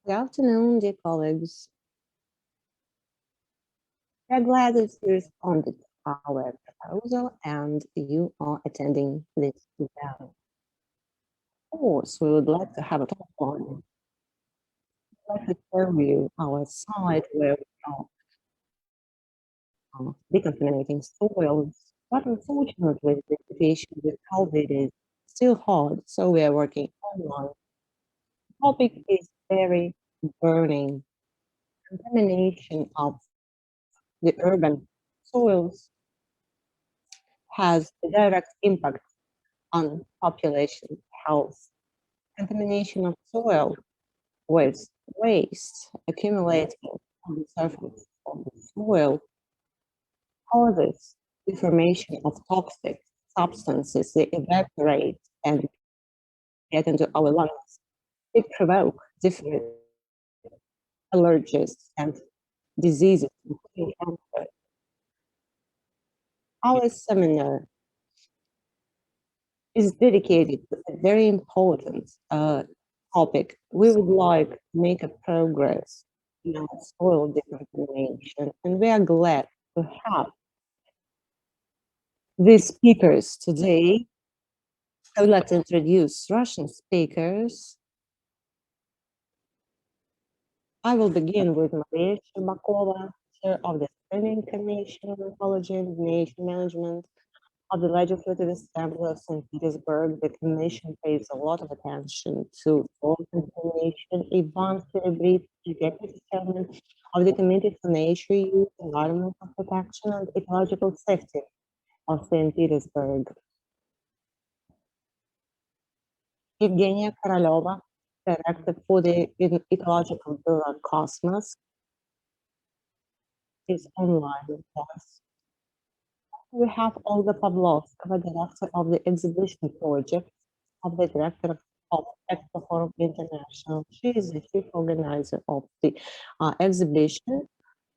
Good afternoon, dear colleagues. We're glad that you responded to our proposal and you are attending this event. Of course, we would like to have a talk on. I'd like to show you our site where we are decontaminating soils. But unfortunately, the situation with COVID is still hard, so we are working online. The topic is very burning. Contamination of the urban soils has a direct impact on population health. Contamination of soil with waste accumulating on the surface of the soil causes the formation of toxic substances. They evaporate and get into our lungs. They provoke different allergies and diseases, including cancer. Our seminar is dedicated to a very important topic. We would like to make a progress in our soil decontamination, and we are glad to have these speakers today. I would like to introduce Russian speakers. I will begin with Maria Sherbakova, Chair of the Standing Commission on Ecology and Remediation Management of the Legislative Assembly of St. Petersburg. The Commission pays a lot of attention to soil contamination. Ivan Serebrit, Deputy Chairman of the Committee for Nature Use, Environmental Protection and Ecological Safety of St. Petersburg. Evgenia Koroleva, Director for the Ecological Bureau Cosmos, is online with us. We have Olga Pavlovskaya, Director of the Exhibition Project of the Director of EXPOFORUM International. She is the chief organizer of the exhibition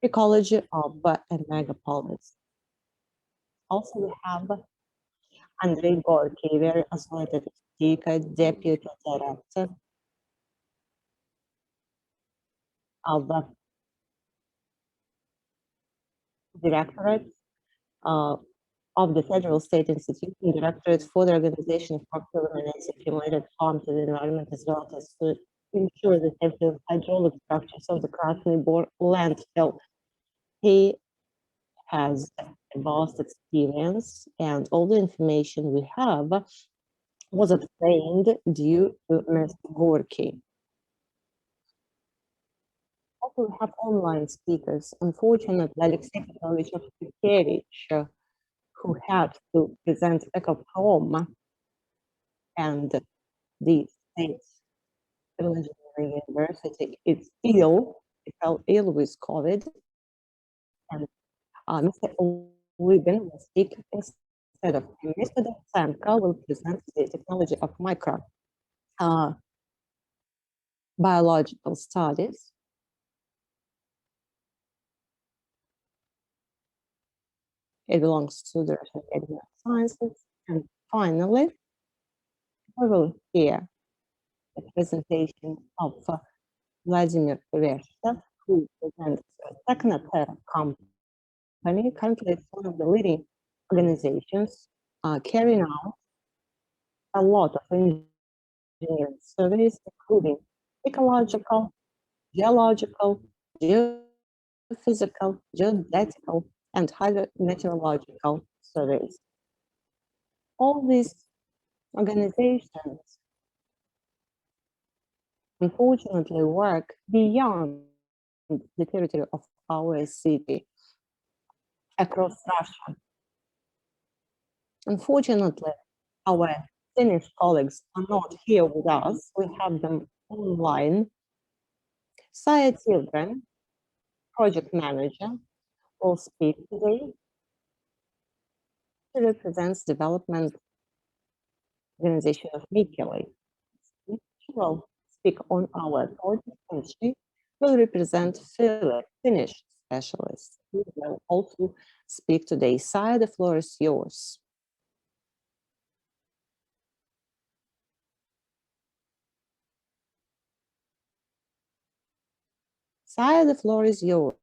Ecology of a Megapolis. Also, we have Andrei Gorky, very authoritative speaker, Deputy Director of the Directorate of the Federal State Institute and Directorate for the Organization of Eliminates Accumulated Harm to the Environment, as well as to ensure the safety of hydraulic structures of the Krasny Bor landfill. He has a vast experience, and all the information we have was obtained due to Mr. Gorky. Also, we have online speakers. Unfortunately, Alexei Petrovich Okevich, who had to present EXPOFORUM and the State Engineering University is ill. He fell ill with COVID, and Mr. Olybin will speak instead of him. Mr. Dovtsenko will present the technology of micro biological studies. It belongs to the Russian Academy of Sciences. And finally, we will hear the presentation of Vladimir Vershchev, who presents Technoterra company. Currently, it's one of the leading organizations carrying out a lot of engineering surveys, including ecological, geological, geophysical, geodetical, and hydrometeorological surveys. All these organizations, unfortunately, work beyond the territory of our city across Russia. Unfortunately, our Finnish colleagues are not here with us. We have them online. Saya Children, project manager, will speak today. She represents development organization of Mikeli. She will speak on our project, and she will represent Finnish specialists. She will also speak today. Saya, the floor is yours. Saya, the floor is yours.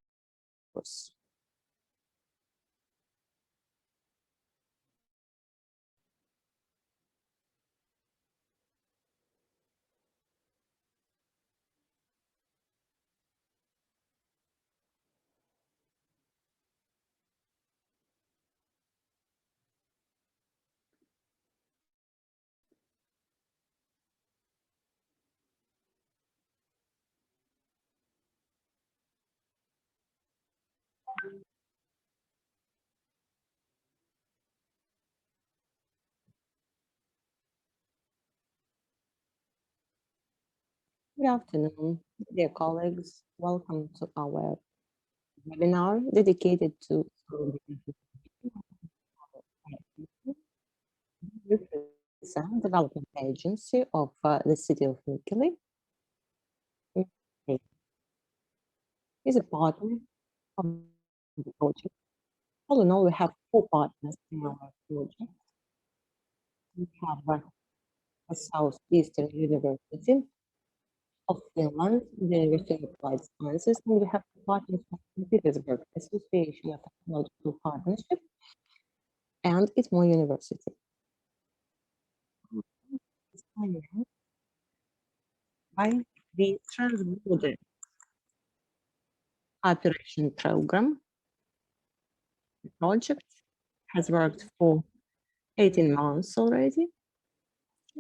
Good afternoon, dear colleagues. Welcome to our webinar dedicated to Design Development Agency of the City of Mikkeli. Is a partner of the project. All in all, we have 4 partners in our project. We have the Southeastern University of Finland, the University of Applied Sciences, and we have partners from St. Petersburg Association of Technological Partnership and ITMO University. By the Transborder Operation Program, the project has worked for 18 months already,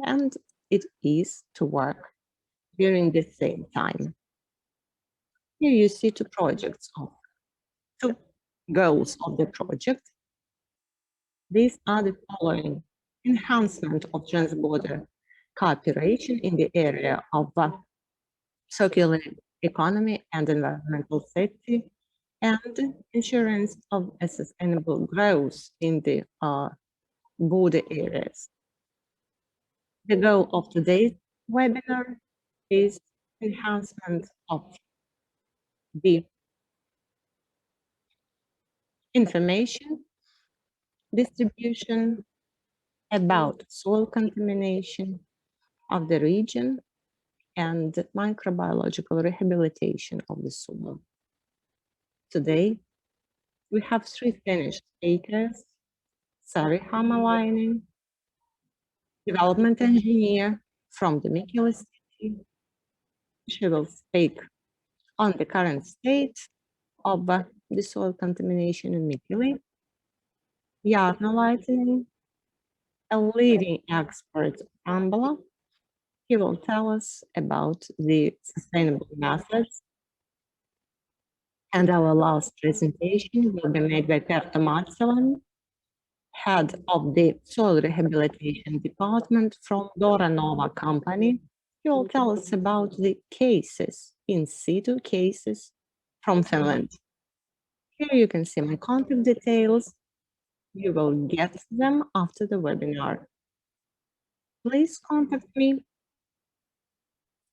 and it is to work during the same time. Here you see 2 projects of 2 goals of the project. These are the following: enhancement of transborder cooperation in the area of circular economy and environmental safety, and insurance of a sustainable growth in the border areas. The goal of today's webinar is enhancement of the information distribution about soil contamination of the region and microbiological rehabilitation of the soil. Today, we have 3 Finnish speakers: Sari Hamalainen, development engineer from the Mikkeli city. She will speak on the current state of the soil contamination in Mikkeli. Jarno Laitinen, a leading expert on Ambala. He will tell us about the sustainable methods. And our last presentation will be made by Perto Matsalan, head of the soil rehabilitation department from Dora Nova company. He will tell us about the cases, in situ cases from Finland. Here you can see my contact details. You will get them after the webinar. Please contact me,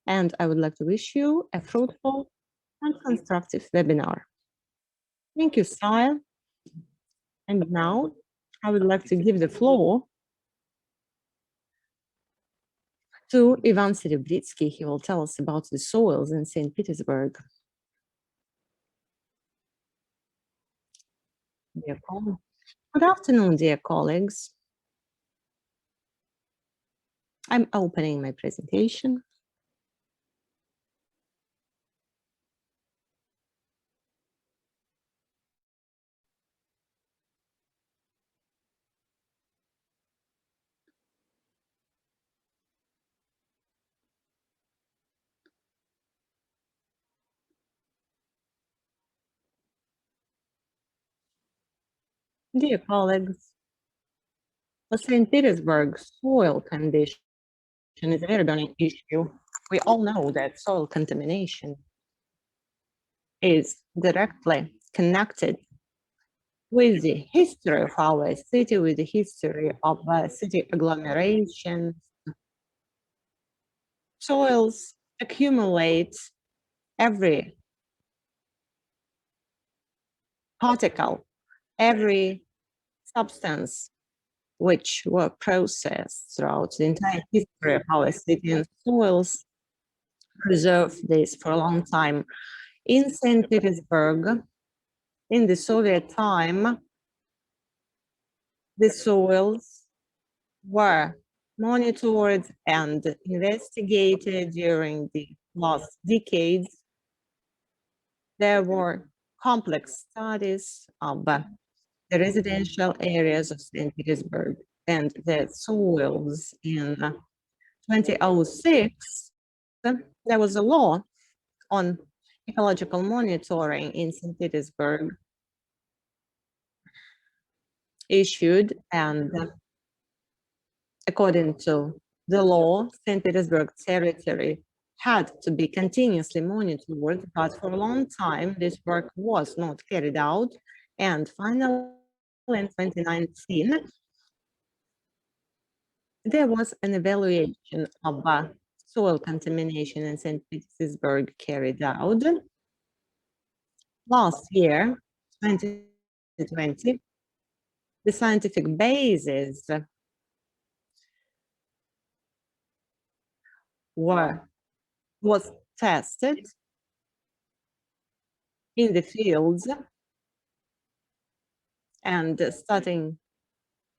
and I would like to wish you a fruitful and constructive webinar. Thank you, Sire. And now I would like to give the floor to Ivan Serebritsky. He will tell us about the soils in St. Petersburg. Good afternoon, dear colleagues. I'm opening my presentation. Dear colleagues, the St. Petersburg soil condition is a very burning issue. We all know that soil contamination is directly connected with the history of our city, with the history of city agglomeration. Soils accumulate every particle, every substance which were processed throughout the entire history of our city, and soils preserve this for a long time In St. Petersburg, in the Soviet time, the soils were monitored and investigated during the last decades. There were complex studies of the residential areas of St. Petersburg and the soils. In 2006, there was a law on ecological monitoring in St. Petersburg issued, and according to the law, St. Petersburg territory had to be continuously monitored, but for a long time this work was not carried out. And finally, in 2019, there was an evaluation of soil contamination in St. Petersburg carried out. Last year, 2020, the scientific basis was tested in the fields, and starting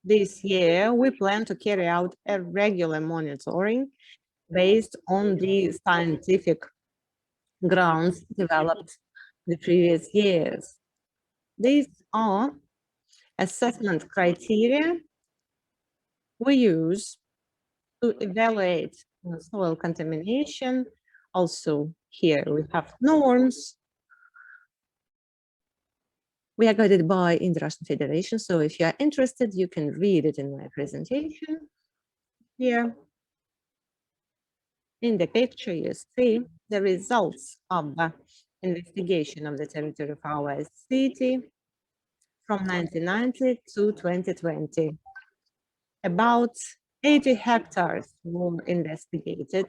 this year, we plan to carry out a regular monitoring based on the scientific grounds developed the previous years. These are assessment criteria we use to evaluate soil contamination. Also, here we have norms. We are guided by in the Russian Federation, so if you are interested, you can read it in my presentation. Here, in the picture, you see the results of the investigation of the territory of our city from 1990 to 2020. About 80 hectares were investigated.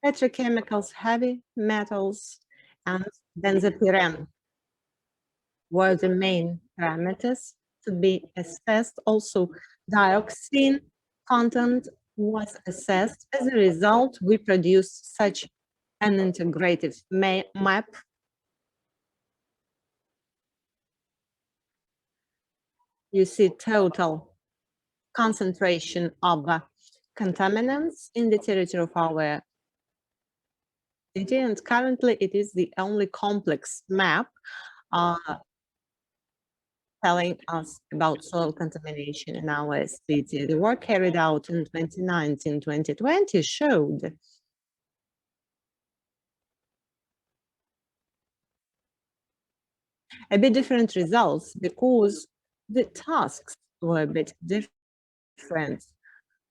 Petrochemicals, heavy metals, and benzopyrene were the main parameters to be assessed. Also, dioxin content was assessed. As a result, we produced such an integrated map. You see total concentration of contaminants in the territory of our city, and currently it is the only complex map telling us about soil contamination in our city. The work carried out in 2019-2020 showed a bit different results because the tasks were a bit different.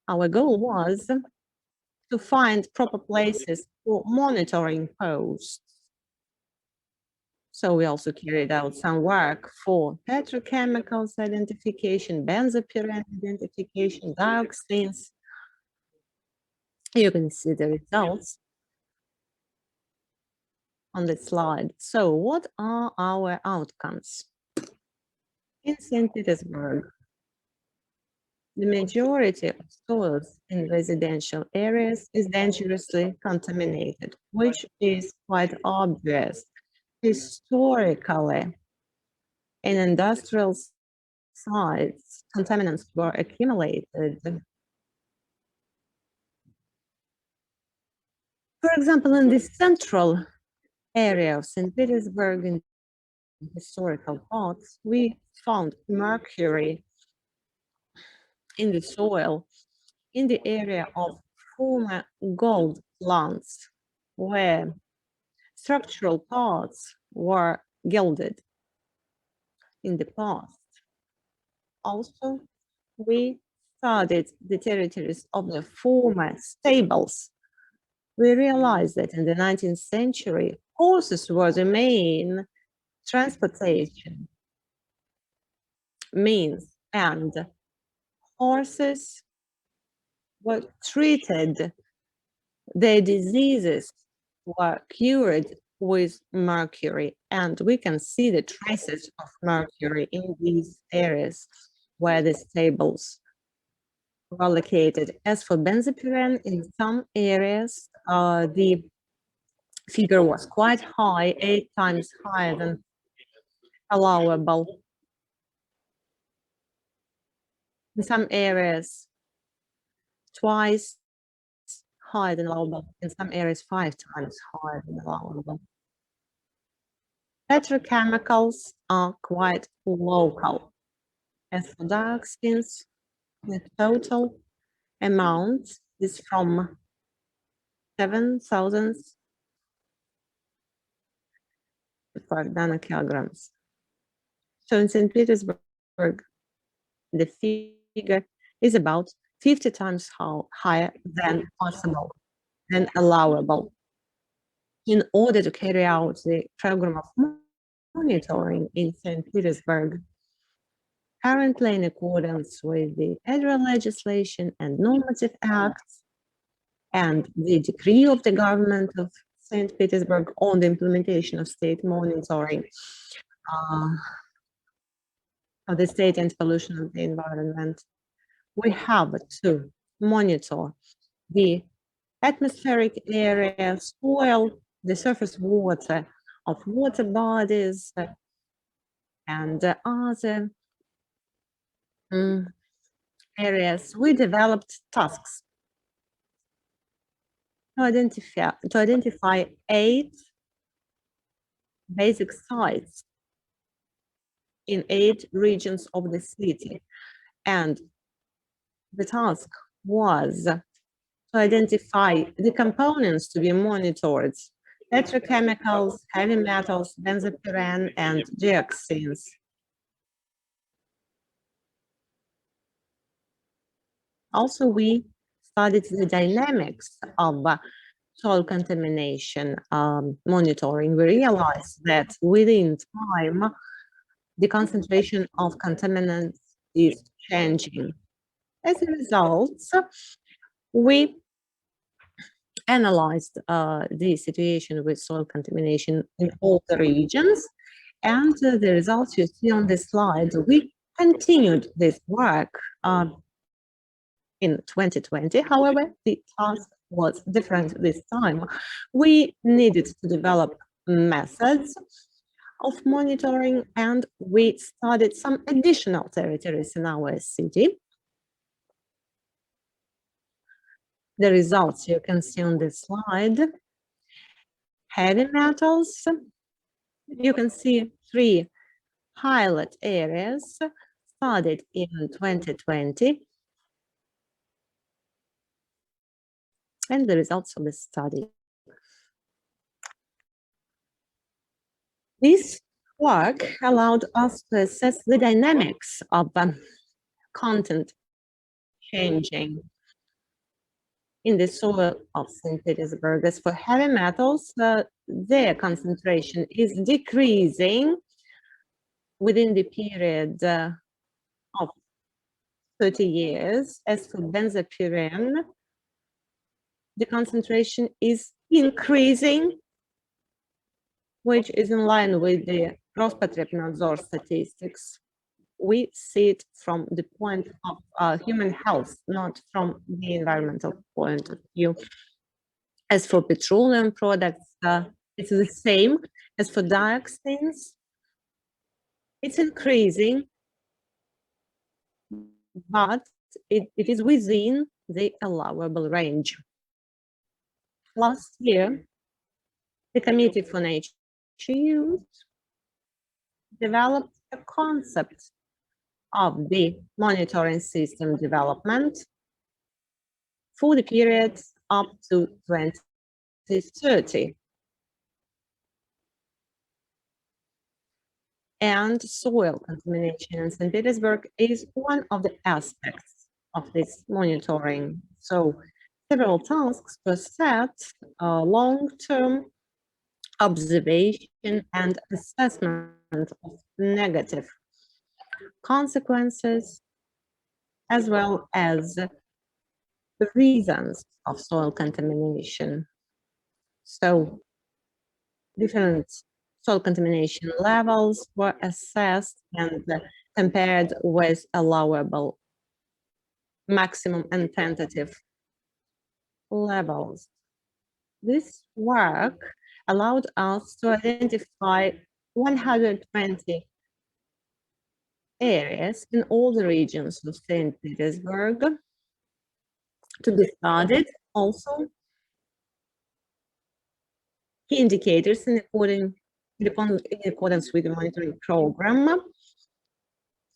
Our goal was to find proper places for monitoring posts. So we also carried out some work for petrochemicals identification, benzopyrene identification, dioxins. You can see the results on the slide. So what are our outcomes? In St. Petersburg, the majority of soils in residential areas is dangerously contaminated, which is quite obvious. Historically, in industrial sites, contaminants were accumulated. For example, in the central area of St. Petersburg, in historical parts, we found mercury in the soil in the area of former gold plants, where structural parts were gilded in the past. Also, we studied the territories of the former stables. We realized that in the 19th century, horses were the main transportation means, and horses were treated, their diseases were cured with mercury, and we can see the traces of mercury in these areas where the stables were located. As for benzopyrene, in some areas, the figure was quite high, 8 times higher than allowable. In some areas, twice higher than allowable. In some areas, 5 times higher than allowable. Petrochemicals are quite local. As for dioxins, the total amount is from 7,000 to 5 nanokilograms. So in St. Petersburg, the figure is about 50 times higher than possible, than allowable. In order to carry out the program of monitoring in St. Petersburg, currently in accordance with the federal legislation and normative acts and the decree of the government of St. Petersburg on the implementation of state monitoring of the state and pollution of the environment, we have to monitor the atmospheric area, soil, the surface water of water bodies, and other areas. We developed tasks to identify 8 basic sites in 8 regions of the city. And the task was to identify the components to be monitored: petrochemicals, heavy metals, benzopyrene, and dioxins. Also, we studied the dynamics of soil contamination monitoring. We realized that within time, the concentration of contaminants is changing. As a result, we analyzed the situation with soil contamination in all the regions, and the results you see on this slide. We continued this work in 2020. However, the task was different this time. We needed to develop methods of monitoring, and we studied some additional territories in our city. The results you can see on this slide. Heavy metals, you can see 3 pilot areas studied in 2020, and the results of the study. This work allowed us to assess the dynamics of content changing in the soil of St. Petersburg. As for heavy metals, their concentration is decreasing within the period of 30 years. As for benzopyrene, the concentration is increasing, which is in line with the Rospotrebnadzor statistics. We see it from the point of human health, not from the environmental point of view. As for petroleum products, it's the same. As for dioxins, it's increasing, but it is within the allowable range. Last year, the Committee for Nature Use developed a concept of the monitoring system development for the period up to 2030. And soil contamination in St. Petersburg is one of the aspects of this monitoring. So several tasks were set, long-term observation and assessment of negative consequences, as well as the reasons of soil contamination. So different soil contamination levels were assessed and compared with allowable maximum and tentative levels. This work allowed us to identify 120 areas in all the regions of St. Petersburg to be studied. Also, key indicators in accordance with the monitoring program,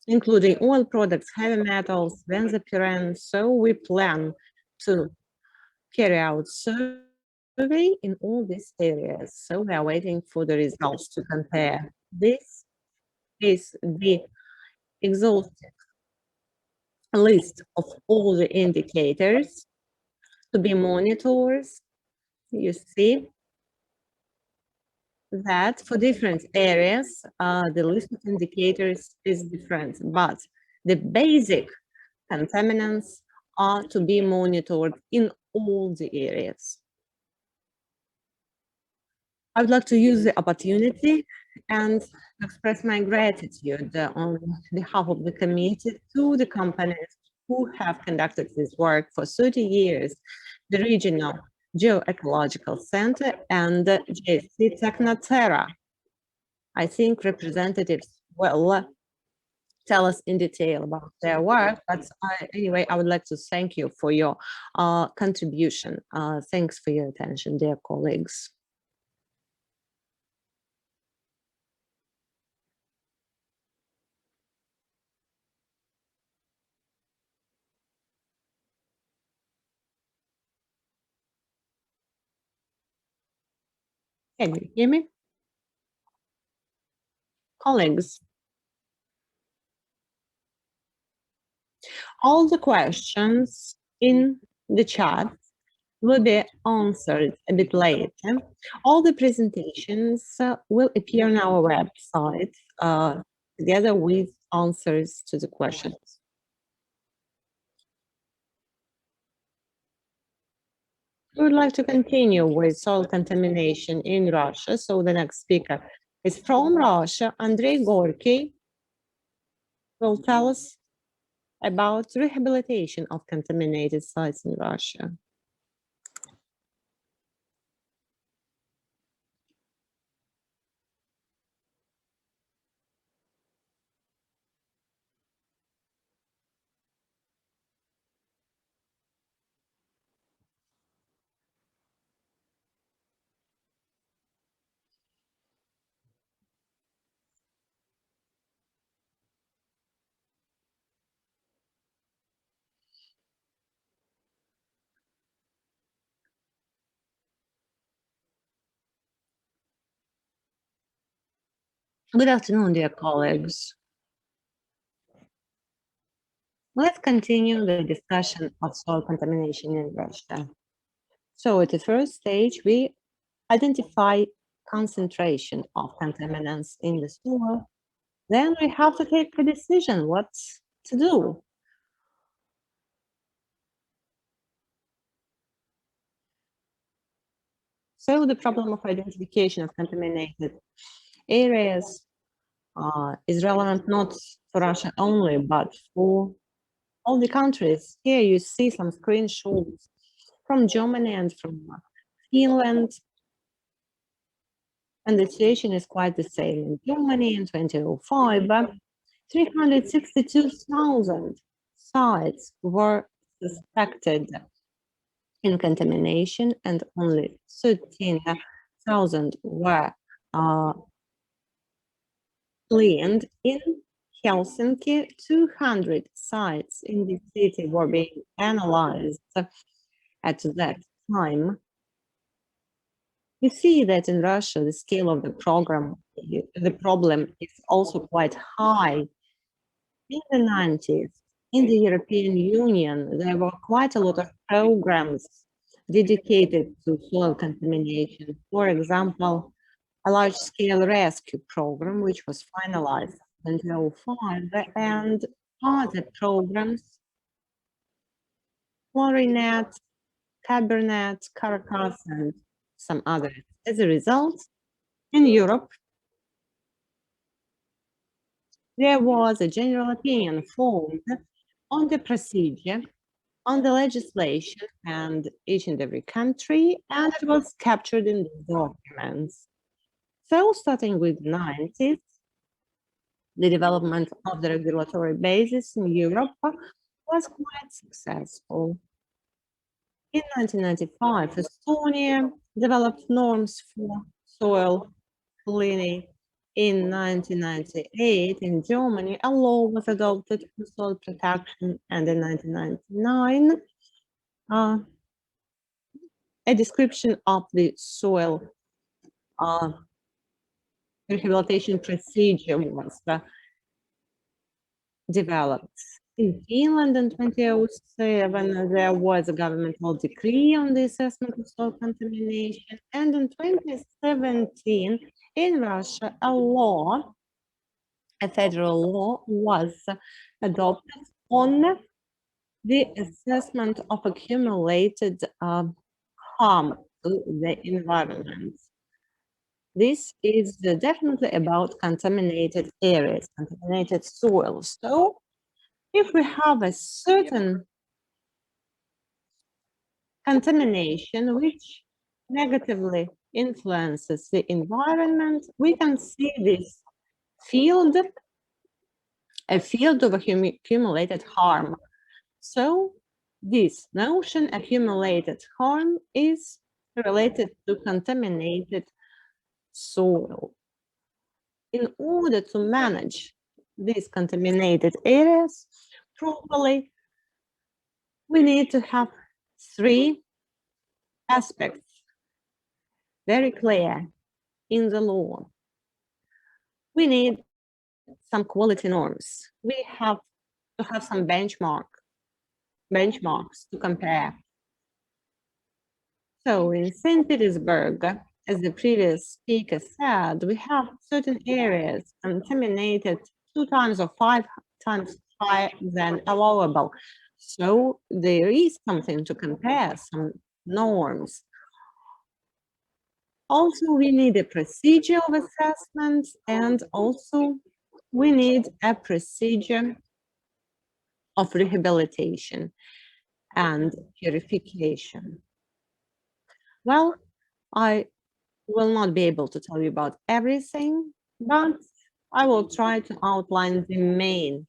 including oil products, heavy metals, benzopyrene. So we plan to carry out survey in all these areas. So we are waiting for the results to compare. This is the exhaustive list of all the indicators to be monitored. You see that for different areas, the list of indicators is different, but the basic contaminants are to be monitored in all the areas. I would like to use the opportunity and express my gratitude on behalf of the committee to the companies who have conducted this work for 30 years, the Regional Geoecological Center and the JC Technoterra. I think representatives will tell us in detail about their work, but anyway, I would like to thank you for your contribution. Thanks for your attention, dear colleagues. Can you hear me? Colleagues, all the questions in the chat will be answered a bit later. All the presentations will appear on our website together with answers to the questions. We would like to continue with soil contamination in Russia. So the next speaker is from Russia. Andrei Gorky will tell us about rehabilitation of contaminated sites in Russia. Good afternoon, dear colleagues. Let's continue the discussion of soil contamination in Russia. So at the first stage, we identify concentration of contaminants in the soil. Then we have to take a decision what to do. So the problem of identification of contaminated areas is relevant not for Russia only, but for all the countries. Here you see some screenshots from Germany and from Finland. And the situation is quite the same. In Germany in 2005, 362,000 sites were suspected in contamination and only 13,000 were cleaned. In Helsinki, 200 sites in the city were being analyzed at that time. You see that in Russia, the scale of the problem is also quite high. In the 90s, in the European Union, there were quite a lot of programs dedicated to soil contamination. For example, a large-scale rescue program, which was finalized in 2005, and other programs, Florinet, Cabernet, Caracas, and some others. As a result, in Europe, there was a general opinion formed on the procedure on the legislation and each and every country, and it was captured in the documents. So starting with 90s, the development of the regulatory basis in Europe was quite successful. In 1995, Estonia developed norms for soil cleaning. In 1998, in Germany, a law was adopted for soil protection, and in 1999, a description of the soil rehabilitation procedure was developed. In Finland in 2007, there was a governmental decree on the assessment of soil contamination, and in 2017, in Russia, a federal law was adopted on the assessment of accumulated harm to the environment. This is definitely about contaminated areas, contaminated soils. So if we have a certain contamination which negatively influences the environment, we can see this field, a field of accumulated harm. So this notion, accumulated harm, is related to contaminated soil. In order to manage these contaminated areas properly, we need to have three aspects very clear in the law. We need some quality norms. We have to have some benchmarks to compare. So in St. Petersburg, as the previous speaker said, we have certain areas contaminated 2 times or 5 times higher than allowable. So there is something to compare, some norms. Also, we need a procedure of assessment, and also we need a procedure of rehabilitation and purification. Well, I will not be able to tell you about everything, but I will try to outline the main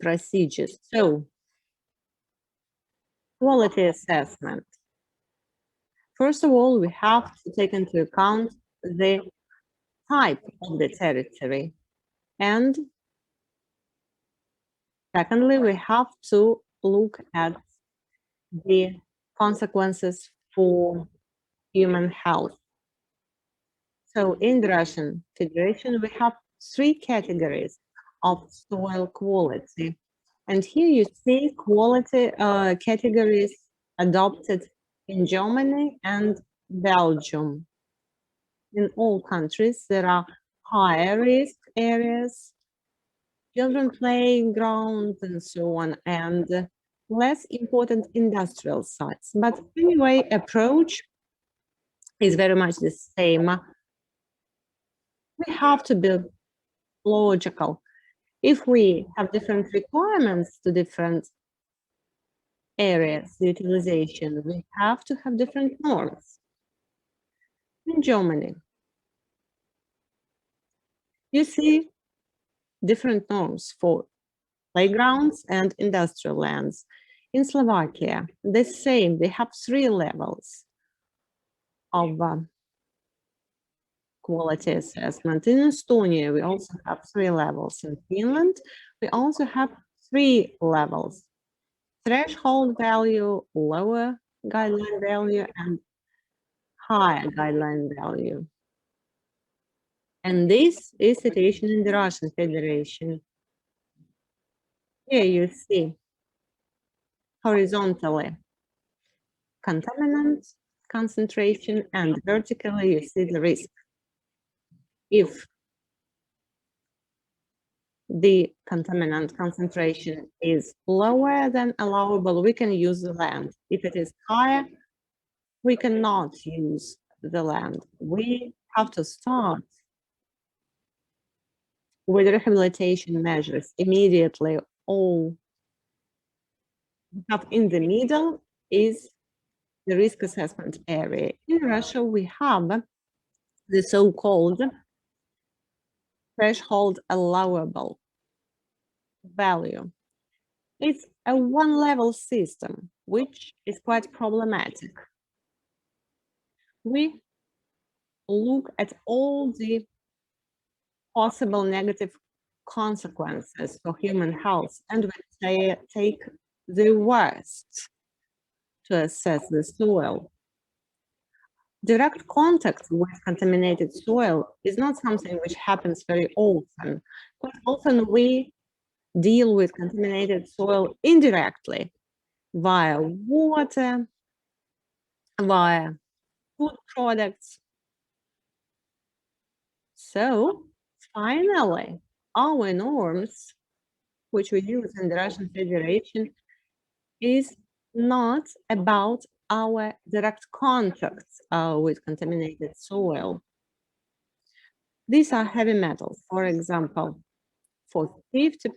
procedures. So, quality assessment. First of all, we have to take into account the type of the territory. And secondly, we have to look at the consequences for human health. So in the Russian Federation, we have 3 categories of soil quality. And here you see quality categories adopted in Germany and Belgium. In all countries, there are higher risk areas, children playing grounds, and so on, and less important industrial sites. But anyway, approach is very much the same. We have to be logical. If we have different requirements to different areas, utilization, we have to have different norms. In Germany, you see different norms for playgrounds and industrial lands. In Slovakia, the same, they have 3 levels of quality assessment. In Estonia, we also have 3 levels. In Finland, we also have 3 levels: threshold value, lower guideline value, and higher guideline value. And this is situation in the Russian Federation. Here you see horizontally contaminant concentration, and vertically you see the risk. If the contaminant concentration is lower than allowable, we can use the land. If it is higher, we cannot use the land. We have to start with rehabilitation measures immediately. All we have in the middle is the risk assessment area. In Russia, we have the so-called threshold allowable value. It's a one-level system, which is quite problematic. We look at all the possible negative consequences for human health, and we take the worst to assess the soil. Direct contact with contaminated soil is not something which happens very often. Quite often we deal with contaminated soil indirectly via water, via food products. So finally, our norms, which we use in the Russian Federation, is not about our direct contacts with contaminated soil. These are heavy metals, for example, for 50%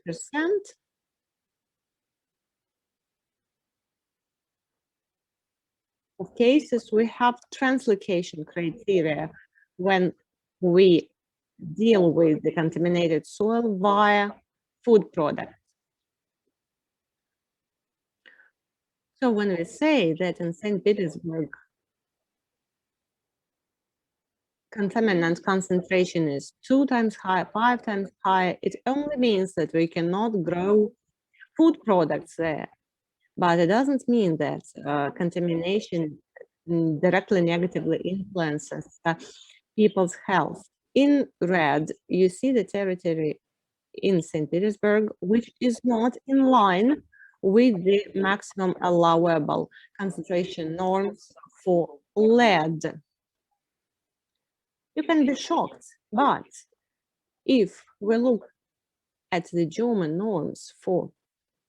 of cases, we have translocation criteria when we deal with the contaminated soil via food products. So when we say that in St. Petersburg, contaminant concentration is 2 times higher, 5 times higher, it only means that we cannot grow food products there. But it doesn't mean that contamination directly negatively influences people's health. In red, you see the territory in St. Petersburg, which is not in line with the maximum allowable concentration norms for lead. You can be shocked, but if we look at the German norms for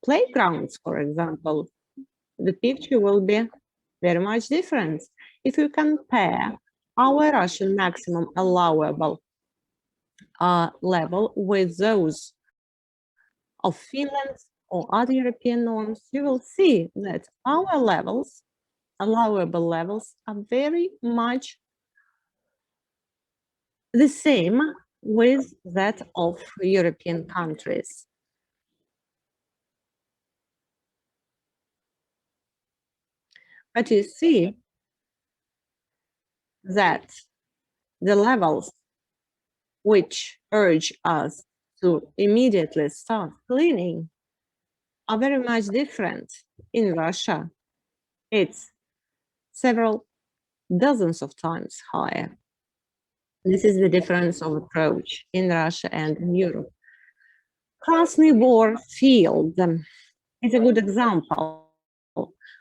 playgrounds, for example, the picture will be very much different. If you compare our Russian maximum allowable level with those of Finland or other European norms, you will see that our levels, allowable levels, are very much the same with that of European countries. But you see that the levels which urge us to immediately start cleaning are very much different. In Russia, it's several dozens of times higher. This is the difference of approach in Russia and in Europe. Krasny Bor field is a good example.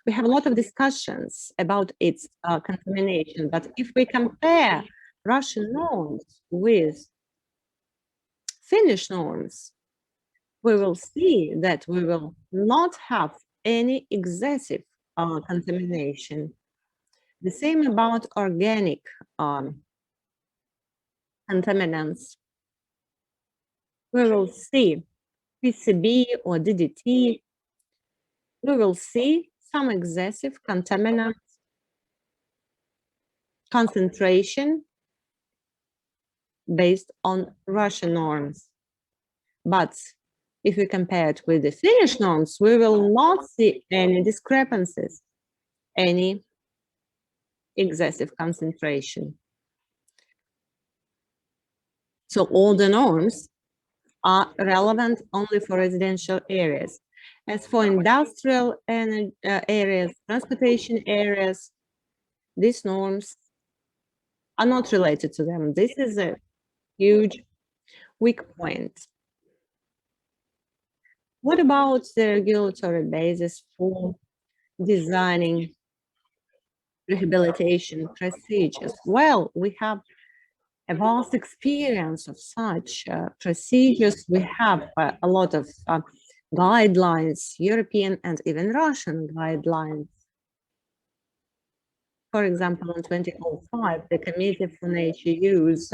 We have a lot of discussions about its contamination, but if we compare Russian norms with Finnish norms, we will see that we will not have any excessive contamination. The same about organic contaminants. We will see PCB or DDT. We will see some excessive contaminant concentration based on Russian norms. But if we compare it with the Finnish norms, we will not see any discrepancies, any excessive concentration. So all the norms are relevant only for residential areas. As for industrial areas, transportation areas, these norms are not related to them. This is a huge weak point. What about the regulatory basis for designing rehabilitation procedures? Well, we have a vast experience of such procedures. We have a lot of guidelines, European and even Russian guidelines. For example, in 2005, the Committee for Nature Use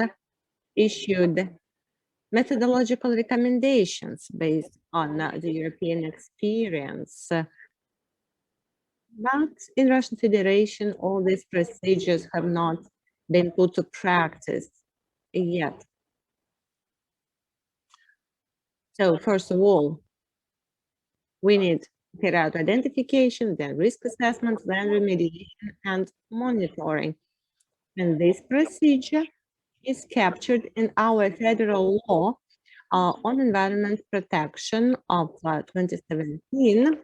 issued methodological recommendations based on the European experience. But in Russian Federation, all these procedures have not been put to practice yet. So first of all, we need to carry out identification, then risk assessment, then remediation and monitoring. And this procedure is captured in our federal law on environment protection of 2017.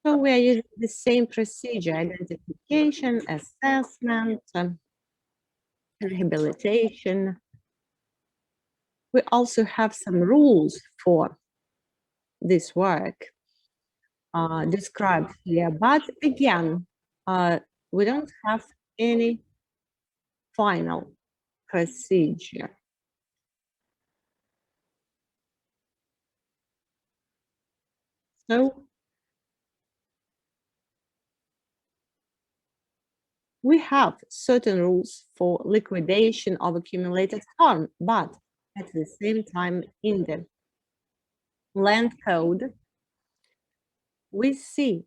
So we are using the same procedure: identification, assessment, rehabilitation. We also have some rules for this work described here, but again, we don't have any final procedure. So we have certain rules for liquidation of accumulated harm, but at the same time, in the land code, we see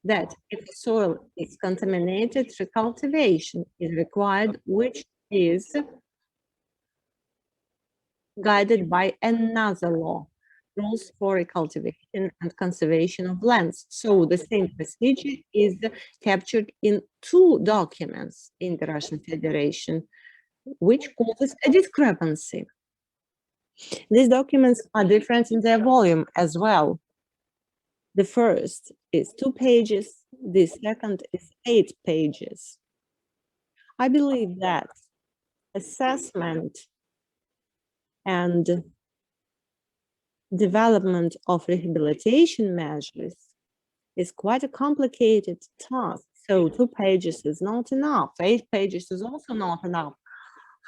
that if the soil is contaminated, recultivation is required, which is guided by another law, rules for recultivation and conservation of lands. So the same procedure is captured in two documents in the Russian Federation, which causes a discrepancy. These documents are different in their volume as well. The first is 2 pages, the second is 8 pages. I believe that assessment and development of rehabilitation measures is quite a complicated task. So 2 pages is not enough, 8 pages is also not enough.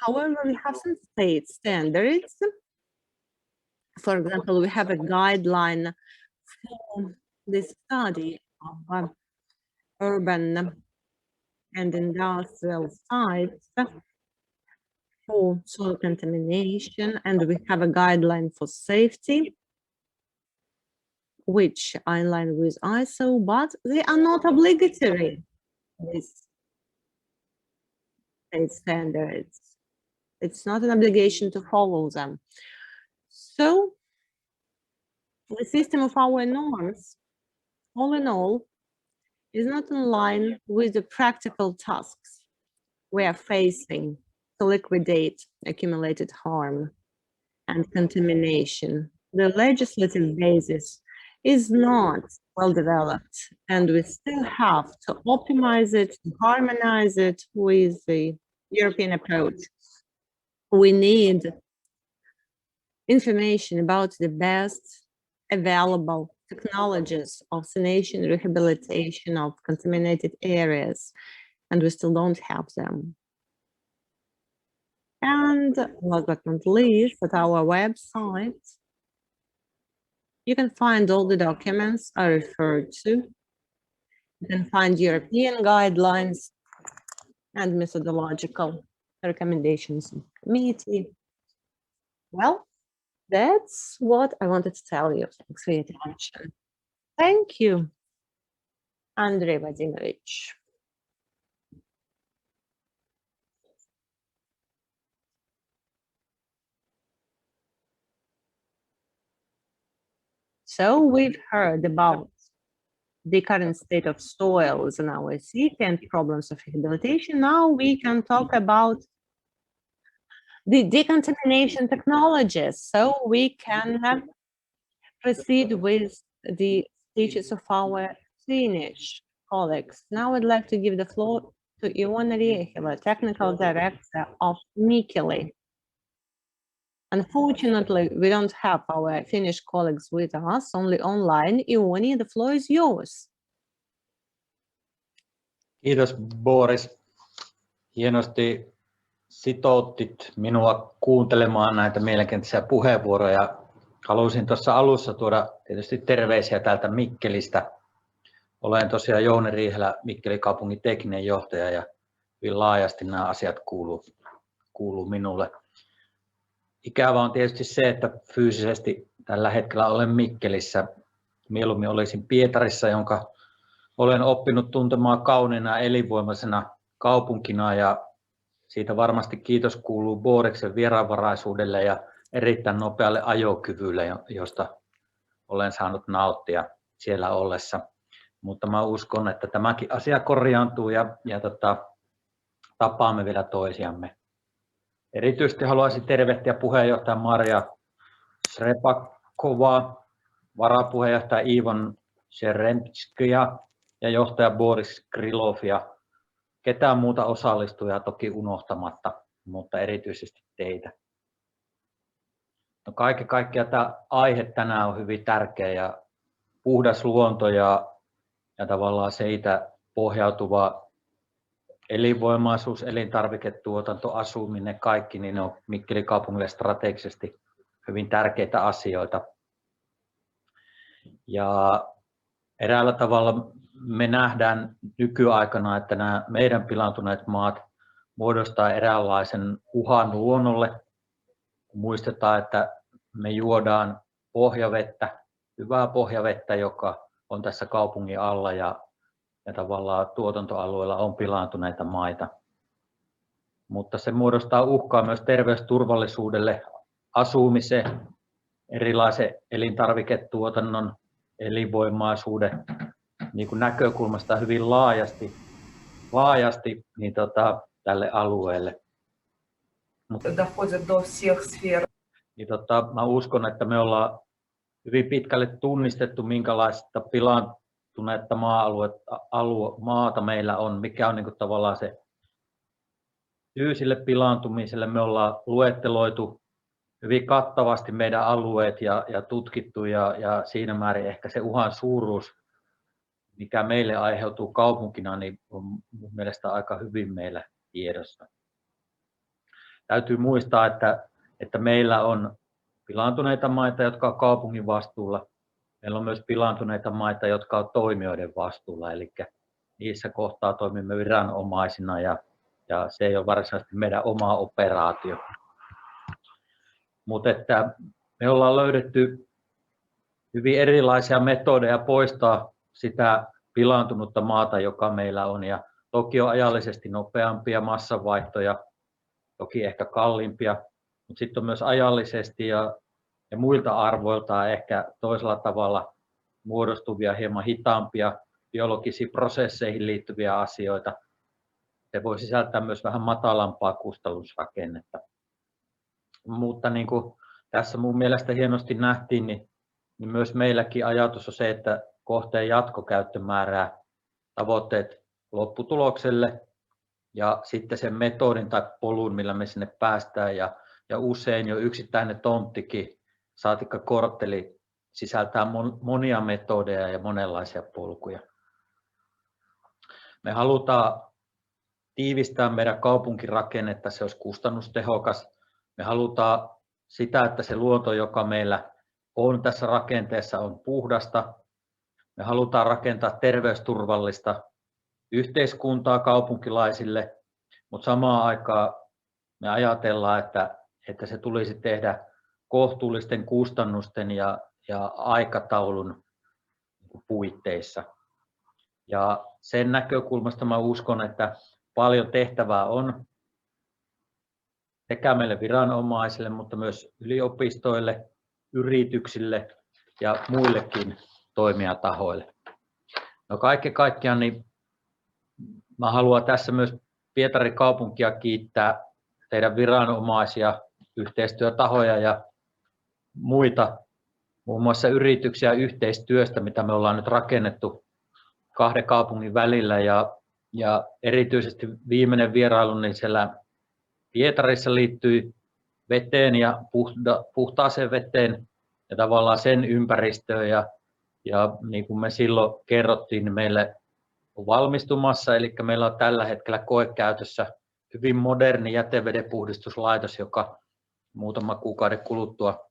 However, we have some state standards. For example, we have a guideline for the study of urban and industrial sites for soil contamination, and we have a guideline for safety, which are in line with ISO, but they are not obligatory, these state standards. It's not an obligation to follow them. So the system of our norms, all in all, is not in line with the practical tasks we are facing to liquidate accumulated harm and contamination. The legislative basis is not well developed, and we still have to optimize it, to harmonize it with the European approach. We need information about the best available technologies of sanation, rehabilitation of contaminated areas, and we still don't have them. And last but not least, at our website, you can find all the documents I referred to. You can find European guidelines and methodological recommendations of the committee. Well, that's what I wanted to tell you. Thanks for your attention. Thank you, Andrei Vadimovich. So we've heard about the current state of soils in our city and problems of rehabilitation. Now we can talk about the decontamination technologies, so we can proceed with the speeches of our Finnish colleagues. Now I'd like to give the floor to Iona Riehila, Technical Director of Mikkeli. Unfortunately, we don't have our Finnish colleagues with us, only online. Ioni, the floor is yours. Kiitos Boris. Hienosti sitoutit minua kuuntelemaan näitä mielenkiintoisia puheenvuoroja. Haluaisin tuossa alussa tuoda tietysti terveisiä täältä Mikkelistä. Olen tosiaan Jouni Riihelä, Mikkelin kaupungin tekninen johtaja, ja hyvin laajasti nämä asiat kuuluu minulle. Ikävä on tietysti se, että fyysisesti tällä hetkellä olen Mikkelissä mieluummin olisin Pietarissa, jonka olen oppinut tuntemaan kauniina elinvoimaisena kaupunkina, ja siitä varmasti kiitos kuuluu Boreksen vieraanvaraisuudelle ja erittäin nopealle ajokyvylle, josta olen saanut nauttia siellä ollessa. Mutta mä uskon, että tämäkin asia korjaantuu ja tapaamme vielä toisiamme. Erityisesti haluaisin tervehtiä puheenjohtaja Maria Srepakovaa, varapuheenjohtaja Ivon Sheremtskia ja johtaja Boris Krilovia. Ketään muuta osallistujaa toki unohtamatta, mutta erityisesti teitä. No kaiken kaikkiaan tämä aihe tänään on hyvin tärkeä ja puhdas luonto ja tavallaan siitä pohjautuva elinvoimaisuus, elintarviketuotanto, asuminen, kaikki, niin ne on Mikkelin kaupungille strategisesti hyvin tärkeitä asioita. Ja eräällä tavalla me nähdään nykyaikana, että nämä meidän pilaantuneet maat muodostaa eräänlaisen uhan luonnolle. Muistetaan, että me juodaan pohjavettä, hyvää pohjavettä, joka on tässä kaupungin alla ja tavallaan tuotantoalueella on pilaantuneita maita. Mutta se muodostaa uhkaa myös terveysturvallisuudelle, asumiseen, erilaisen elintarviketuotannon, elinvoimaisuuden niin kuin näkökulmasta hyvin laajasti niin tälle alueelle. Mä uskon, että me ollaan hyvin pitkälle tunnistettu, minkälaista pilaantunutta maata meillä on, mikä on niin kuin tavallaan se syy sille pilaantumiselle. Me ollaan luetteloitu hyvin kattavasti meidän alueet ja tutkittu ja siinä määrin ehkä se uhan suuruus, mikä meille aiheutuu kaupunkina, niin on mun mielestä aika hyvin meillä tiedossa. Täytyy muistaa, että meillä on pilaantuneita maita, jotka on kaupungin vastuulla. Meillä on myös pilaantuneita maita, jotka on toimijoiden vastuulla, eli niissä kohtaa toimimme viranomaisina ja se ei ole varsinaisesti meidän oma operaatio. Mutta että me ollaan löydetty hyvin erilaisia metodeja poistaa sitä pilaantunutta maata, joka meillä on, ja toki on ajallisesti nopeampia massanvaihtoja, toki ehkä kalliimpia, mutta sitten on myös ajallisesti ja muilta arvoiltaan ehkä toisella tavalla muodostuvia, hieman hitaampia biologisiin prosesseihin liittyviä asioita. Se voi sisältää myös vähän matalampaa kustannusrakennetta. Mutta niin kuin tässä mun mielestä hienosti nähtiin, niin myös meilläkin ajatus on se, että kohteen jatkokäyttö määrää tavoitteet lopputulokselle ja sitten sen metodin tai polun, millä me sinne päästään. Ja usein jo yksittäinen tonttikin, saatikka kortteli, sisältää monia metodeja ja monenlaisia polkuja. Me halutaan tiivistää meidän kaupunkirakennetta, se olisi kustannustehokas. Me halutaan sitä, että se luonto, joka meillä on tässä rakenteessa, on puhdasta. Me halutaan rakentaa terveysturvallista yhteiskuntaa kaupunkilaisille, mutta samaan aikaan me ajatellaan, että se tulisi tehdä kohtuullisten kustannusten ja aikataulun puitteissa. Ja sen näkökulmasta mä uskon, että paljon tehtävää on sekä meille viranomaisille, mutta myös yliopistoille, yrityksille ja muillekin toimijatahoille. No kaiken kaikkiaan niin mä haluan tässä myös Pietarin kaupunkia kiittää, teidän viranomaisia, yhteistyötahoja ja muita, muun muassa yrityksiä yhteistyöstä, mitä me ollaan nyt rakennettu kahden kaupungin välillä ja erityisesti viimeinen vierailu niin siellä Pietarissa liittyi veteen ja puhtaaseen veteen ja tavallaan sen ympäristöön ja niin kuin me silloin kerrottiin, niin meille on valmistumassa, eli meillä on tällä hetkellä koekäytössä hyvin moderni jätevedenpuhdistuslaitos, joka muutama kuukauden kuluttua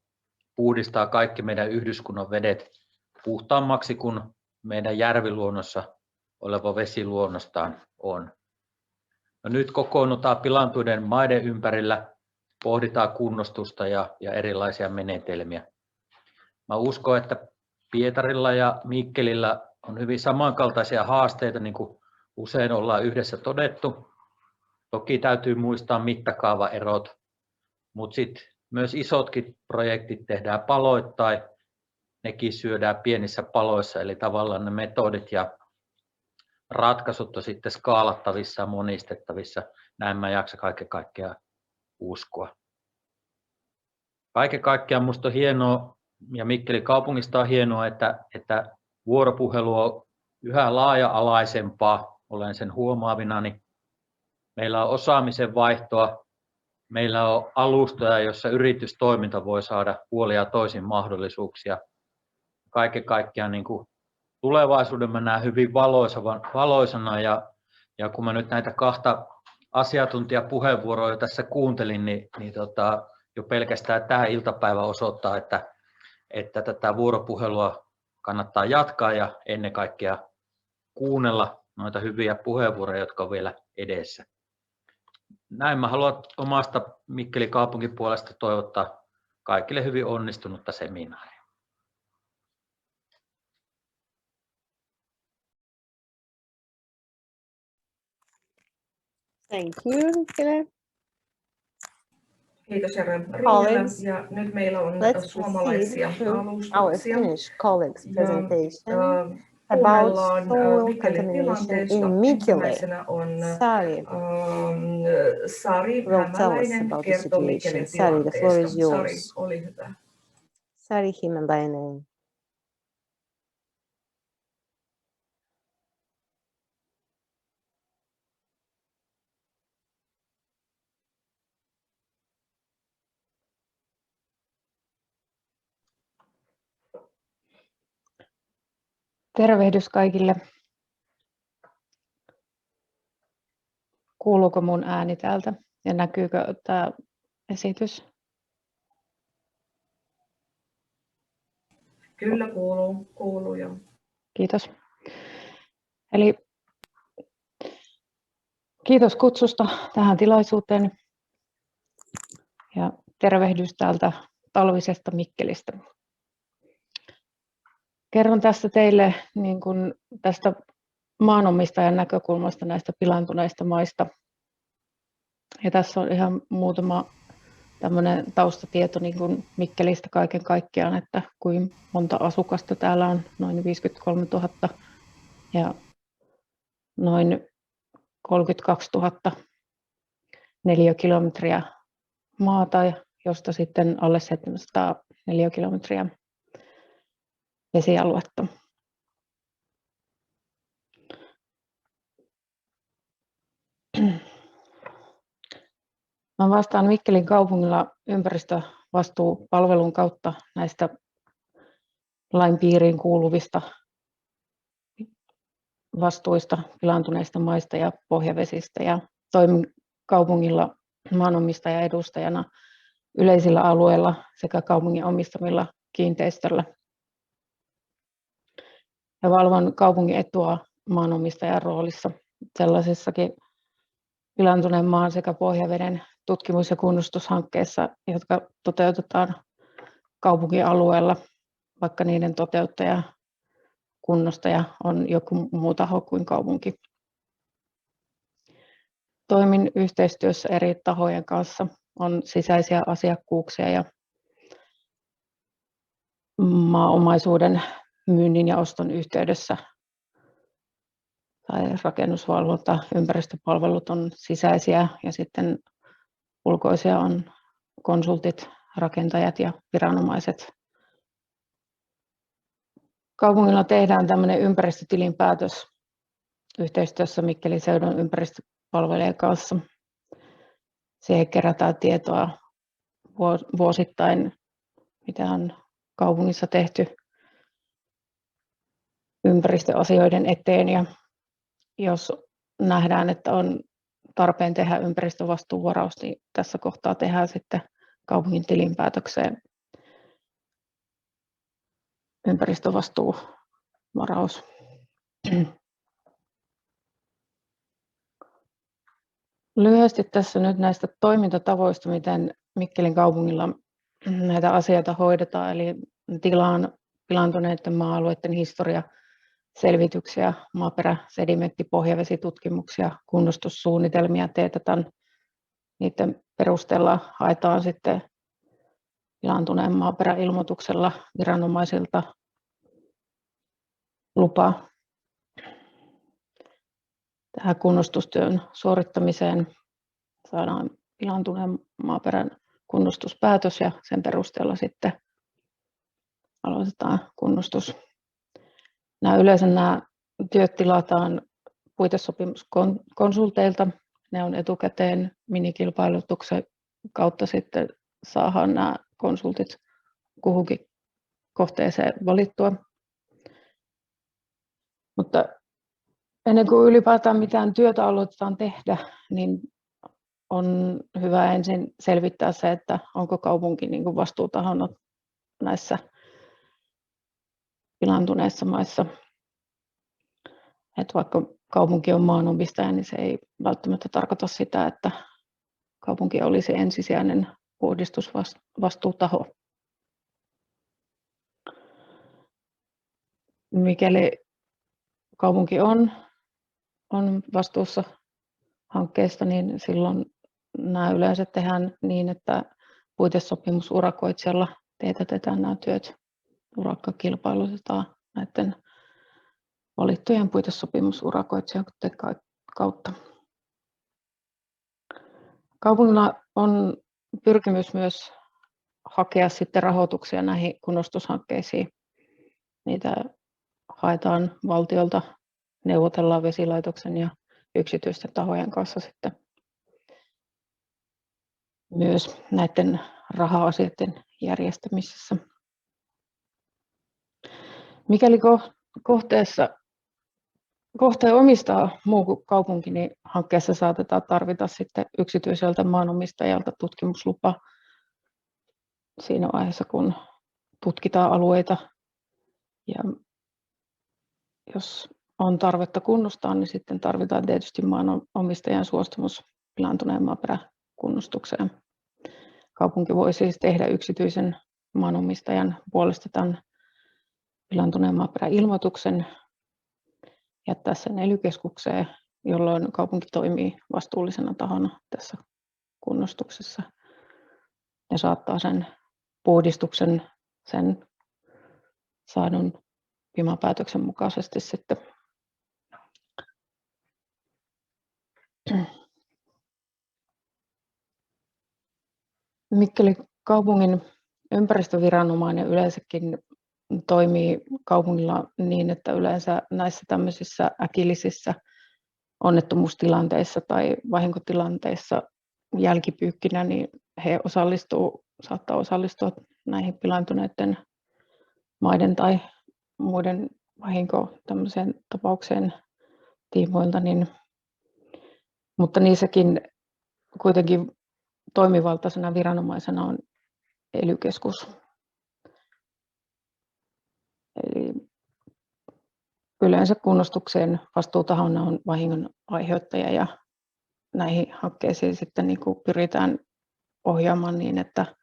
puhdistaa kaikki meidän yhdyskunnan vedet puhtaammaksi kuin meidän järviluonnossa oleva vesi luonnostaan on. No nyt kokoonnutaan pilaantuneiden maiden ympärillä, pohditaan kunnostusta ja erilaisia menetelmiä. Mä uskon, että Pietarilla ja Mikkelillä on hyvin samankaltaisia haasteita, niin kuin usein ollaan yhdessä todettu. Toki täytyy muistaa mittakaavaerot, mutta sitten myös isotkin projektit tehdään paloittain. Nekin syödään pienissä paloissa, eli tavallaan ne metodit ja ratkaisut on sitten skaalattavissa ja monistettavissa. Näin mä jaksan kaiken kaikkiaan uskoa. Kaiken kaikkiaan minusta on hienoa, ja Mikkelin kaupungista on hienoa, että vuoropuhelu on yhä laaja-alaisempaa. Olen sen huomaavinani. Meillä on osaamisen vaihtoa. Meillä on alustoja, joissa yritystoiminta voi saada puolin ja toisin mahdollisuuksia. Kaiken kaikkiaan niin kuin tulevaisuuden mä näen hyvin valoisana, ja kun mä nyt näitä kahta asiantuntijapuheenvuoroa tässä kuuntelin, niin jo pelkästään tämä iltapäivä osoittaa, että tätä vuoropuhelua kannattaa jatkaa ja ennen kaikkea kuunnella noita hyviä puheenvuoroja, jotka on vielä edessä. Näin mä haluan omasta Mikkelin kaupungin puolesta toivottaa kaikille hyvin onnistunutta seminaaria. Thank you, Mikkele. Kiitos Jere Colleagues, ja nyt meillä on let's suomalaisia proceed to our alustuksia. Finnish colleagues' presentation about Kuunnellaan soil Mikkelin contamination tilanteesta. in Mikkeli. Ensimmäisenä on Sari will tell us Hämäläinen about the kertoo Mikkelin situation. Sari, the floor is tilanteesta. Sari, yours. oli hyvä. Sari Hämäläinen. Tervehdys kaikille. Kuuluuko mun ääni täältä ja näkyykö tämä esitys? Kyllä kuuluu jo. Kiitos. Eli kiitos kutsusta tähän tilaisuuteen ja tervehdys täältä talvisesta Mikkelistä. Kerron tässä teille niin kuin tästä maanomistajan näkökulmasta näistä pilaantuneista maista. Ja tässä on ihan muutama tämmöinen taustatieto niin kuin Mikkelistä kaiken kaikkiaan, että kuinka monta asukasta täällä on, noin 53 000 ja noin 32 000 neliökilometriä maata, josta sitten alle 700 neliökilometriä vesialuetta. Mä vastaan Mikkelin kaupungilla ympäristövastuupalvelun kautta näistä lain piiriin kuuluvista vastuista, pilaantuneista maista ja pohjavesistä, ja toimin kaupungilla maanomistajan edustajana yleisillä alueilla sekä kaupungin omistamilla kiinteistöillä. Ja valvon kaupungin etua maanomistajan roolissa sellaisessakin pilaantuneen maan sekä pohjaveden tutkimus- ja kunnostushankkeessa, jotka toteutetaan kaupungin alueella, vaikka niiden toteuttaja, kunnostaja on joku muu taho kuin kaupunki. Toimin yhteistyössä eri tahojen kanssa, on sisäisiä asiakkuuksia ja maaomaisuuden myynnin ja oston yhteydessä tai rakennusvalvonta, ympäristöpalvelut on sisäisiä ja sitten ulkoisia on konsultit, rakentajat ja viranomaiset. Kaupungilla tehdään tämmöinen ympäristötilinpäätös yhteistyössä Mikkelin seudun ympäristöpalvelujen kanssa. Siihen kerätään tietoa vuosittain, mitä on kaupungissa tehty ympäristöasioiden eteen, ja jos nähdään, että on tarpeen tehdä ympäristövastuuvaraus, niin tässä kohtaa tehdään sitten kaupungin tilinpäätökseen ympäristövastuuvaraus. Lyhyesti tässä nyt näistä toimintatavoista, miten Mikkelin kaupungilla näitä asioita hoidetaan, eli tilaan pilaantuneiden maa-alueiden historiaselvityksiä, maaperä-, pohjavesitutkimuksia, kunnostussuunnitelmia teetetään. Niiden perusteella haetaan sitten pilaantuneen maaperäilmoituksella viranomaisilta lupa tähän kunnostustyön suorittamiseen. Saadaan pilaantuneen maaperän kunnostuspäätös ja sen perusteella sitten aloitetaan kunnostus. Yleensä nämä työt tilataan puitesopimuskonsulteilta. Ne on etukäteen minikilpailutuksen kautta sitten saadaan nämä konsultit kuhunkin kohteeseen valittua. Mutta ennen kuin ylipäätään mitään työtä aloitetaan tehdä, niin on hyvä ensin selvittää se, että onko kaupunki niin kuin vastuutahona näissä pilaantuneissa maissa. Että vaikka kaupunki on maanomistaja, niin se ei välttämättä tarkoita sitä, että kaupunki olisi ensisijainen puhdistusvastuutaho. Mikäli kaupunki on vastuussa hankkeesta, niin silloin nämä yleensä tehdään niin, että puitesopimusurakoitsijalla teetätetään nämä työt. Urakka kilpailutetaan näiden valittujen puitesopimusurakoitsijoiden kautta. Kaupungilla on pyrkimys myös hakea sitten rahoituksia näihin kunnostushankkeisiin. Niitä haetaan valtiolta, neuvotellaan vesilaitoksen ja yksityisten tahojen kanssa sitten myös näiden raha-asioiden järjestämisessä. Mikäli kohteen omistaa muu kuin kaupunki, niin hankkeessa saatetaan tarvita sitten yksityiseltä maanomistajalta tutkimuslupa siinä vaiheessa, kun tutkitaan alueita. Ja jos on tarvetta kunnostaa, niin sitten tarvitaan tietysti maanomistajan suostumus pilaantuneen maaperäkunnostukseen. Kaupunki voi siis tehdä yksityisen maanomistajan puolesta tämän pilaantuneen maaperäilmoituksen, jättää sen ely-keskukseen, jolloin kaupunki toimii vastuullisena tahona tässä kunnostuksessa ja saattaa sen puhdistuksen sen saadun PIMA-päätöksen mukaisesti sitten. Mikäli kaupungin ympäristöviranomainen yleensäkin toimii kaupungilla niin, että yleensä näissä tämmöisissä äkillisissä onnettomuustilanteissa tai vahinkotilanteissa jälkipyykkinä, niin he saattaa osallistua näihin pilaantuneiden maiden tai muiden tämmöiseen tapaukseen tiimoilta, mutta niissäkin kuitenkin toimivaltaisena viranomaisena on ely-keskus. Eli yleensä kunnostukseen vastuutahona on vahingon aiheuttaja ja näihin hankkeisiin sitten niin kuin pyritään ohjaamaan niin, että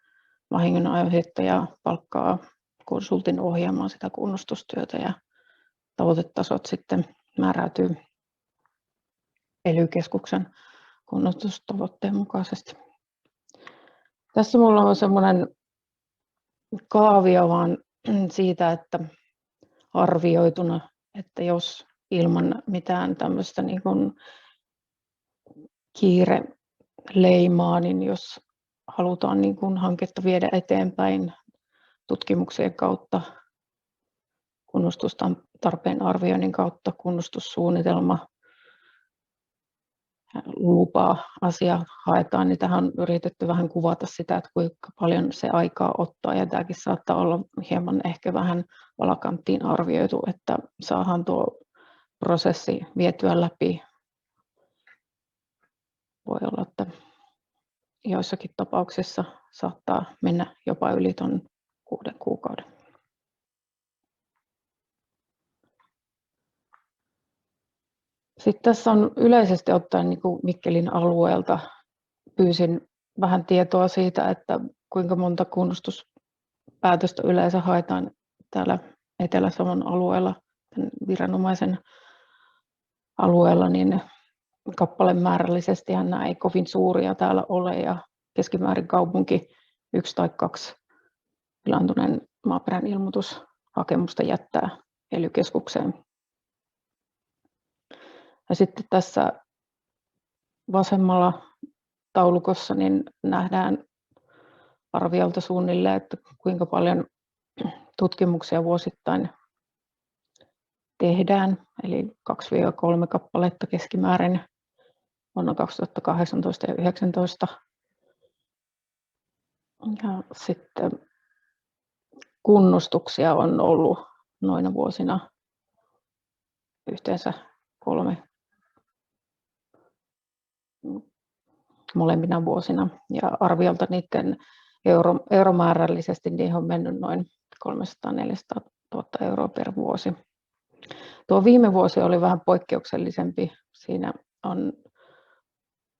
vahingon aiheuttaja palkkaa konsultin ohjaamaan sitä kunnostustyötä ja tavoitetasot sitten määräytyy ely-keskuksen kunnostustavoitteen mukaisesti. Tässä minulla on semmoinen kaavio vaan siitä, että arvioituna, että jos ilman mitään tämmöistä niin kuin kiireleimaa, niin jos halutaan niin kuin hanketta viedä eteenpäin tutkimuksien kautta, kunnostustarpeen arvioinnin kautta, kunnostussuunnitelma, lupa-asia haetaan, niin tähän on yritetty vähän kuvata sitä, että kuinka paljon se aikaa ottaa, ja tämäkin saattaa olla hieman ehkä vähän alakanttiin arvioitu, että saadaan tuo prosessi vietyä läpi. Voi olla, että joissakin tapauksissa saattaa mennä jopa yli tuon 6 kuukauden. Sitten tässä on yleisesti ottaen niin kuin Mikkelin alueelta pyysin vähän tietoa siitä, että kuinka monta kunnostuspäätöstä yleensä haetaan täällä Etelä-Savon alueella, viranomaisen alueella, niin kappalemäärällisesti nämä ei kovin suuria täällä ole ja keskimäärin kaupunki 1 tai 2 pilaantuneen maaperän ilmoitushakemusta jättää ELY-keskukseen. Ja sitten tässä vasemmalla taulukossa niin nähdään arviolta suunnilleen, että kuinka paljon tutkimuksia vuosittain tehdään, eli 2-3 kappaletta keskimäärin vuonna 2018 ja 2019. Ja sitten kunnostuksia on ollut noina vuosina yhteensä 3 molemmina vuosina. Ja arviolta niiden euromäärällisesti niihin on mennyt noin 300-400 000 euroa per vuosi. Tuo viime vuosi oli vähän poikkeuksellisempi. Siinä on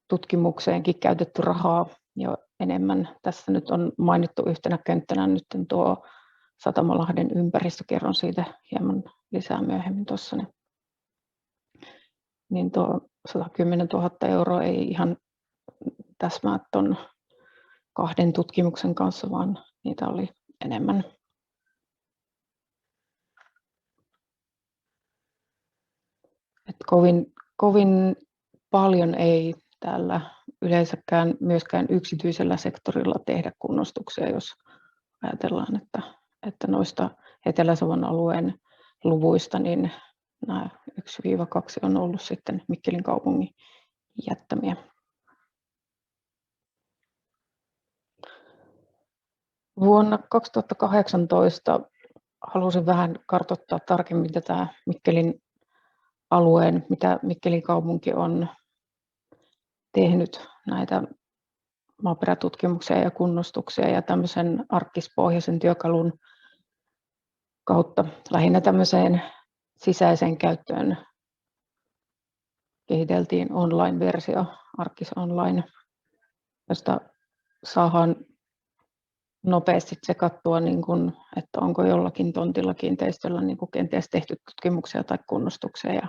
tutkimukseenkin käytetty rahaa jo enemmän. Tässä nyt on mainittu yhtenä könttänä nyt tuo Satamalahden ympäristö. Kerron siitä hieman lisää myöhemmin tuossa. Niin tuo 110 000 euroa ei ihan täsmää tuon 2 tutkimuksen kanssa, vaan niitä oli enemmän. Et kovin paljon ei täällä yleensäkään myöskään yksityisellä sektorilla tehdä kunnostuksia, jos ajatellaan, että noista Etelä-Savon alueen luvuista niin nämä 1-2 on ollut sitten Mikkelin kaupungin jättämiä. Vuonna 2018 halusin vähän kartoittaa tarkemmin tätä Mikkelin alueen, mitä Mikkelin kaupunki on tehnyt näitä maaperätutkimuksia ja kunnostuksia ja tämmöisen arkkispohjaisen työkalun kautta lähinnä tämmöiseen sisäiseen käyttöön kehiteltiin online-versio, Arkkis Online, josta saadaan nopeasti tsekattua, niin kun, että onko jollakin tontilla kiinteistöllä niin kun kenties tehty tutkimuksia tai kunnostuksia. Ja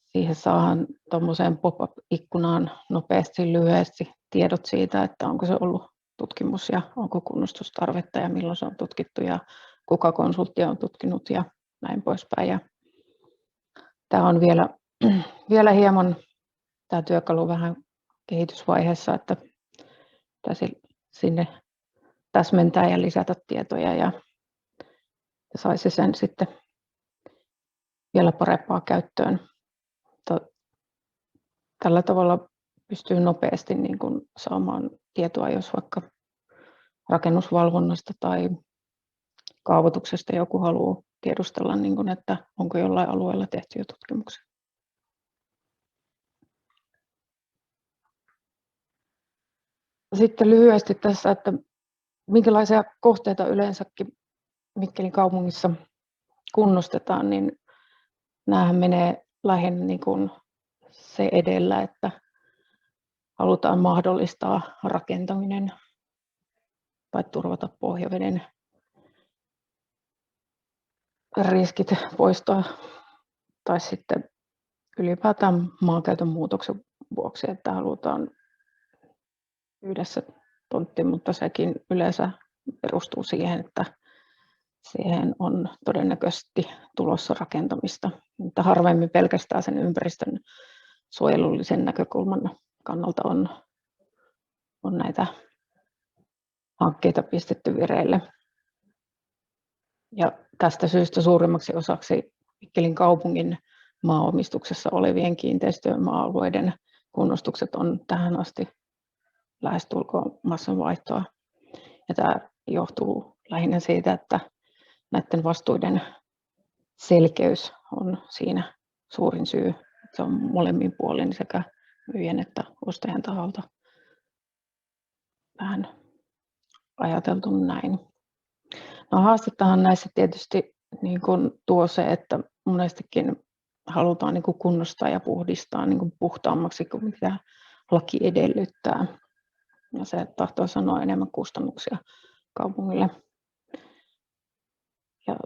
siihen saadaan tuommoiseen pop-up-ikkunaan nopeasti lyhyesti tiedot siitä, että onko se ollut tutkimus ja onko kunnostustarvetta ja milloin se on tutkittu ja kuka konsulttia on tutkinut ja näin poispäin. Ja tämä on vielä hieman tämä työkalu vähän kehitysvaiheessa, että pitäisi sinne täsmentää ja lisätä tietoja ja saisi sen sitten vielä parempaa käyttöön. Tällä tavalla pystyy nopeasti niin kuin saamaan tietoa, jos vaikka rakennusvalvonnasta tai kaavoituksesta joku haluaa tiedustella, niin kuin, että onko jollain alueella tehty jo tutkimuksia. Sitten lyhyesti tässä, että minkälaisia kohteita yleensäkin Mikkelin kaupungissa kunnostetaan, niin näähän menee lähinnä niin kuin se edellä, että halutaan mahdollistaa rakentaminen tai turvata pohjaveden riskit poistaa tai sitten ylipäätään maankäytön muutoksen vuoksi, että halutaan yhdessä tontti, mutta sekin yleensä perustuu siihen, että siihen on todennäköisesti tulossa rakentamista, mutta harvemmin pelkästään sen ympäristön suojelullisen näkökulman kannalta on näitä hankkeita pistetty vireille. Ja tästä syystä suurimmaksi osaksi Mikkelin kaupungin maaomistuksessa olevien kiinteistöjen maa-alueiden kunnostukset on tähän asti lähestulkoon massanvaihtoa. Ja tämä johtuu lähinnä siitä, että näiden vastuiden selkeys on siinä suurin syy. Se on molemmin puolin sekä myyjän että ostajan taholta vähän ajateltu näin. No haastettahan näissä tietysti niin kuin tuo se, että monestikin halutaan niin kuin kunnostaa ja puhdistaa niin kuin puhtaammaksi kuin mitä laki edellyttää. Ja se tahtoo sanoa enemmän kustannuksia kaupungille. Ja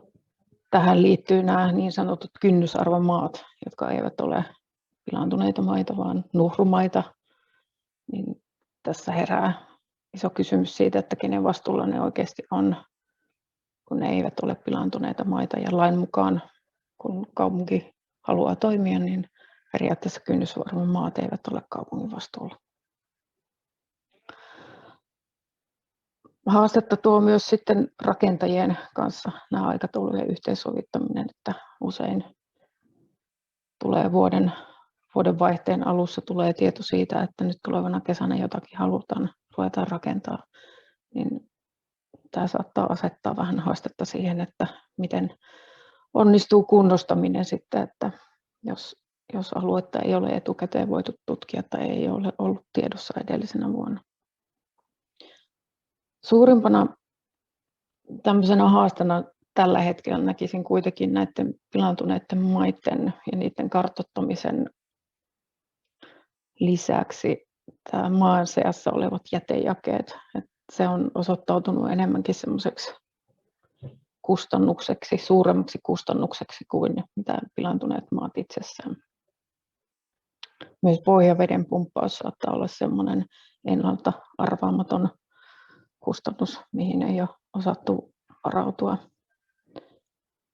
tähän liittyy nämä niin sanotut kynnysarvomaat, jotka eivät ole pilaantuneita maita, vaan nuhrumaita. Niin tässä herää iso kysymys siitä, että kenen vastuulla ne oikeasti on, kun ne eivät ole pilaantuneita maita. Ja lain mukaan, kun kaupunki haluaa toimia, niin periaatteessa kynnysarvomaat eivät ole kaupungin vastuulla. Haastetta tuo myös sitten rakentajien kanssa nämä aikataulujen yhteensovittaminen, että usein tulee vuoden vaihteen alussa tulee tieto siitä, että nyt tulevana kesänä jotakin ruvetaan rakentaa, niin tämä saattaa asettaa vähän haastetta siihen, että miten onnistuu kunnostaminen sitten, että jos aluetta ei ole etukäteen voitu tutkia tai ei ole ollut tiedossa edellisenä vuonna. Suurimpana tämmöisenä haastana tällä hetkellä näkisin kuitenkin näiden pilaantuneiden maiden ja niiden kartoittamisen lisäksi tämä maan seassa olevat jätejakeet. Se on osoittautunut enemmänkin semmoiseksi kustannukseksi, suuremmaksi kustannukseksi kuin mitä pilaantuneet maat itsessään. Myös pohjaveden pumppaus saattaa olla semmoinen ennalta arvaamaton kustannus, mihin ei ole osattu varautua.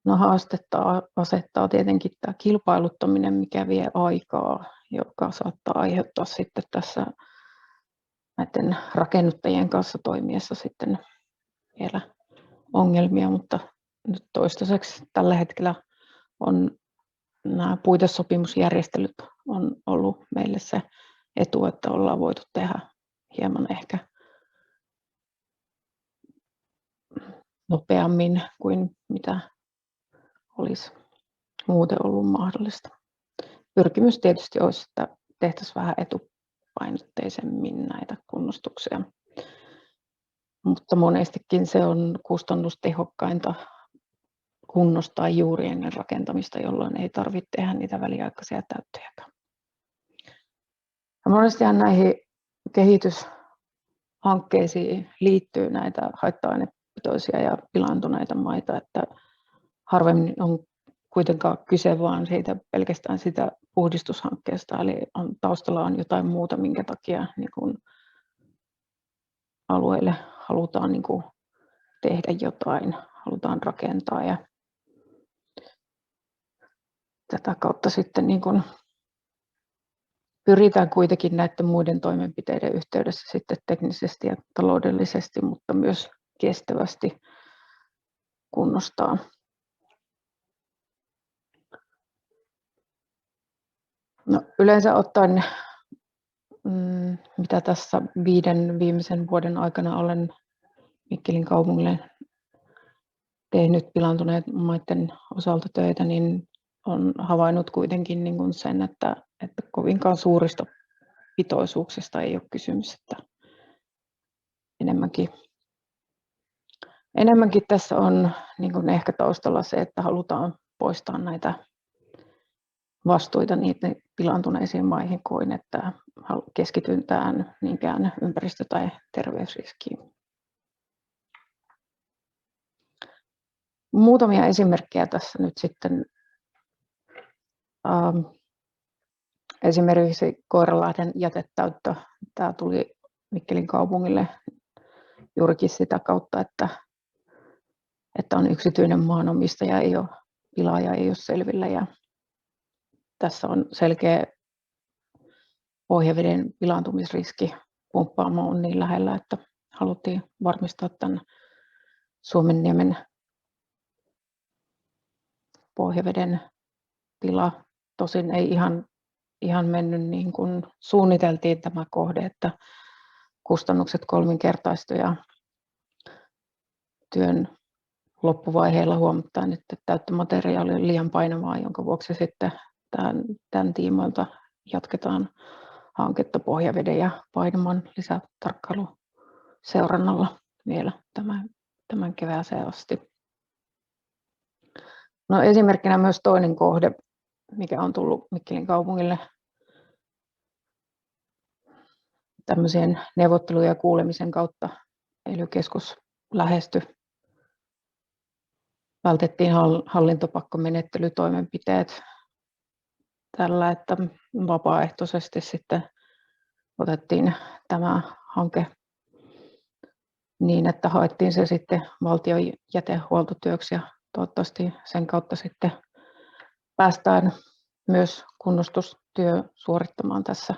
No, haastetta asettaa tietenkin tämä kilpailuttaminen, mikä vie aikaa, joka saattaa aiheuttaa sitten tässä näiden rakennuttajien kanssa toimiessa sitten vielä ongelmia, mutta nyt toistaiseksi tällä hetkellä on nämä puitesopimusjärjestelyt on ollut meille se etu, että ollaan voitu tehdä hieman ehkä nopeammin kuin mitä olisi muuten ollut mahdollista. Pyrkimys tietysti olisi, että tehtäisiin vähän etupainotteisemmin näitä kunnostuksia, mutta monestikin se on kustannustehokkainta kunnostaa juuri ennen rakentamista, jolloin ei tarvitse tehdä niitä väliaikaisia täyttöjäkään. Ja monestihan näihin kehityshankkeisiin liittyy näitä haitta-ainepitoisia ja pilaantuneita maita, että harvemmin on kuitenkaan kyse vaan siitä pelkästään sitä puhdistushankkeesta, eli taustalla on jotain muuta, minkä takia niin kun alueelle halutaan niin kun tehdä jotain, halutaan rakentaa ja tätä kautta sitten niin kun pyritään kuitenkin näiden muiden toimenpiteiden yhteydessä sitten teknisesti ja taloudellisesti, mutta myös kestävästi kunnostaa. No, yleensä ottaen, mitä tässä 5 viimeisen vuoden aikana olen Mikkelin kaupungille tehnyt pilaantuneet maiden osalta töitä, niin on havainnut kuitenkin niin kuin sen, että kovinkaan suurista pitoisuuksista ei ole kysymys. Että enemmänkin tässä on niin kuin ehkä taustalla se, että halutaan poistaa näitä vastuita niiden pilaantuneisiin maihin kuin että keskitytään niinkään ympäristö- tai terveysriskiin. Muutamia esimerkkejä tässä nyt sitten. Esimerkiksi Koiralahden jätetäyttö. Tämä tuli Mikkelin kaupungille juurikin sitä kautta, että on yksityinen maanomistaja, pilaaja ei ole selvillä. Ja tässä on selkeä pohjaveden pilaantumisriski. Pumppaamo on niin lähellä, että haluttiin varmistaa tämän Suomenniemen pohjaveden tila. Tosin ei ihan mennyt niin kuin suunniteltiin tämä kohde, että kustannukset kolminkertaistuivat ja työn loppuvaiheella huomattiin, että täyttömateriaali oli liian painavaa, jonka vuoksi sitten tämän tiimoilta jatketaan hanketta pohjaveden ja painaman lisätarkkailuseurannalla vielä tämän kevääseen asti. No, esimerkkinä myös toinen kohde, mikä on tullut Mikkelin kaupungille tämmöisen neuvottelun ja kuulemisen kautta. ELY-keskus lähestyi vältettiin hallintopakkomenettelytoimenpiteet tällä, että vapaaehtoisesti sitten otettiin tämä hanke niin, että haettiin se sitten valtion jätehuoltotyöksi ja toivottavasti sen kautta sitten päästään myös kunnostustyö suorittamaan tässä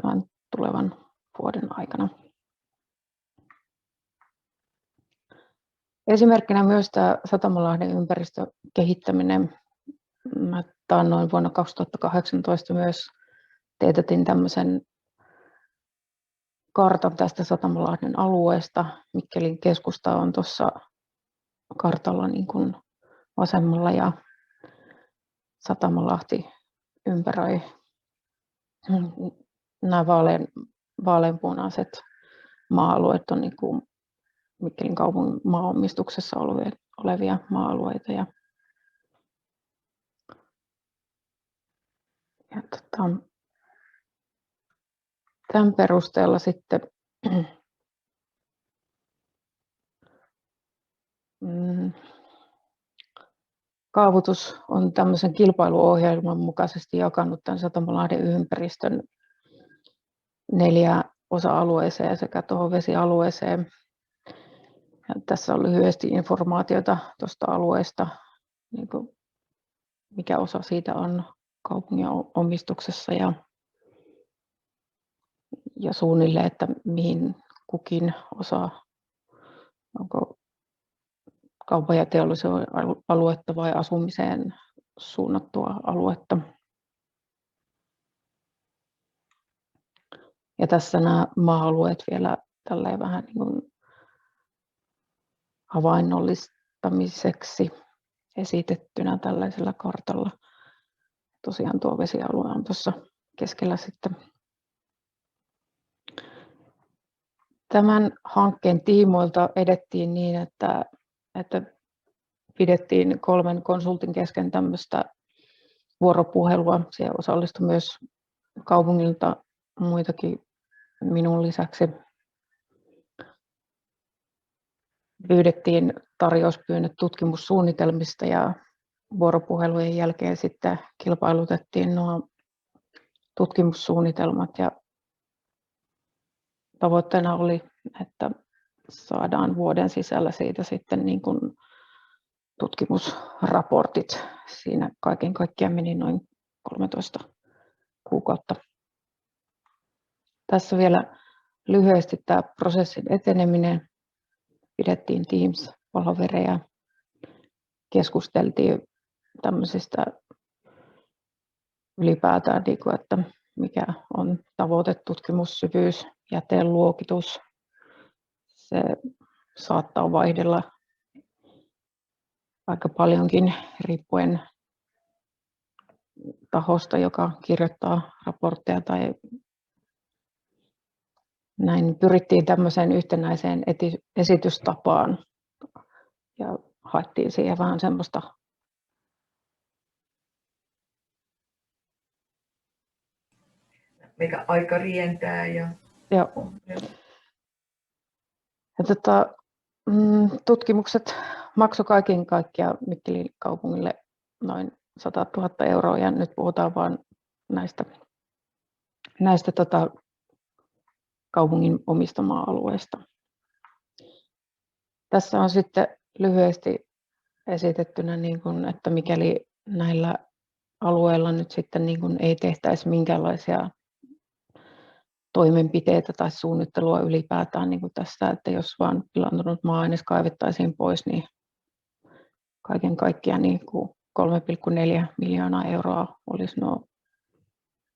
tämän tulevan vuoden aikana. Esimerkkinä myös tämä Satamalahden ympäristökehittäminen. Mä taannoin vuonna 2018 myös teetätin tämmöisen kartan tästä Satamalahden alueesta. Mikkelin keskusta on tuossa kartalla niin kuin vasemmalla ja Satamalahti ympäröi nämä vaaleanpunaiset maa-alueet on niin kuin Mikkelin kaupungin maaomistuksessa olevia maa-alueita. Ja tämän perusteella sitten kaavoitus on tämmöisen kilpailuohjelman mukaisesti jakanut tämän Satamalahden ympäristön 4 osa-alueeseen sekä tuohon vesialueeseen. Ja tässä on lyhyesti informaatiota tuosta alueesta, niin kuin mikä osa siitä on kaupungin omistuksessa ja suunnilleen, että mihin kukin osa, onko kaupan ja teollisuuden aluetta vai asumiseen suunnattua aluetta. Ja tässä nämä maa-alueet vielä tälleen vähän niin kuin havainnollistamiseksi esitettynä tällaisella kartalla. Tosiaan tuo vesialue on tuossa keskellä sitten. Tämän hankkeen tiimoilta edettiin niin, että pidettiin 3 konsultin kesken tämmöistä vuoropuhelua. Siihen osallistui myös kaupungilta muitakin minun lisäksi. Pyydettiin tarjouspyynnöt tutkimussuunnitelmista ja vuoropuhelujen jälkeen sitten kilpailutettiin nuo tutkimussuunnitelmat ja tavoitteena oli, että saadaan vuoden sisällä siitä sitten niin kuin tutkimusraportit. Siinä kaiken kaikkiaan meni noin 13 kuukautta. Tässä vielä lyhyesti tämä prosessin eteneminen. Pidettiin Teams-palavereja, keskusteltiin tämmöisistä ylipäätään, että mikä on tavoite, tutkimussyvyys, jäteen luokitus. Se saattaa vaihdella aika paljonkin riippuen tahosta, joka kirjoittaa raportteja tai näin. Pyrittiin tämmöiseen yhtenäiseen esitystapaan ja haettiin siihen vähän semmoista mikä aika rientää. Ja tutkimukset maksoi kaiken kaikkiaan Mikkelin kaupungille noin 100 000 euroa ja nyt puhutaan vain näistä kaupungin omistamaa-alueista. Tässä on sitten lyhyesti esitettynä, niin kuin, että mikäli näillä alueilla nyt sitten niin kuin ei tehtäisi minkäänlaisia toimenpiteitä tai suunnittelua ylipäätään niin kuin tässä, että jos vaan pilaantunut maa-aines kaivettaisiin pois, niin kaiken kaikkiaan niin 3,4 miljoonaa euroa olisi nuo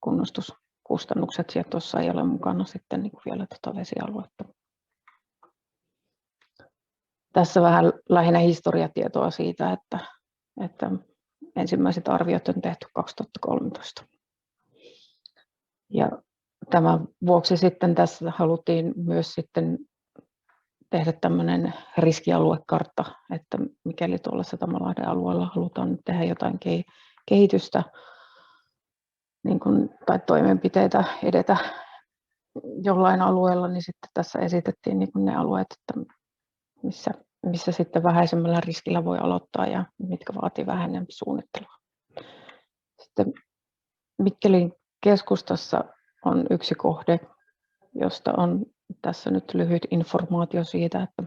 kunnostuskustannukset, ja tuossa ei ole mukana sitten niin kuin vielä vesialuetta. Tässä vähän lähinnä historiatietoa siitä, että ensimmäiset arviot on tehty 2013. Ja tämän vuoksi sitten tässä haluttiin myös sitten tehdä tämmöinen riskialuekartta, että mikäli tuolla Satamalahden alueella halutaan tehdä jotain kehitystä niin kun, tai toimenpiteitä edetä jollain alueella, niin sitten tässä esitettiin niin kun ne alueet, että missä missä sitten vähäisemmällä riskillä voi aloittaa ja mitkä vaatii vähän enemmän suunnittelua. Sitten Mikkelin keskustassa on yksi kohde, josta on tässä nyt lyhyt informaatio siitä, että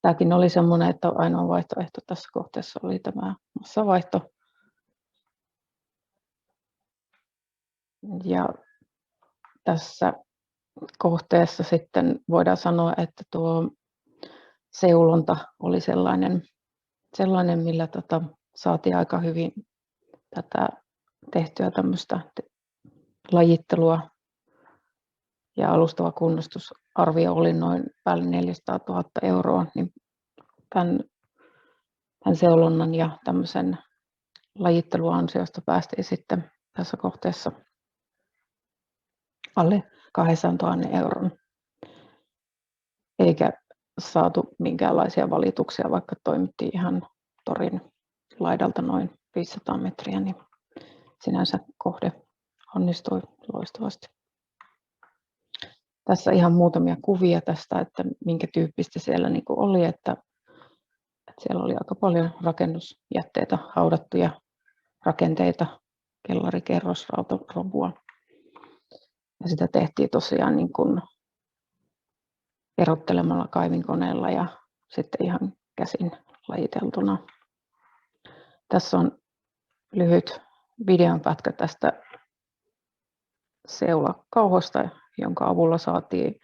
tämäkin oli semmoinen, että ainoa vaihtoehto tässä kohteessa oli tämä massavaihto. Ja tässä kohteessa sitten voidaan sanoa, että tuo seulonta oli sellainen millä saatiin aika hyvin tätä tehtyä tämmöistä lajittelua. Ja alustava kunnostusarvio oli noin päälle 400 000 euroa, niin tämän seulonnan ja tämmöisen lajitteluansiosta päästiin sitten tässä kohteessa alle 200 000 euron. Eikä saatu minkäänlaisia valituksia, vaikka toimittiin ihan torin laidalta noin 500 metriä, niin sinänsä kohde onnistui loistavasti. Tässä ihan muutamia kuvia tästä, että minkä tyyppistä siellä oli, että siellä oli aika paljon rakennusjätteitä, haudattuja rakenteita, kellarikerros, rautarobua. Ja sitä tehtiin tosiaan erottelemalla kaivinkoneella ja sitten ihan käsin lajiteltuna. Tässä on lyhyt videonpätkä tästä seulakauhosta, jonka avulla saatiin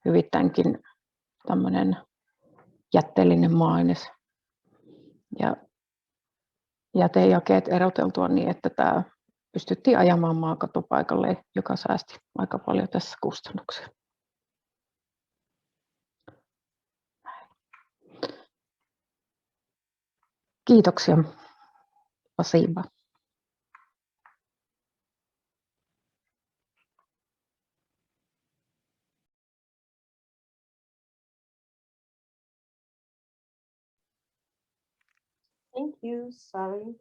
hyvittäinkin tämmöinen jätteellinen maa-aines ja jätejakeet eroteltua niin, että tämä pystyttiin ajamaan maakatopaikalle, joka säästi aika paljon tässä kustannuksia. Kiitoksia. Spasiba. Thank you, Sari.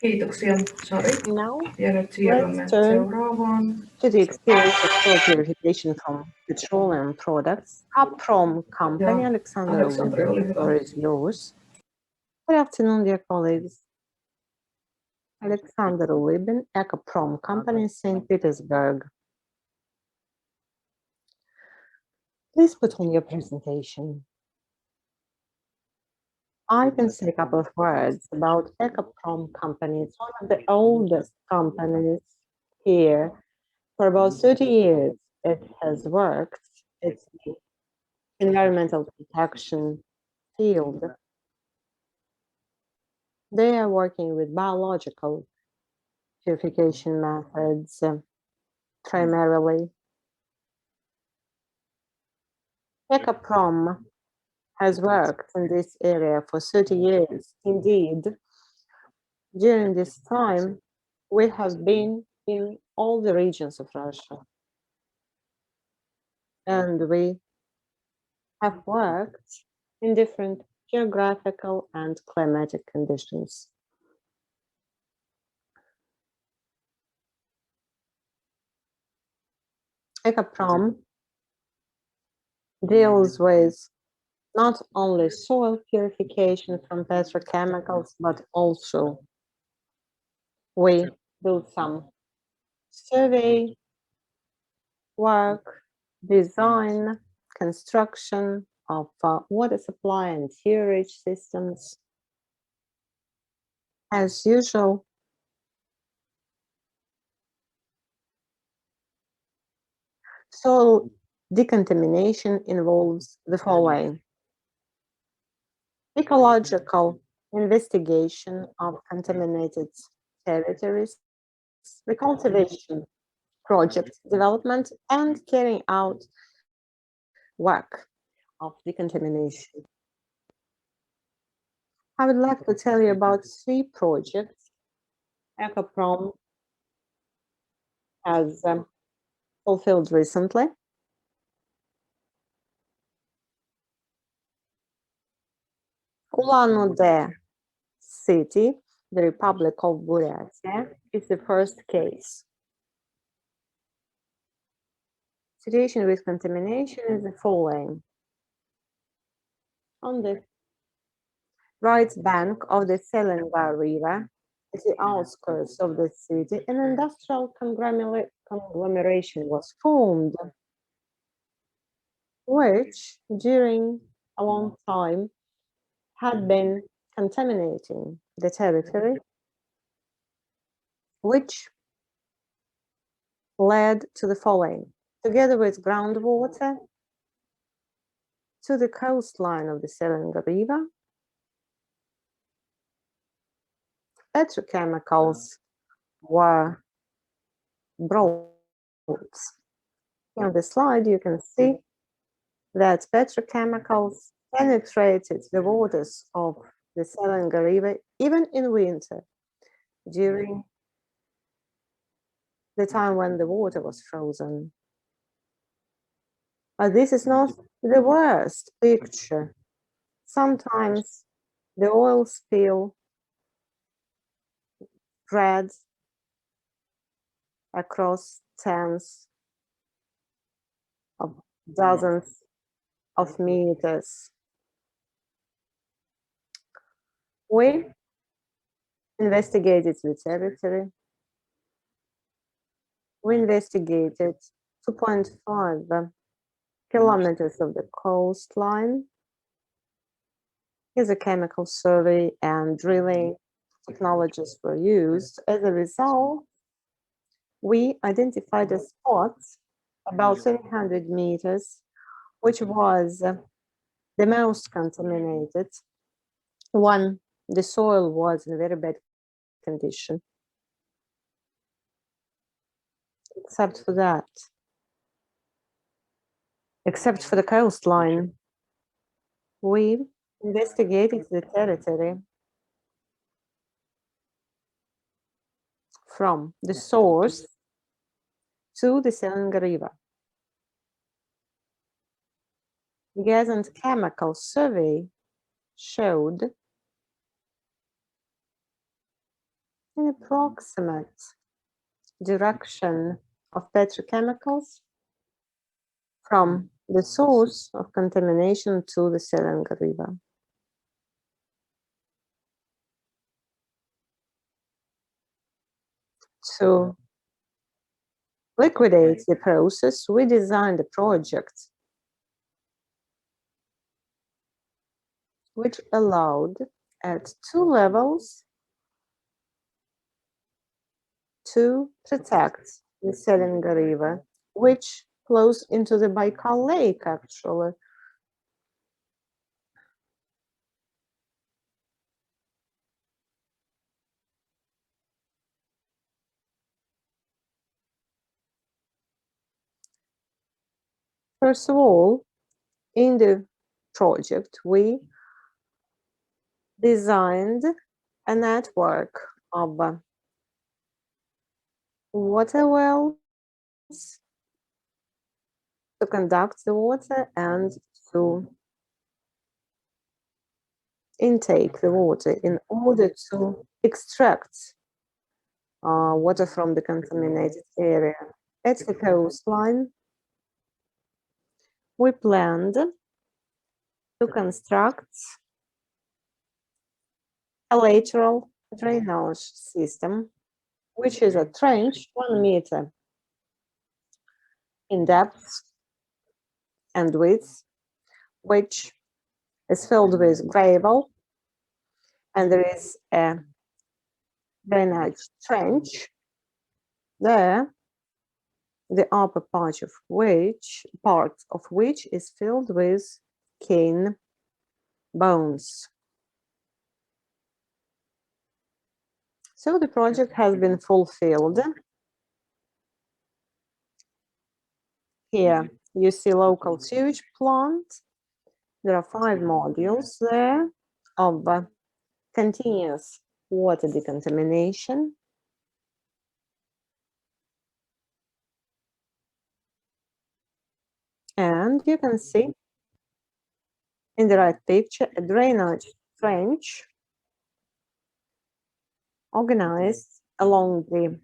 Kiitoksia, Sari. Now, Ja nyt siirrymme let's turn seuraavaan. to the experience of soil purification from petroleum products. From company, Yeah, Alexander Alexander, Olivin, the floor is yours. Good afternoon, dear colleagues. Alexander Olivin, EcoProm company, St. Petersburg. Please put on your presentation. I can say a couple of words about EcoProm company. It's one of the oldest companies here. For about 30 years, it has worked. It's the environmental protection field. They are working with biological purification methods primarily. EcoProm has worked in this area for 30 years. Indeed, during this time, we have been in all the regions of Russia. And we have worked in different geographical and climatic conditions. EcoProm deals with not only soil purification from petrochemicals, but also we do some survey work, design, construction of water supply and sewerage systems. As usual, soil decontamination involves the following: ecological investigation of contaminated territories, the cultivation project development, and carrying out work of decontamination. I would like to tell you about 3 projects EcoProm has fulfilled recently. Ulan-Ude city, the Republic of Buryatia, is the first case. Situation with contamination is the following. on the right bank of the Selenga River, at the outskirts of the city, an industrial conglomeration was formed, which during a long time had been contaminating the territory, which led to the following: together with groundwater to the coastline of the Selenga River, petrochemicals were brought. On the slide, you can see that petrochemicals penetrated the waters of the Selenga River even in winter, during the time when the water was frozen. But this is not the worst picture. Sometimes the oil spill spread across tens of dozens of meters. We investigated the territory. We investigated 2.5 kilometers of the coastline. Here's a chemical survey and drilling technologies were used. As a result, we identified a spot about 300 meters, which was the most contaminated one. The soil was in very bad condition. Except for that, except for the coastline, we investigated the territory from the source to the Selenga River. Gas and chemical survey showed an approximate direction of petrochemicals from the source of contamination to the Selenga River. To liquidate the process, we designed a project which allowed at 2 levels to protect the Selenga River, which flows into the Baikal Lake, actually. First of all, in the project, we designed a network of water wells to conduct the water and to intake the water in order to extract water from the contaminated area. At the coastline, we planned to construct a lateral drainage system, which is a trench 1 meter in depth and width, which is filled with gravel, and there is a drainage trench there, the upper part of which is filled with cane bones. So the project has been fulfilled. Here you see local sewage plant. There are 5 modules there of continuous water decontamination. And you can see in the right picture a drainage trench organized along the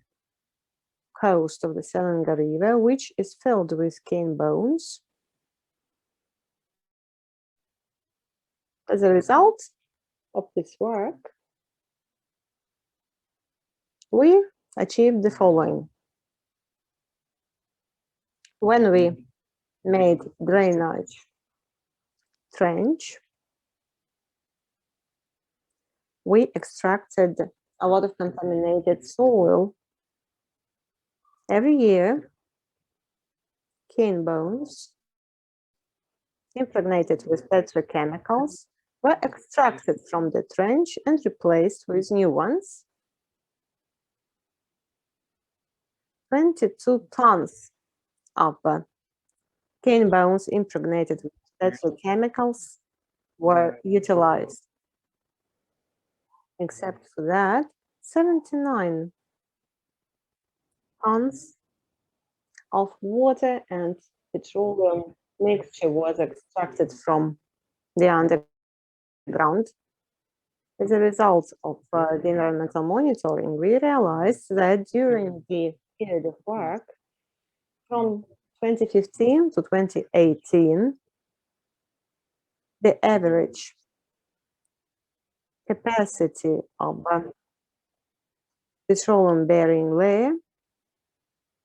coast of the Selenga River, which is filled with cane bones. As a result of this work, we achieved the following. When we made drainage trench, we extracted a lot of contaminated soil. Every year, cane bones impregnated with petrochemicals were extracted from the trench and replaced with new ones. 22 tons of cane bones impregnated with petrochemicals were utilized. Except for that, 79 tons of water and petroleum mixture was extracted from the underground. As a result of the environmental monitoring, we realized that during the period of work from 2015 to 2018, the average capacity of petroleum-bearing layer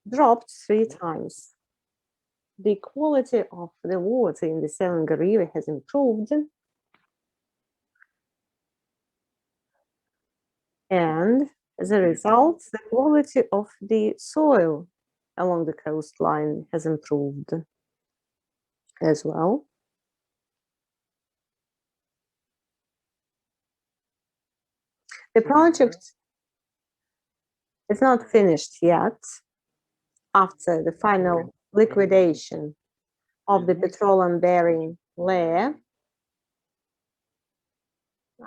dropped 3 times. The quality of the water in the Selenga River has improved, and as a result, the quality of the soil along the coastline has improved as well. The project is not finished yet. After the final liquidation of the petroleum-bearing layer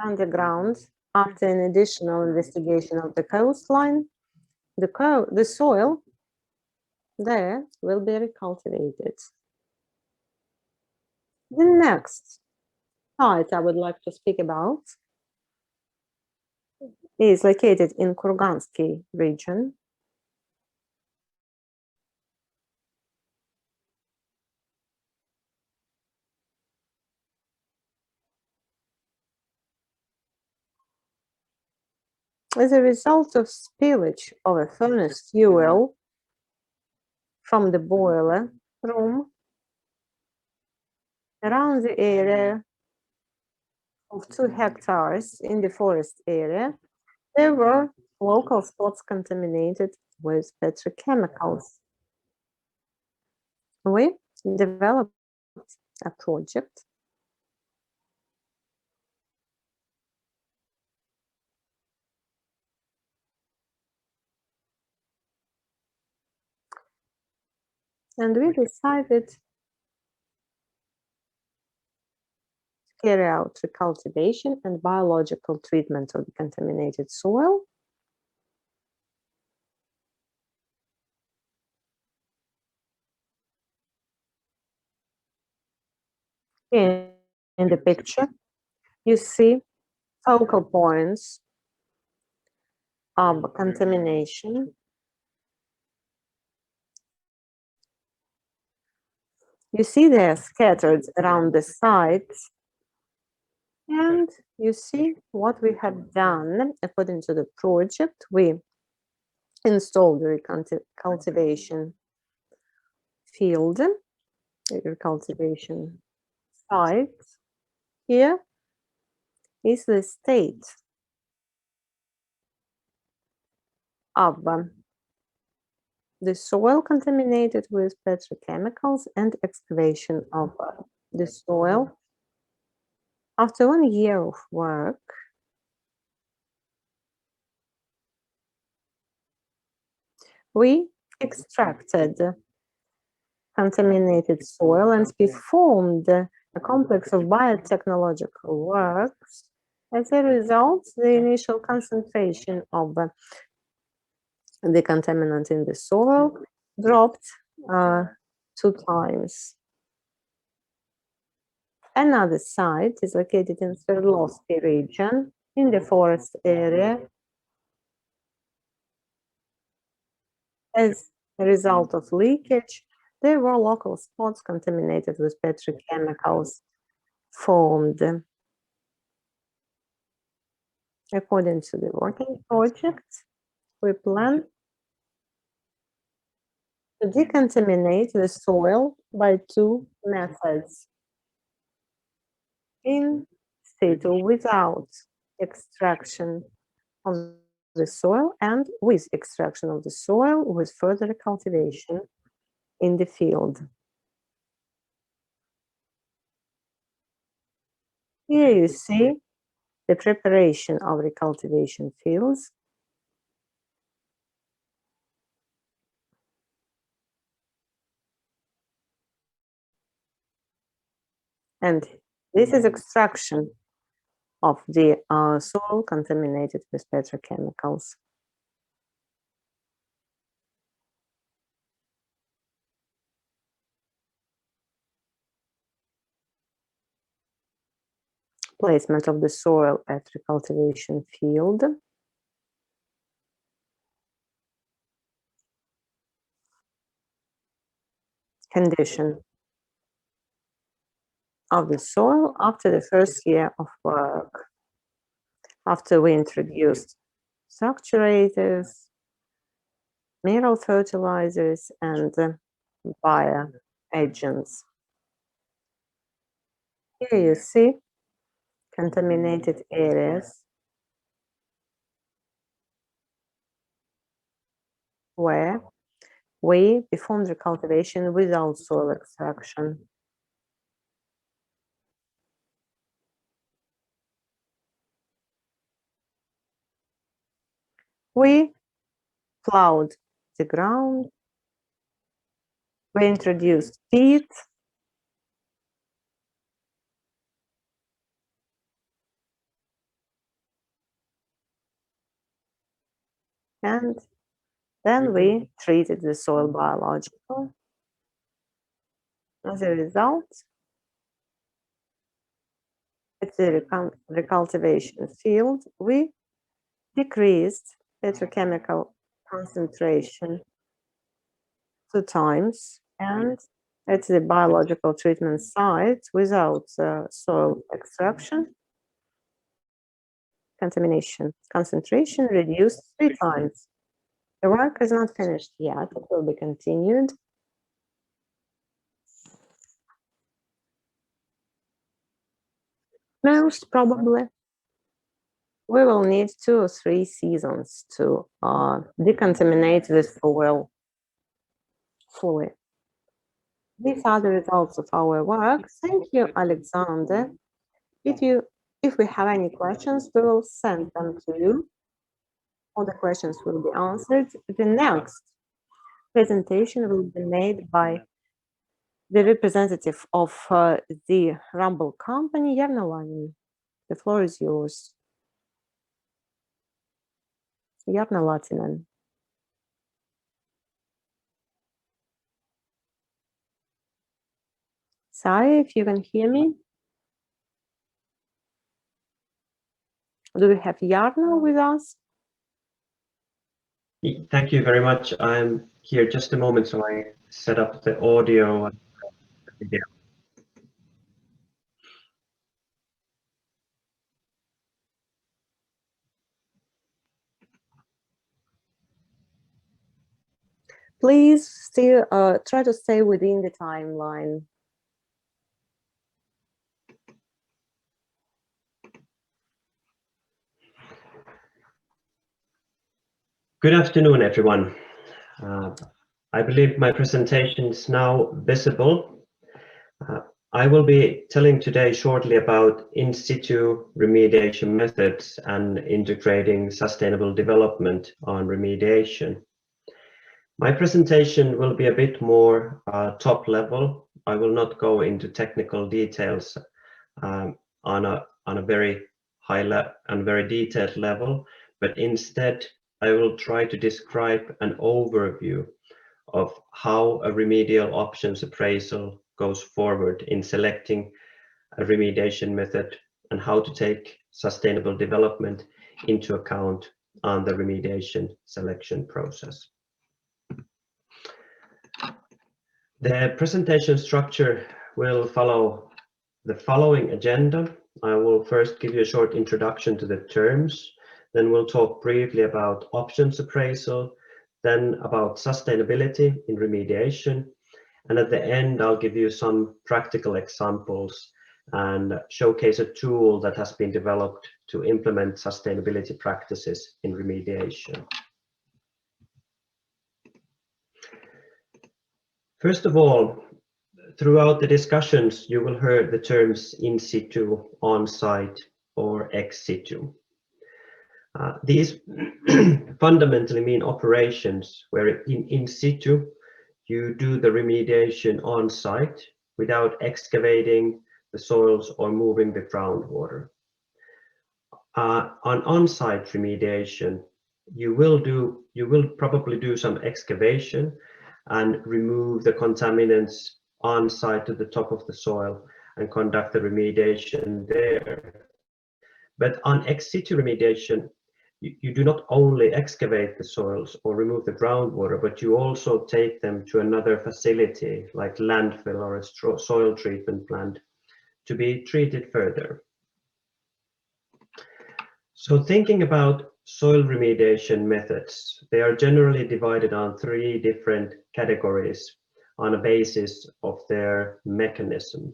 underground, after an additional investigation of the coastline, the soil there will be recultivated. The next site I would like to speak about is located in Kurgansky region. As a result of spillage of a furnace fuel from the boiler room around the area of 2 hectares in the forest area, there were local spots contaminated with petrochemicals. We developed a project and we decided to carry out the cultivation and biological treatment of the contaminated soil. In the picture, you see focal points of contamination. You see they are scattered around the site, and you see what we have done according to the project. We installed the cultivation field, cultivation site. Here is the state of the soil contaminated with petrochemicals and excavation of the soil. After 1 year of work, we extracted contaminated soil and performed a complex of biotechnological works. As a result, the initial concentration of the contaminant in the soil dropped 2 times. Another site is located in Sverdlovsky region in the forest area. As a result of leakage, there were local spots contaminated with petrochemicals formed. According to the working project, we plan to decontaminate the soil by 2 methods: in situ without extraction of the soil and with extraction of the soil with further cultivation in the field. Here you see the preparation of the cultivation fields. And this is extraction of the soil contaminated with petrochemicals. Placement of the soil at the cultivation field. Condition of the soil after the first year of work. After we introduced structurators, mineral fertilizers, and bioagents. Here you see contaminated areas where we performed the cultivation without soil extraction. We plowed the ground, we introduced peat, and then we treated the soil biologically. As a result, at the recultivation field, we decreased petrochemical concentration 2 times, and at the biological treatment site without soil extraction, contamination concentration reduced 3 times. The work is not finished yet, it will be continued. Most probably, we will need 2 or 3 seasons to decontaminate the soil fully. These are the results of our work. Thank you, Alexander. If we have any questions, we will send them to you. All the questions will be answered. The next presentation will be made by the representative of the Rumble company, Jarno Lainen. The floor is yours. Jarno Lainen. Sorry, if you can hear me. Do we have Jarno with us? Thank you very much. I'm here just a moment, so I set up the audio and video. Please still try to stay within the timeline. Good afternoon, everyone. I believe my presentation is now visible. I will be telling today shortly about in situ remediation methods and integrating sustainable development on remediation. My presentation will be a bit more top level. I will not go into technical details on a very high and very detailed level, but instead I will try to describe an overview of how a remedial options appraisal goes forward in selecting a remediation method and how to take sustainable development into account on the remediation selection process. The presentation structure will follow the following agenda. I will first give you a short introduction to the terms Then we'll talk briefly about options appraisal, then about sustainability in remediation. And at the end, I'll give you some practical examples and showcase a tool that has been developed to implement sustainability practices in remediation. First of all, throughout the discussions, you will hear the terms in situ, on-site, or ex situ. These fundamentally mean operations where in situ you do the remediation on site without excavating the soils or moving the groundwater. On-site remediation, you will probably do some excavation and remove the contaminants on site to the top of the soil and conduct the remediation there. But on ex situ remediation, you do not only excavate the soils or remove the groundwater, but you also take them to another facility like landfill or a soil treatment plant to be treated further. So thinking about soil remediation methods, they are generally divided on 3 different categories on a basis of their mechanism.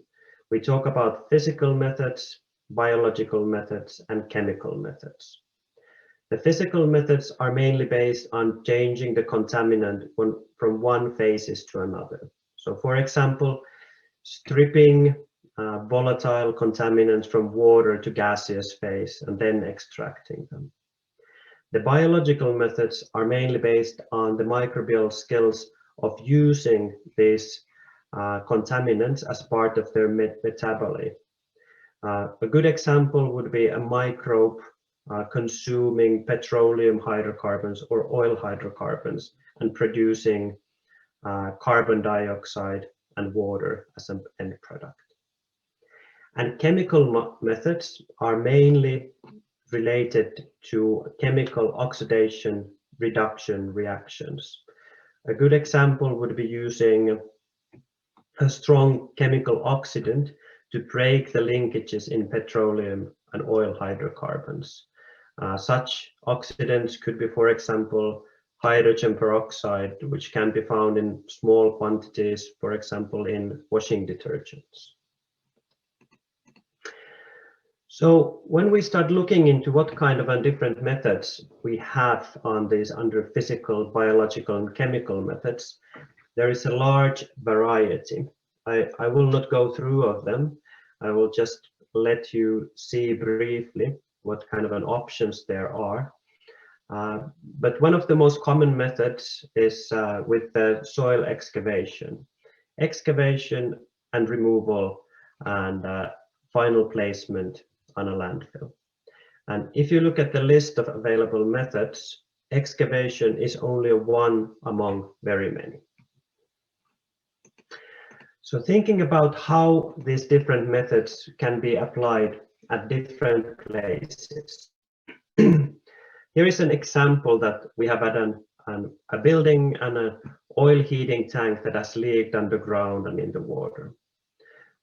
We talk about physical methods, biological methods, and chemical methods. The physical methods are mainly based on changing the contaminant from one phase to another. So for example, stripping volatile contaminants from water to gaseous phase and then extracting them. The biological methods are mainly based on the microbial skills of using these contaminants as part of their metabolism. A good example would be a microbe consuming petroleum hydrocarbons or oil hydrocarbons and producing carbon dioxide and water as an end product. And chemical methods are mainly related to chemical oxidation reduction reactions. A good example would be using a strong chemical oxidant to break the linkages in petroleum and oil hydrocarbons. Such oxidants could be, for example, hydrogen peroxide, which can be found in small quantities, for example, in washing detergents. So when we start looking into what kind of different methods we have on these under physical, biological, and chemical methods, there is a large variety. I will not go through of them. I will just let you see briefly what kind of options there are. But one of the most common methods is with the soil excavation. Excavation and removal and final placement on a landfill. And if you look at the list of available methods, excavation is only one among very many. So thinking about how these different methods can be applied at different places. Here is an example that we have had a building and an oil heating tank that has leaked underground and in the water.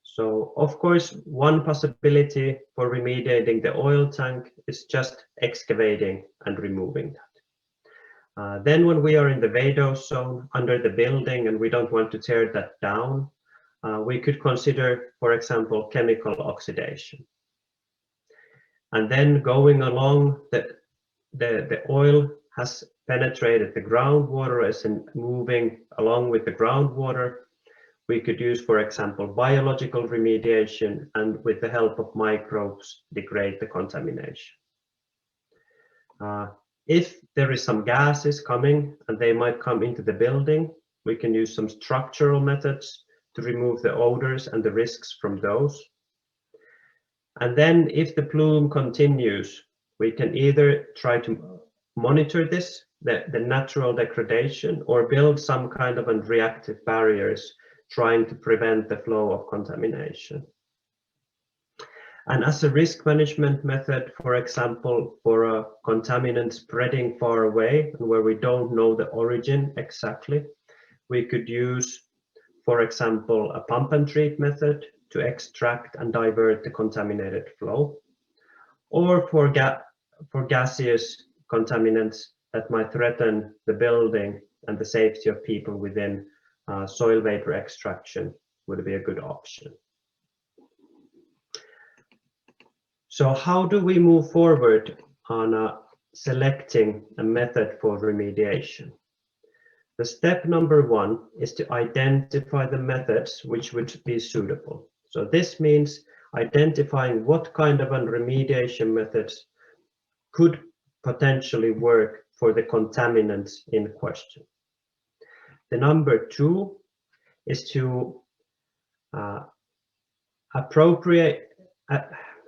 So of course, one possibility for remediating the oil tank is just excavating and removing that. Then when we are in the vadose zone under the building and we don't want to tear that down, we could consider, for example, chemical oxidation. And then going along, the oil has penetrated the groundwater as in moving along with the groundwater. We could use, for example, biological remediation and with the help of microbes, degrade the contamination. If there is some gases coming and they might come into the building, we can use some structural methods to remove the odors and the risks from those. And then if the plume continues, we can either try to monitor this, the natural degradation, or build some kind of reactive barriers trying to prevent the flow of contamination. And as a risk management method, for example, for a contaminant spreading far away and where we don't know the origin exactly, we could use, for example, a pump and treat method to extract and divert the contaminated flow. Or for gaseous contaminants that might threaten the building and the safety of people within, soil vapor extraction would be a good option. So how do we move forward on selecting a method for remediation? The step number one is to identify the methods which would be suitable. So this means identifying what kind of remediation methods could potentially work for the contaminants in question. The number two is to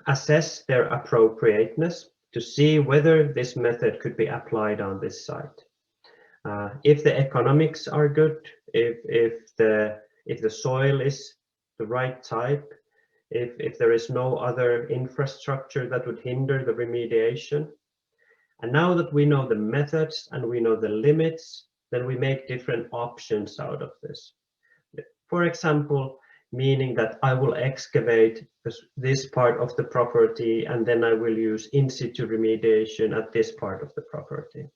assess their appropriateness to see whether this method could be applied on this site. If the economics are good, if the soil is the right type, if there is no other infrastructure that would hinder the remediation. And now that we know the methods and we know the limits, then we make different options out of this. For example, meaning that I will excavate this part of the property and then I will use in situ remediation at this part of the property.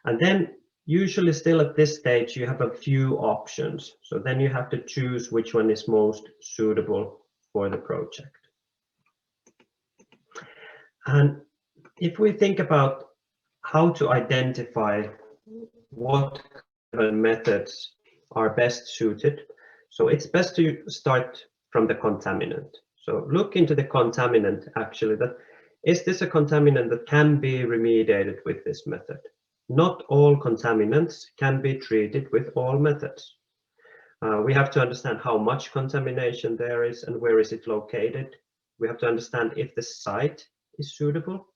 And then usually still at this stage you have a few options. So then you have to choose which one is most suitable for the project. And if we think about how to identify what methods are best suited, so it's best to start from the contaminant. So look into the contaminant actually, that is this a contaminant that can be remediated with this method? Not all contaminants can be treated with all methods. We have to understand how much contamination there is and where is it located. We have to understand if the site is suitable,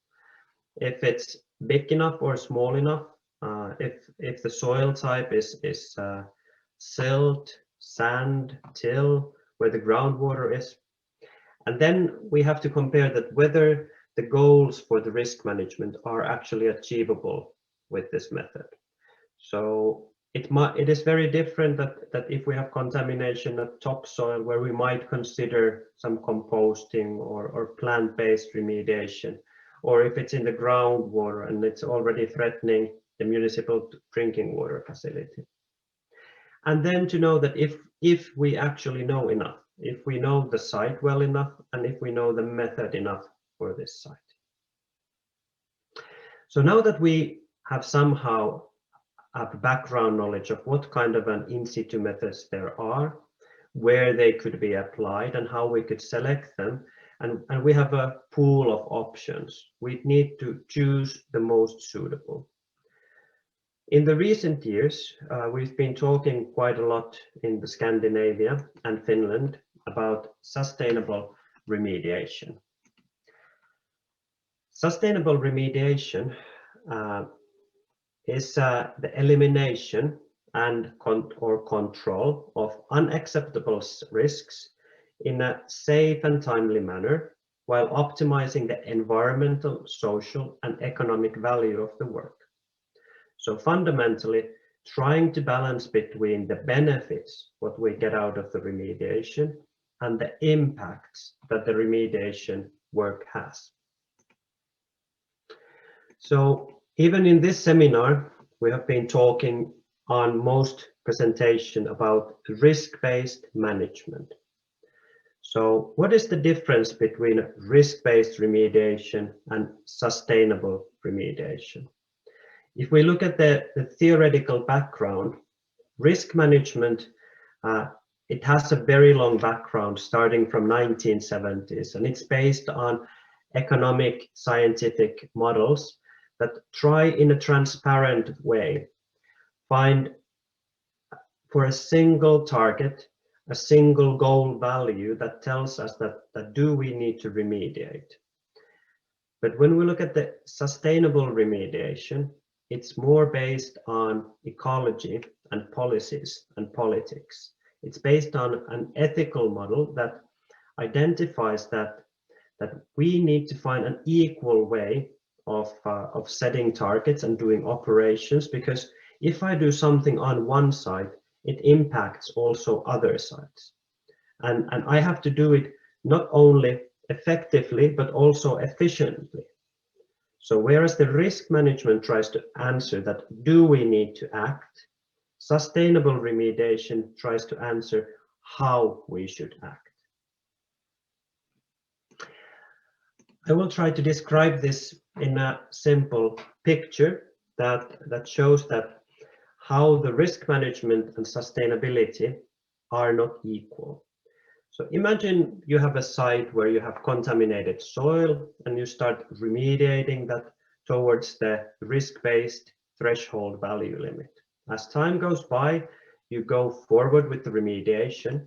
if it's big enough or small enough, if the soil type is silt, sand, till, where the groundwater is. And then we have to compare that whether the goals for the risk management are actually achievable with this method. So it is very different that if we have contamination at topsoil where we might consider some composting or plant-based remediation, or if it's in the groundwater and it's already threatening the municipal drinking water facility. And then to know that if we actually know enough, if we know the site well enough, and if we know the method enough for this site. So now that we have somehow have background knowledge of what kind of an in situ methods there are, where they could be applied and how we could select them, and we have a pool of options, we need to choose the most suitable. In the recent years, we've been talking quite a lot in the Scandinavia and Finland about sustainable remediation. Sustainable remediation is the elimination and control of unacceptable risks in a safe and timely manner while optimizing the environmental, social, and economic value of the work. So fundamentally, trying to balance between the benefits, what we get out of the remediation, and the impacts that the remediation work has. So even in this seminar, we have been talking on most presentation about risk-based management. So what is the difference between risk-based remediation and sustainable remediation? If we look at the theoretical background, risk management, it has a very long background starting from 1970s, and it's based on economic scientific models that try in a transparent way find for a single target, a single goal value that tells us that do we need to remediate. But when we look at the sustainable remediation, it's more based on ecology and policies and politics. It's based on an ethical model that identifies that we need to find an equal way of setting targets and doing operations, because if I do something on one side, it impacts also other sides. And I have to do it not only effectively, but also efficiently. So whereas the risk management tries to answer that, do we need to act? Sustainable remediation tries to answer how we should act. I will try to describe this in a simple picture that shows that how the risk management and sustainability are not equal. So imagine you have a site where you have contaminated soil and you start remediating that towards the risk-based threshold value limit. As time goes by, you go forward with the remediation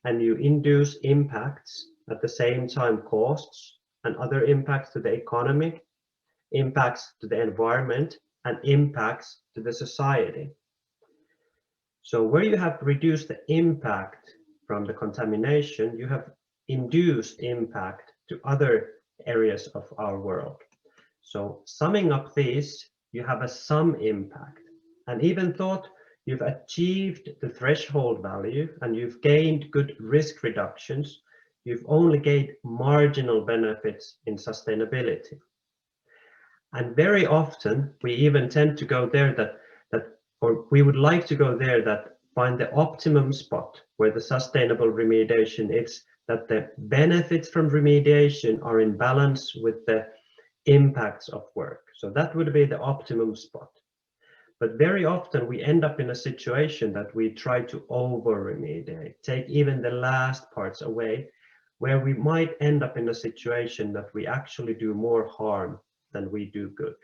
and you induce impacts, at the same time costs and other impacts to the economy, impacts to the environment, and impacts to the society. So where you have reduced the impact from the contamination, you have induced impact to other areas of our world. So summing up these, you have a sum impact. And even though you've achieved the threshold value and you've gained good risk reductions, you've only gained marginal benefits in sustainability. And very often we even tend to go there or we would like to go there that find the optimum spot where the sustainable remediation is, that the benefits from remediation are in balance with the impacts of work. So that would be the optimum spot. But very often we end up in a situation that we try to over remediate, take even the last parts away, where we might end up in a situation that we actually do more harm than we do good.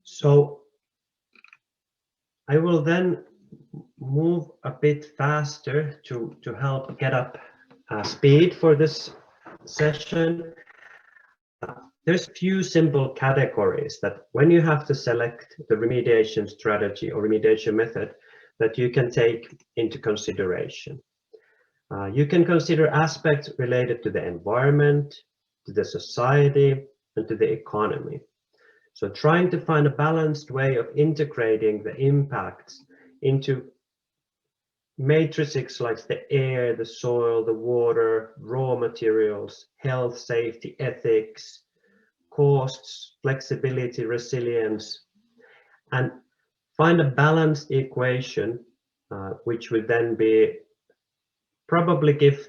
So I will then move a bit faster to help get up speed for this session. There's a few simple categories that when you have to select the remediation strategy or remediation method that you can take into consideration. You can consider aspects related to the environment, to the society, and to the economy. So trying to find a balanced way of integrating the impacts into matrices like the air, the soil, the water, raw materials, health, safety, ethics, costs, flexibility, resilience, and find a balanced equation which would then be probably give,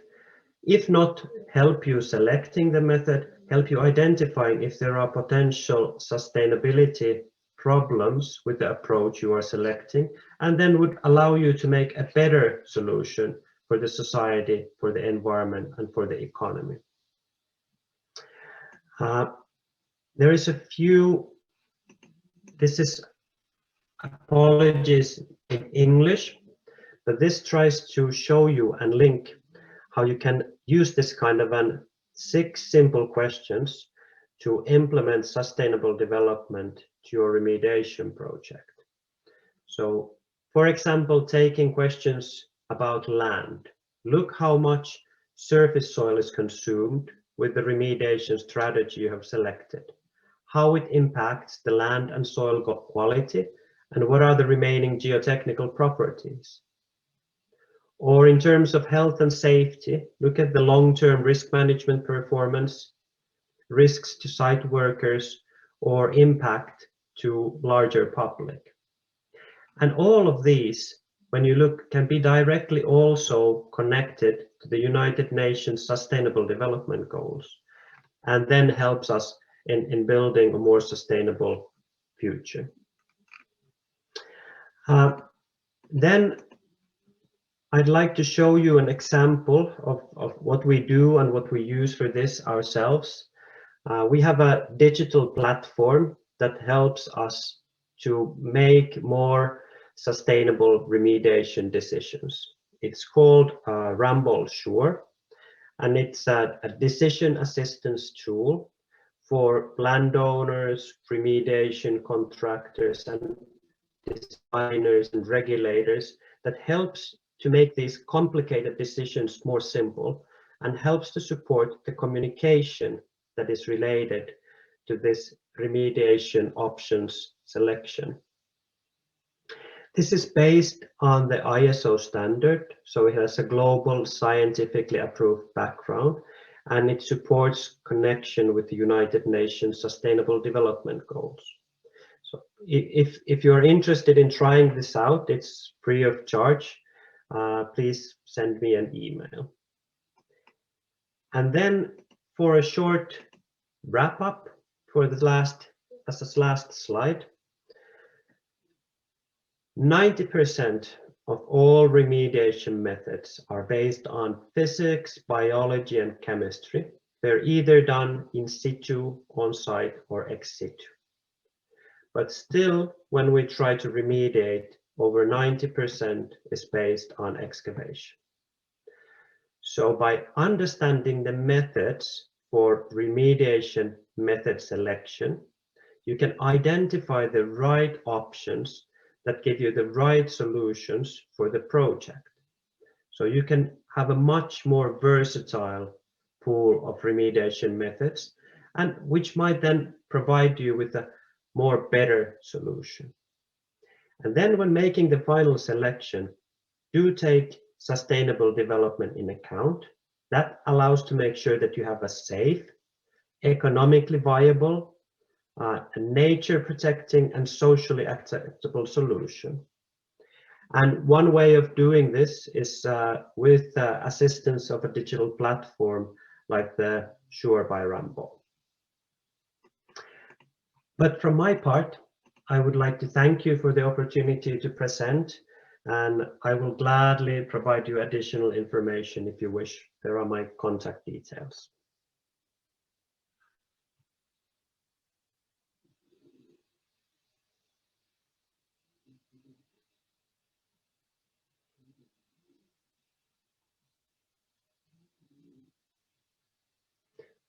if not help you selecting the method, help you identifying if there are potential sustainability problems with the approach you are selecting, and then would allow you to make a better solution for the society, for the environment, and for the economy. There is a few, this is apologies in English, but this tries to show you and link how you can use this kind of 6 simple questions to implement sustainable development to your remediation project. So, for example, taking questions about land. Look how much surface soil is consumed with the remediation strategy you have selected, how it impacts the land and soil quality, and what are the remaining geotechnical properties. Or in terms of health and safety, look at the long-term risk management performance, risks to site workers, or impact to larger public. And all of these, when you look, can be directly also connected to the United Nations Sustainable Development Goals, and then helps us in building a more sustainable future. Then I'd like to show you an example of what we do and what we use for this ourselves. We have a digital platform that helps us to make more sustainable remediation decisions. It's called Ramboll Sure, and it's a decision assistance tool for landowners, remediation contractors, and designers and regulators that helps to make these complicated decisions more simple and helps to support the communication that is related to this remediation options selection. This is based on the ISO standard, so it has a global scientifically approved background, and it supports connection with the United Nations Sustainable Development Goals. So if you're interested in trying this out, it's free of charge. Please send me an email. And then for a short wrap up for the last slide, 90% of all remediation methods are based on physics, biology, and chemistry. They're either done in situ, on site, or ex situ. But still, when we try to remediate, over 90% is based on excavation. So by understanding the methods for remediation method selection, you can identify the right options that give you the right solutions for the project. So you can have a much more versatile pool of remediation methods, and which might then provide you with a more better solution. And then when making the final selection, do take sustainable development in account. That allows to make sure that you have a safe, economically viable, nature protecting and socially acceptable solution. And one way of doing this is with assistance of a digital platform like the Sure by Rambo. But from my part, I would like to thank you for the opportunity to present, and I will gladly provide you additional information if you wish. There are my contact details.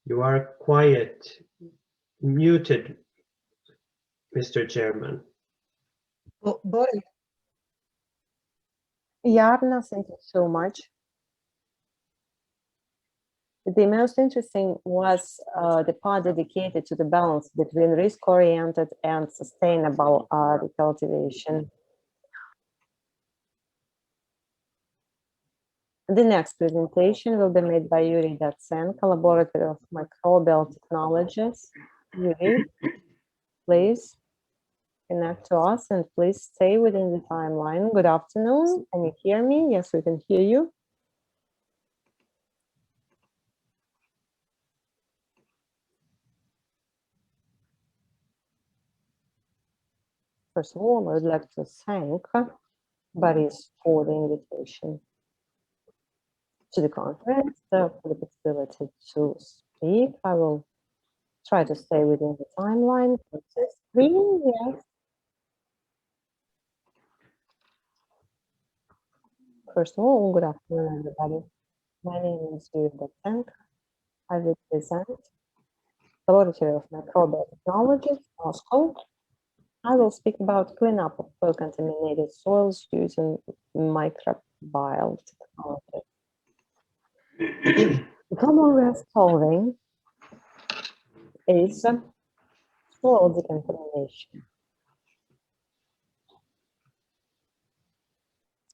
You are quiet, muted, Mr. Chairman. Boris, Jarna, thank you so much. The most interesting was the part dedicated to the balance between risk-oriented and sustainable cultivation. The next presentation will be made by Yuri Datsenko, Laboratory of Microbial Technologies. Yuri, please connect to us and please stay within the timeline. Good afternoon. Can you hear me? Yes, we can hear you. First of all, I would like to thank Boris for the invitation to the conference, for the possibility to speak. I will try to stay within the timeline. Screen, yes. First of all, good afternoon, everybody. My name is Yuri Datsenko. I represent Laboratory of Microbial Technologies, Moscow. I will speak about cleanup of contaminated soils using microbial technology. The problem we are solving is soil decontamination.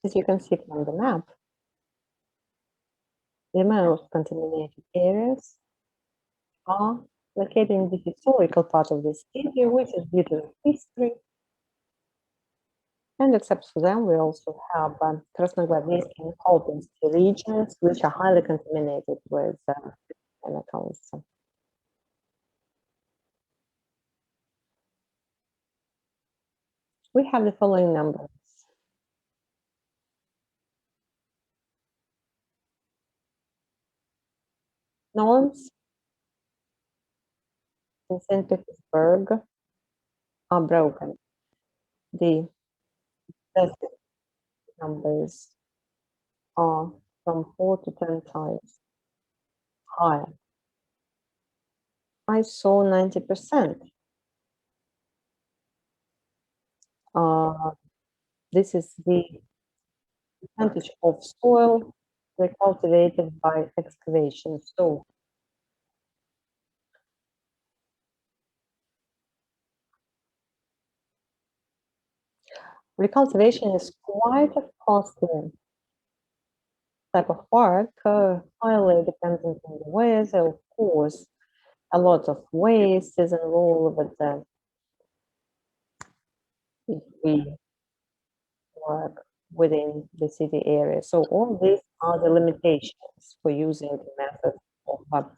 As you can see from the map, the most contaminated areas are located in the historical part of the city, which is due to history. And except for them, we also have Krasnogvardeysk and Kolpinsk regions, which are highly contaminated with chemicals. We have the following numbers. Norms in St. Petersburg are broken. The best numbers are from 4 to 10 times higher. I saw 90%. This is the percentage of soil recultivated by excavation. So recultivation is quite costly. type of work highly dependent on the weather. Of course, a lot of waste is involved if we work within the city area. So all these are the limitations for using the method of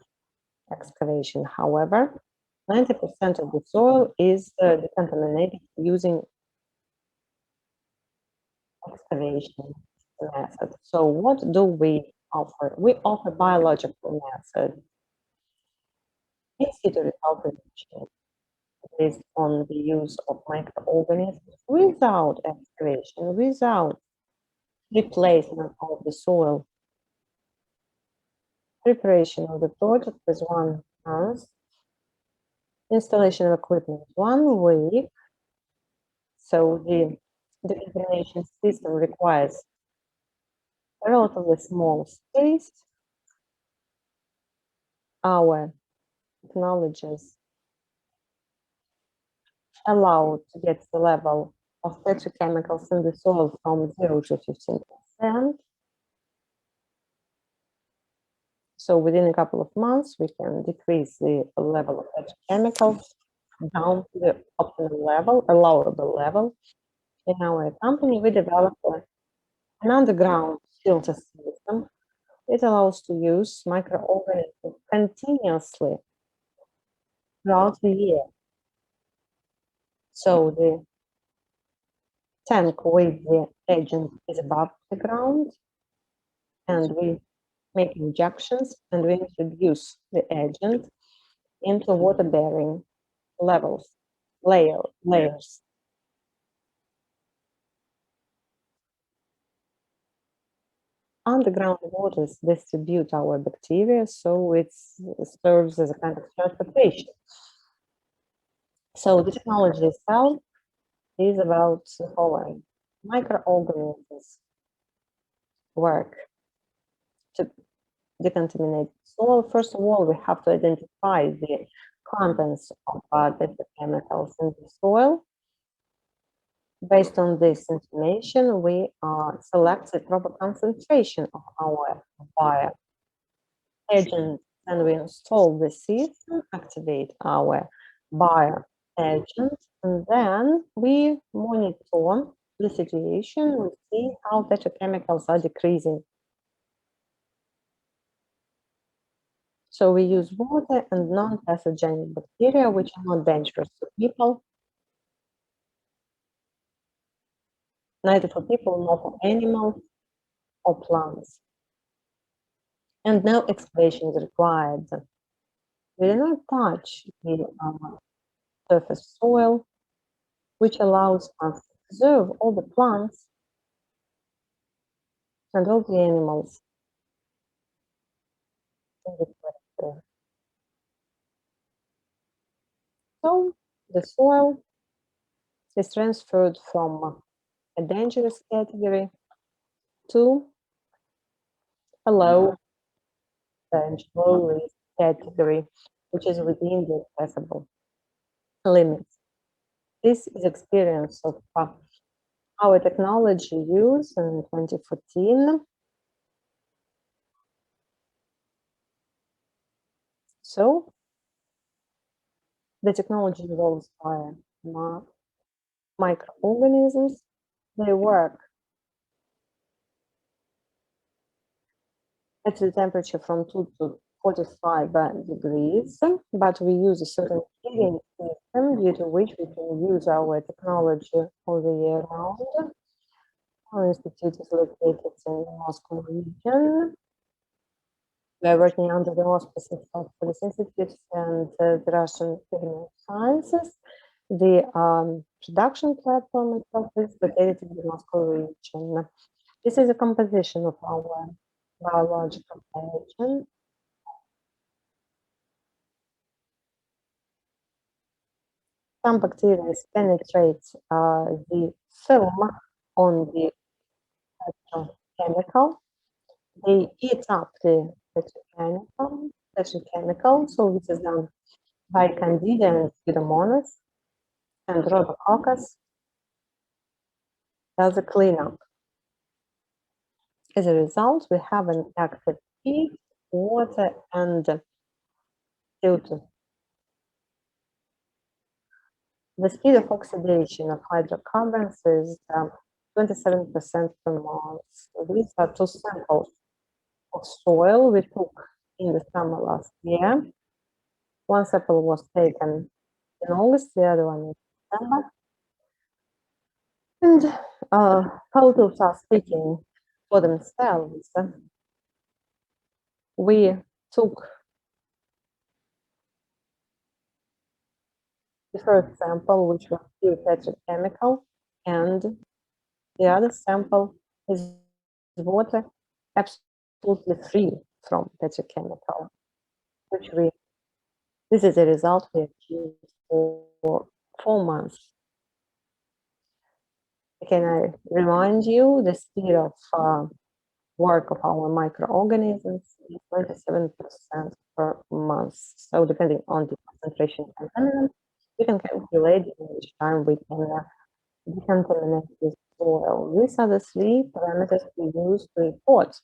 excavation. However, 90% of the soil is decontaminated using excavation method. So what do we offer? We offer biological method in situ rehabilitation based on the use of microorganisms without excavation, without replacement of the soil. Preparation of the project is 1 month. Installation of equipment 1 week. So the decontamination system requires a relatively small space. Our technologies allow to get the level of petrochemicals in the soil from 0 to 15%. So within a couple of months, we can decrease the level of petrochemicals down to the optimal level, allowable level. In our company, we developed an underground filter system. It allows to use microorganisms continuously throughout the year. So the tank with the agent is above the ground, and we make injections and we introduce the agent into water-bearing layers. Underground waters distribute our bacteria, so it serves as a kind of transportation. So the technology itself is about the following. Microorganisms work to decontaminate soil. First of all, we have to identify the contents of the chemicals in the soil. Based on this information, we select the proper concentration of our bio agent, and we install the system, activate our bio agent, and then we monitor the situation. We see how petrochemicals are decreasing. So we use water and non-pathogenic bacteria, which are not dangerous to people. Neither for people nor for animals or plants. And no excavation is required. We do not touch the surface soil, which allows us to preserve all the plants and all the animals in the place. So the soil is transferred from a dangerous category to a low risk category, which is within the accessible limits. This is experience of our technology use in 2014. So the technology involves microorganisms. They work at the temperature from 2 to 45 degrees, but we use a certain heating system due to which we can use our technology all the year round. Our institute is located in the Moscow region. We are working under the auspices of this institute and the Russian Academy of Sciences. The production platform itself is located in the Moscow region. This is a composition of our biological agent. Some bacteria penetrate the film on the petrochemical. They eat up the petrochemical, so this is done by Candida and Pseudomonas, and Rhodococcus does a cleanup. As a result, we have an active heat, water, and CO2. The speed of oxidation of hydrocarbons is 27% per month. So these are two samples of soil we took in the summer last year. One sample was taken in August, the other one in September. And photos are speaking for themselves. We took the first sample, which was pure petrochemical, and the other sample is water absolutely free from petrochemical, this is a result we achieved for 4 months. Can I remind you the speed of work of our microorganisms is 27% per month. So depending on the concentration of contaminant, we can calculate in which time we can decontaminate the soil. These are the 3 parameters we use to report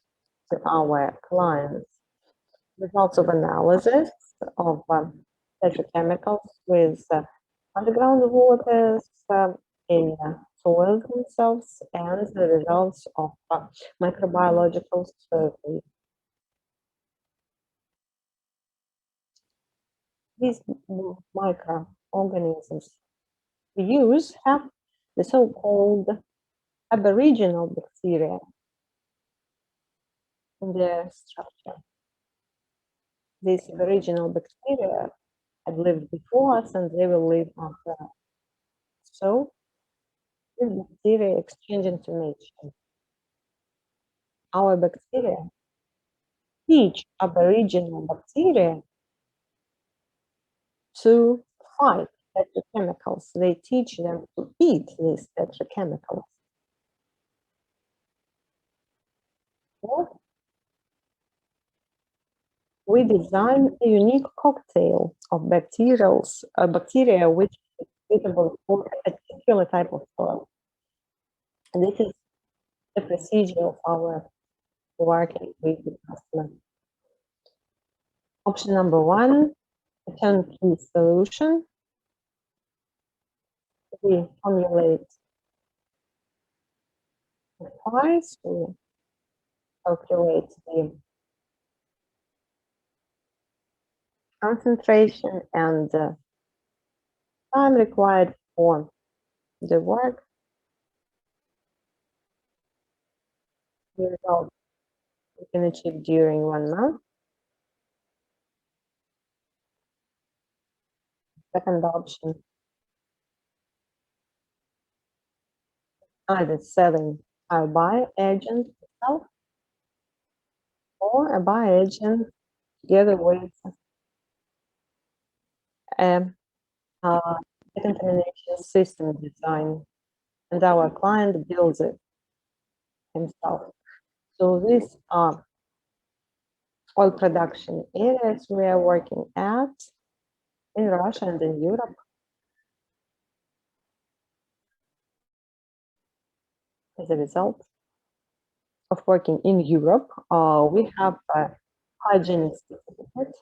to our clients. Results of analysis of petrochemicals with underground waters in soils themselves, and the results of microbiological survey. These microorganisms we use have the so-called Aboriginal bacteria in their structure. These Aboriginal bacteria had lived before us and they will live after us. So these bacteria exchange information. Our bacteria teach Aboriginal bacteria to fight petrochemicals. They teach them to eat these petrochemicals. Well, we design a unique cocktail of bacteria which is suitable for a particular type of soil. And this is the procedure of our working with the customer. Option number 1, a turnkey solution. We formulate the price, we calculate the concentration and time required for the work. The result we can achieve during 1 month. Second option, either selling our bioagent itself or a bioagent together with a contamination system design, and our client builds it himself. So these are oil production areas we are working at in Russia and in Europe. As a result of working in Europe, we have a hygienic certificate.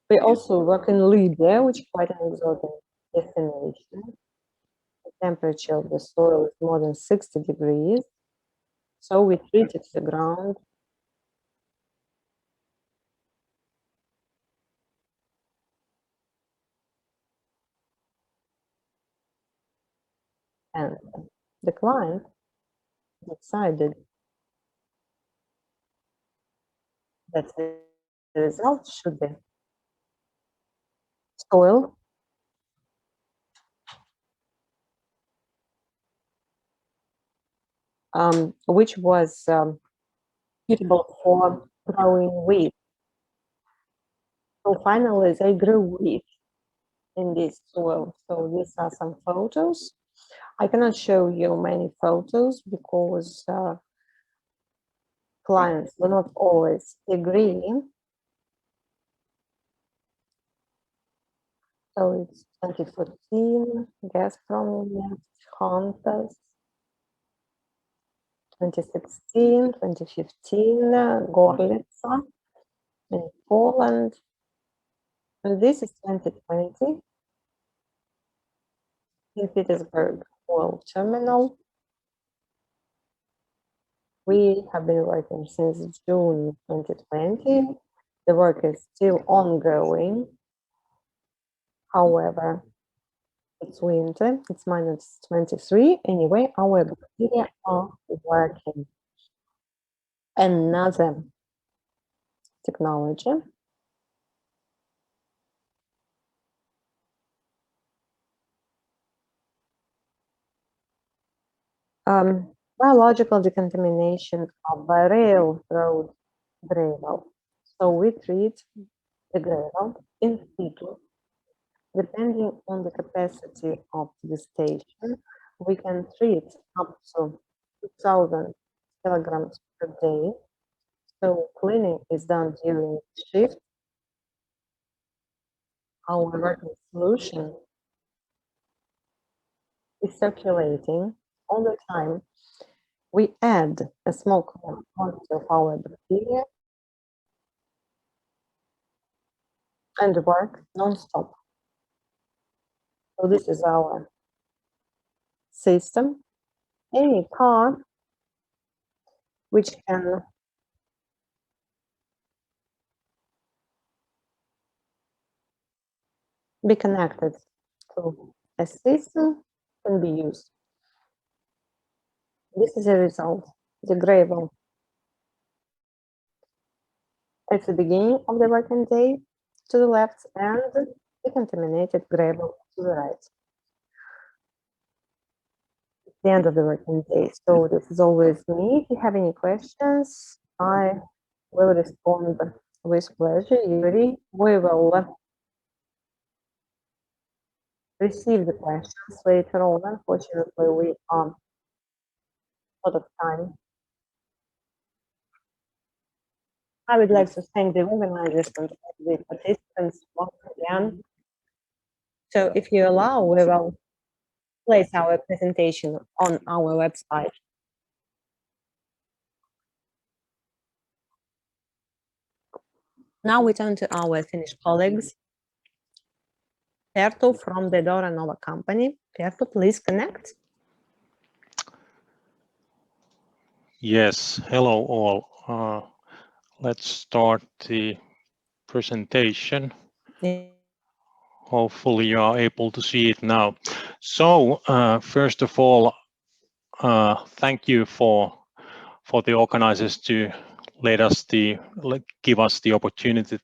We also work in Libya, which is quite an exotic destination. The temperature of the soil is more than 60 degrees. So we treated the ground and the client decided that the result should be soil which was suitable for growing wheat. So finally they grew wheat in this soil. So these are some photos. I cannot show you many photos because clients will not always agree. So it's 2014, Gazprom, Hunters. 2016, 2015, Gorlica in Poland. And this is 2020, St. Petersburg Oil Terminal. We have been working since June 2020. The work is still ongoing. However, it's winter, it's -23. Anyway, our bacteria are working. Another technology. Biological decontamination of railroad gravel. So we treat the gravel in situ. Depending on the capacity of the station, we can treat up to 2,000 kilograms per day. So cleaning is done during shift. Our working solution is circulating all the time. We add a small quantity of our bacteria and work non-stop. So this is our system. Any car which can be connected to a system can be used. This is a result, the gravel at the beginning of the working day to the left and the contaminated gravel to the right. At the end of the working day. So this is always me. If you have any questions, I will respond with pleasure. Yuri, we will receive the questions later on. Unfortunately, we are out of time. I would like to thank the organizers and the participants once again. So if you allow, we will place our presentation on our website. Now we turn to our Finnish colleagues. Perttu from the Dora Nova company. Perttu, please connect. Yes, hello all. Let's start the presentation. Yeah. Hopefully you are able to see it now. So first of all, thank you for the organizers to give us the opportunity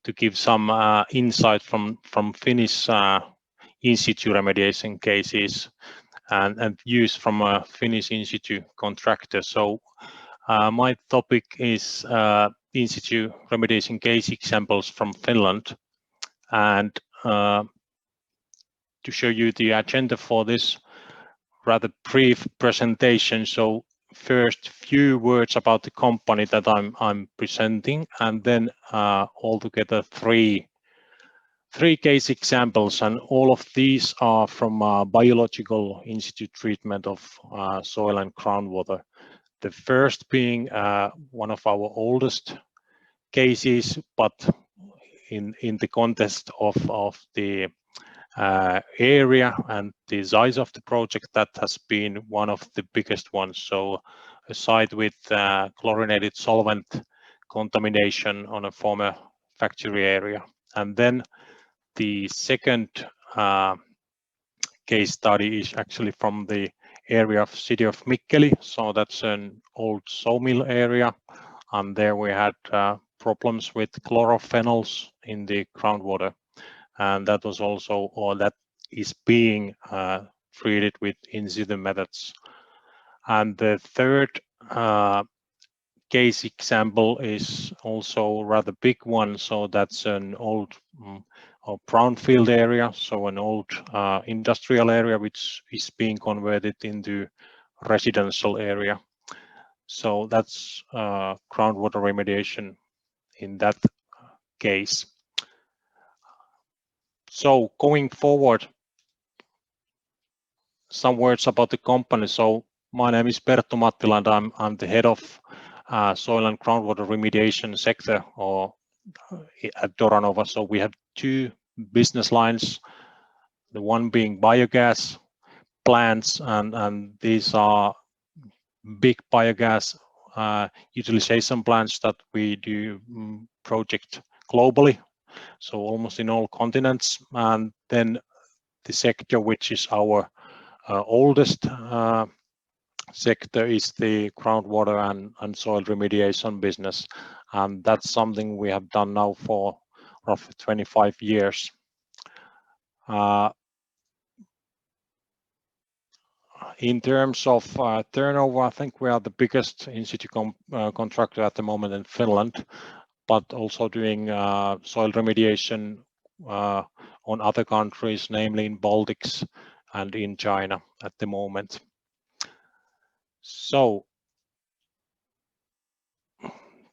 to give some insight from Finnish in situ remediation cases and use from a Finnish in situ contractor. So my topic is in situ remediation case examples from Finland, and to show you the agenda for this rather brief presentation. So first few words about the company that I'm presenting, and then altogether three case examples, and all of these are from biological in situ treatment of soil and groundwater. The first being one of our oldest cases, but in the context of the area and the size of the project, that has been one of the biggest ones. So a site with chlorinated solvent contamination on a former factory area. And then the second case study is actually from the area of city of Mikkeli. So that's an old sawmill area, and there we had problems with chlorophenols in the groundwater, and that was also, or that is being treated with in situ methods. And the third case example is also a rather big one. So that's an old brownfield area, so an old industrial area which is being converted into residential area. So that's groundwater remediation in that case. So going forward, some words about the company. So My name is Perttu Mattila, and I'm the head of soil and groundwater remediation sector at Doranova. So we have two business lines, the one being biogas plants, and these are big biogas utilization plants that we do project globally, so almost in all continents. And then the sector which is our oldest sector is the groundwater and soil remediation business, and that's something we have done now for roughly 25 years. In terms of turnover, I think we are the biggest in-situ contractor at the moment in Finland, but also doing soil remediation on other countries, namely in Baltics and in China at the moment. So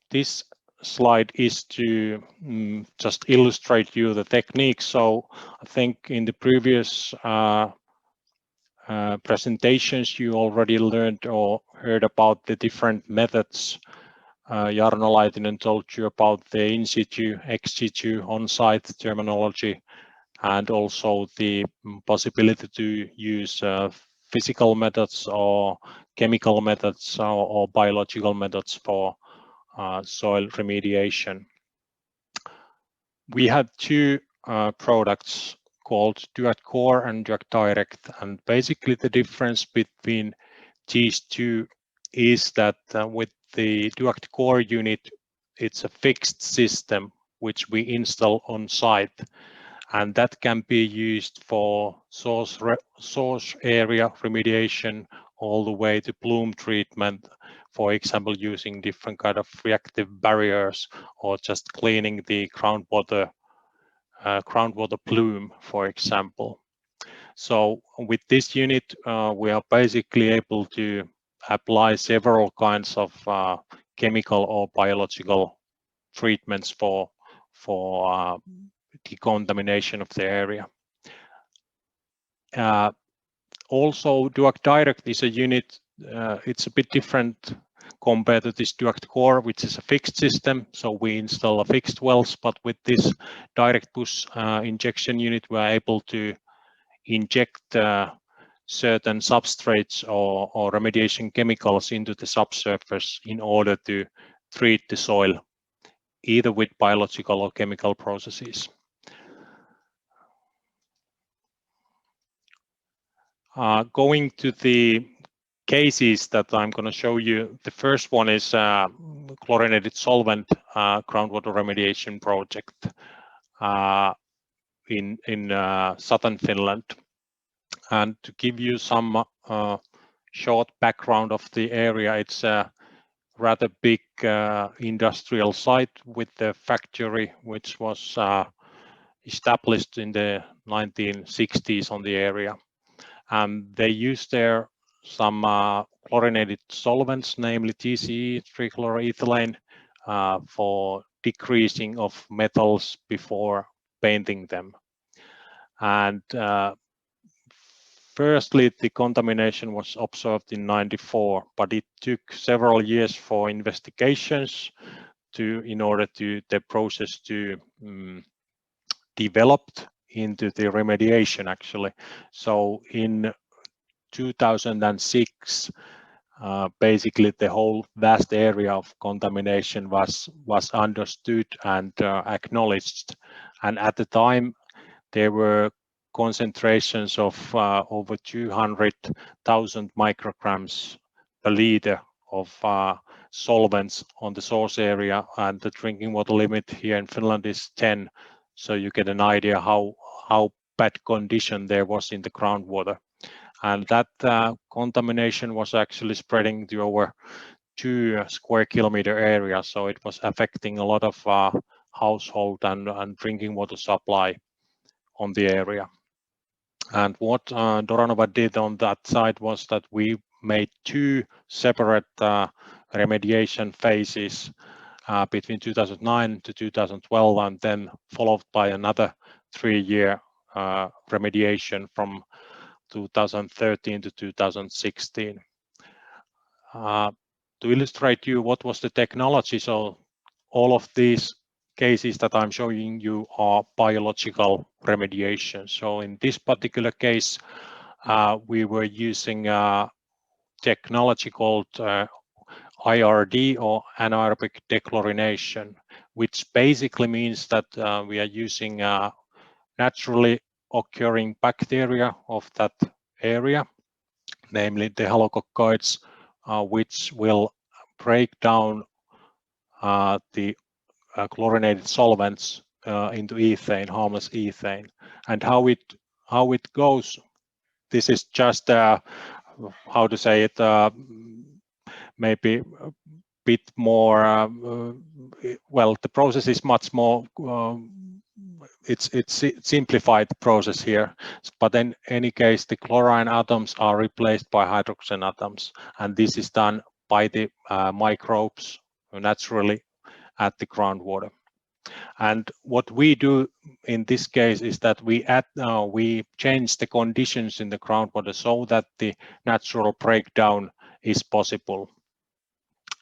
this slide is to just illustrate you the technique. So I think in the previous presentations you already learned or heard about the different methods. Jarno Laitinen told you about the in situ, ex situ, on-site terminology, and also the possibility to use physical methods or chemical methods or biological methods for soil remediation. We have two products called Duact Core and Duact Direct, and basically the difference between these two is that with the Duact Core unit, it's a fixed system which we install on site, and that can be used for source area remediation all the way to plume treatment, for example, using different kind of reactive barriers or just cleaning the groundwater plume, for example. So with this unit, we are basically able to apply several kinds of chemical or biological treatments for decontamination of the area. Also, Duact Direct is a unit, it's a bit different compared to this Duact Core, which is a fixed system. So we install a fixed wells, but with this direct push injection unit, we're able to inject certain substrates or remediation chemicals into the subsurface in order to treat the soil, either with biological or chemical processes. Going to the cases that I'm going to show you, the first one is chlorinated solvent groundwater remediation project in southern Finland. And to give you some short background of the area, it's a rather big industrial site with the factory which was established in the 1960s on the area. And they used there some chlorinated solvents, namely TCE, trichloroethylene, for decreasing of metals before painting them. And firstly, the contamination was observed in '94, but it took several years for investigations in order to the process to developed into the remediation actually. So in 2006, basically the whole vast area of contamination was understood and acknowledged. And at the time, there were concentrations of over 200,000 micrograms per liter of solvents on the source area, and the drinking water limit here in Finland is 10. So you get an idea how bad condition there was in the groundwater. And that contamination was actually spreading to over 2 square kilometer area. So it was affecting a lot of household and drinking water supply on the area. And what Doranova did on that side was that we made two separate remediation phases between 2009 to 2012, and then followed by another 3-year remediation from 2013 to 2016. To illustrate you what was the technology, so all of these cases that I'm showing you are biological remediation. So in this particular case, we were using technology called IRD, or anaerobic dechlorination, which basically means that we are using naturally occurring bacteria of that area, namely the halococcoids, which will break down the chlorinated solvents into ethane, harmless ethane. And how it goes, this is just how to say it, maybe a bit more, well, the process is much more, it's simplified process here, but in any case, the chlorine atoms are replaced by hydrogen atoms, and this is done by the microbes naturally at the groundwater. And what we do in this case is that we change the conditions in the groundwater so that the natural breakdown is possible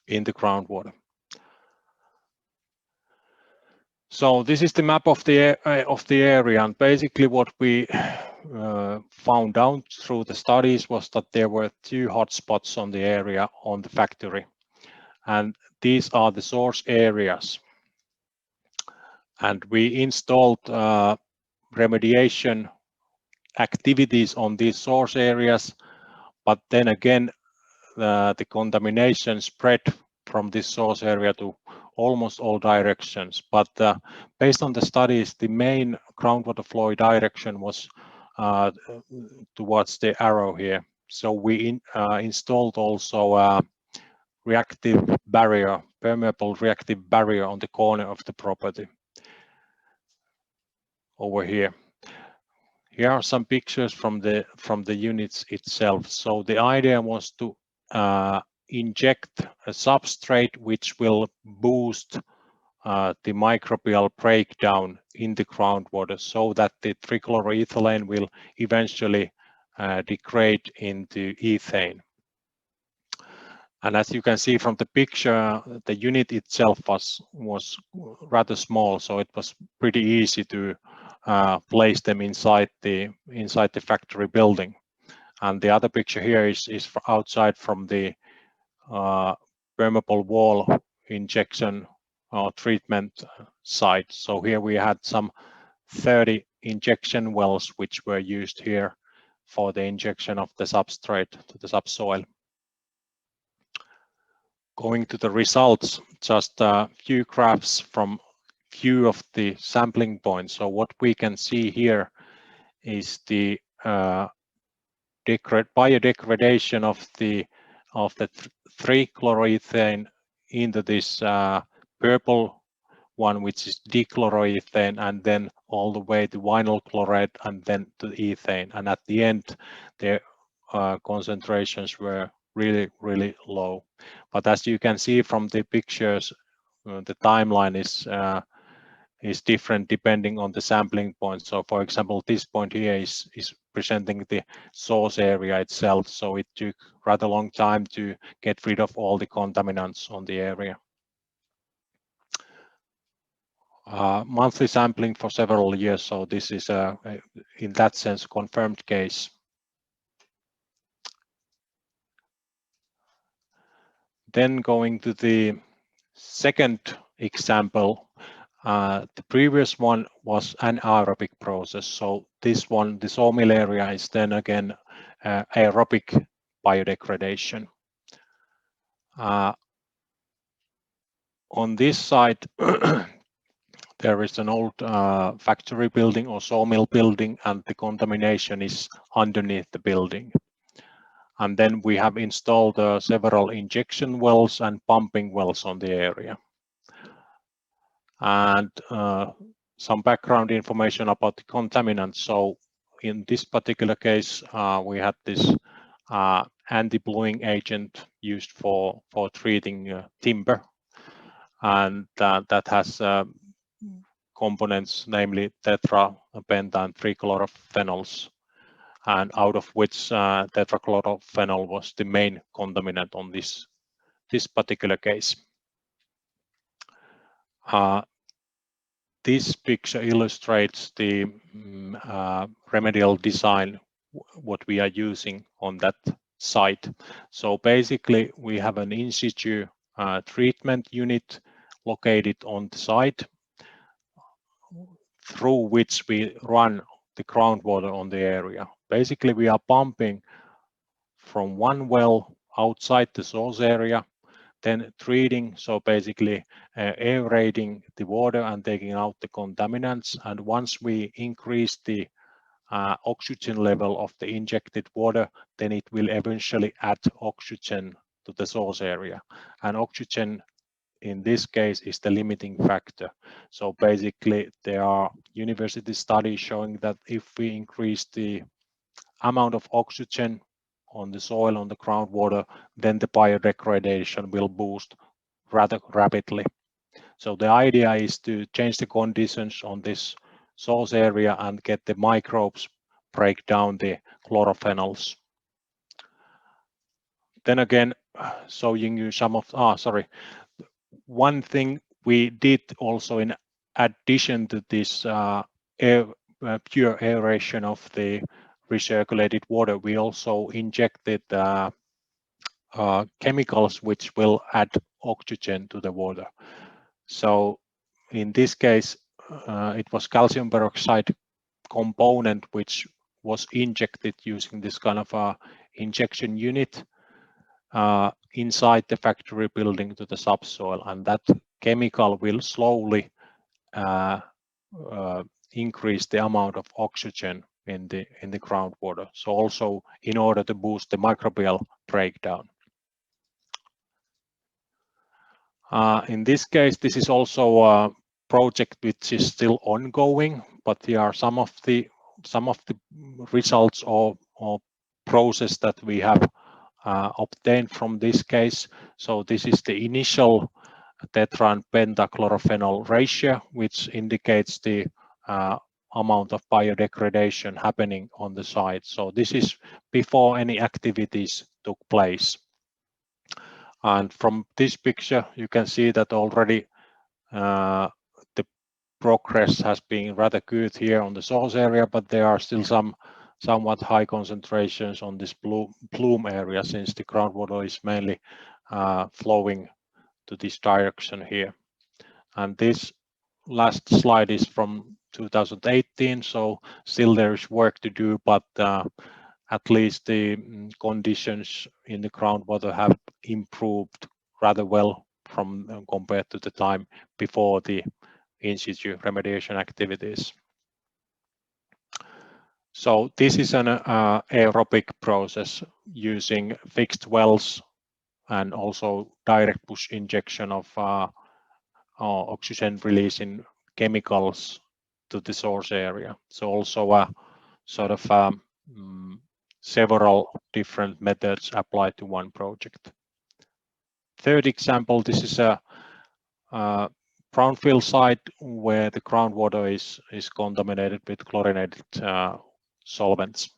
in the groundwater. So this is the map of the area, and basically what we found out through the studies was that there were 2 hotspots on the area on the factory, and these are the source areas. And we installed remediation activities on these source areas, but then again the contamination spread from this source area to almost all directions. But based on the studies, the main groundwater flow direction was towards the arrow here. So we installed also reactive barrier, permeable reactive barrier on the corner of the property over here. Here are some pictures from the units itself. So the idea was to inject a substrate which will boost the microbial breakdown in the groundwater, so that the trichloroethylene will eventually degrade into ethane. And as you can see from the picture, the unit itself was rather small, so it was pretty easy to place them inside the factory building. And the other picture here is outside from the permeable wall injection treatment site. So here we had some 30 injection wells which were used here for the injection of the substrate to the subsoil. Going to the results, just a few graphs from few of the sampling points. So what we can see here is the biodegradation of the 3-chloroethane into this purple one, which is dichloroethane, and then all the way to vinyl chloride, and then to ethane. And at the end, the concentrations were really, really low. But as you can see from the pictures, the timeline is different depending on the sampling point. So for example, this point here is presenting the source area itself. So it took rather long time to get rid of all the contaminants on the area. Monthly sampling for several years. So this is in that sense, confirmed case. Then going to the second example, the previous one was an anaerobic process. So this one, the sawmill area, is then again aerobic biodegradation. On this side, there is an old factory building or sawmill building, and the contamination is underneath the building. And then we have installed several injection wells and pumping wells on the area. And some background information about the contaminants. So in this particular case, we had this anti-bluing agent used for treating timber, and that has components, namely tetra, penta, and 3-chlorophenols. and out of which tetrachlorophenol was the main contaminant on this particular case. This picture illustrates the remedial design what we are using on that site. So basically, we have an in situ treatment unit located on the site, through which we run the groundwater on the area. Basically, we are pumping from one well outside the source area, then treating, so basically aerating the water and taking out the contaminants. And once we increase the oxygen level of the injected water, then it will eventually add oxygen to the source area. And oxygen in this case is the limiting factor. So basically there are university studies showing that if we increase the amount of oxygen on the soil, on the groundwater, then the biodegradation will boost rather rapidly. So the idea is to change the conditions on this source area and get the microbes break down the chlorophenols. Then again, showing you some of, one thing we did also in addition to this pure aeration of the recirculated water, we also injected chemicals which will add oxygen to the water. So in this case, it was calcium peroxide component which was injected using this kind of injection unit inside the factory building to the subsoil, and that chemical will slowly increase the amount of oxygen in the groundwater. So also in order to boost the microbial breakdown. In this case, this is also a project which is still ongoing, but here are some of the results or process that we have obtained from this case. So this is the initial tetra and pentachlorophenol ratio, which indicates the amount of biodegradation happening on the site. So this is before any activities took place. And from this picture, you can see that already the progress has been rather good here on the source area, but there are still somewhat high concentrations on this plume area, since the groundwater is mainly flowing to this direction here. And this last slide is from 2018, so still there is work to do, but at least the conditions in the groundwater have improved rather well from compared to the time before the in situ remediation activities. So this is an aerobic process using fixed wells and also direct push injection of oxygen releasing chemicals to the source area. So also a sort of several different methods applied to one project. Third example, this is a Crownfield site where the groundwater is contaminated with chlorinated solvents.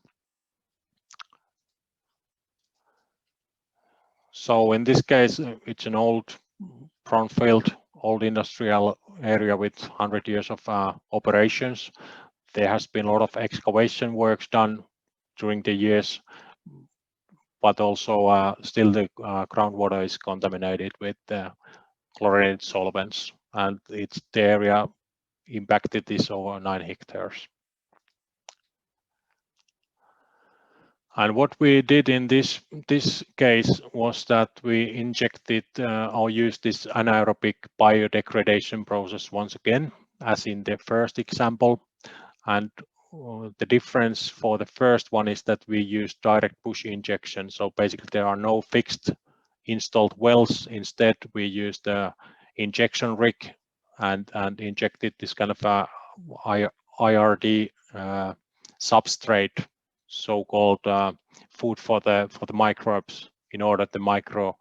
So in this case, it's an old brownfield, old industrial area with 100 years of operations. There has been a lot of excavation works done during the years, but also still the groundwater is contaminated with chlorinated solvents, and the area impacted is over 9 hectares. And what we did in this case was that we injected or used this anaerobic biodegradation process once again, as in the first example. And the difference for the first one is that we use direct push injection. So basically there are no fixed installed wells. Instead, we used the injection rig and injected this kind of IRD substrate, so-called food for the microbes, in order the micro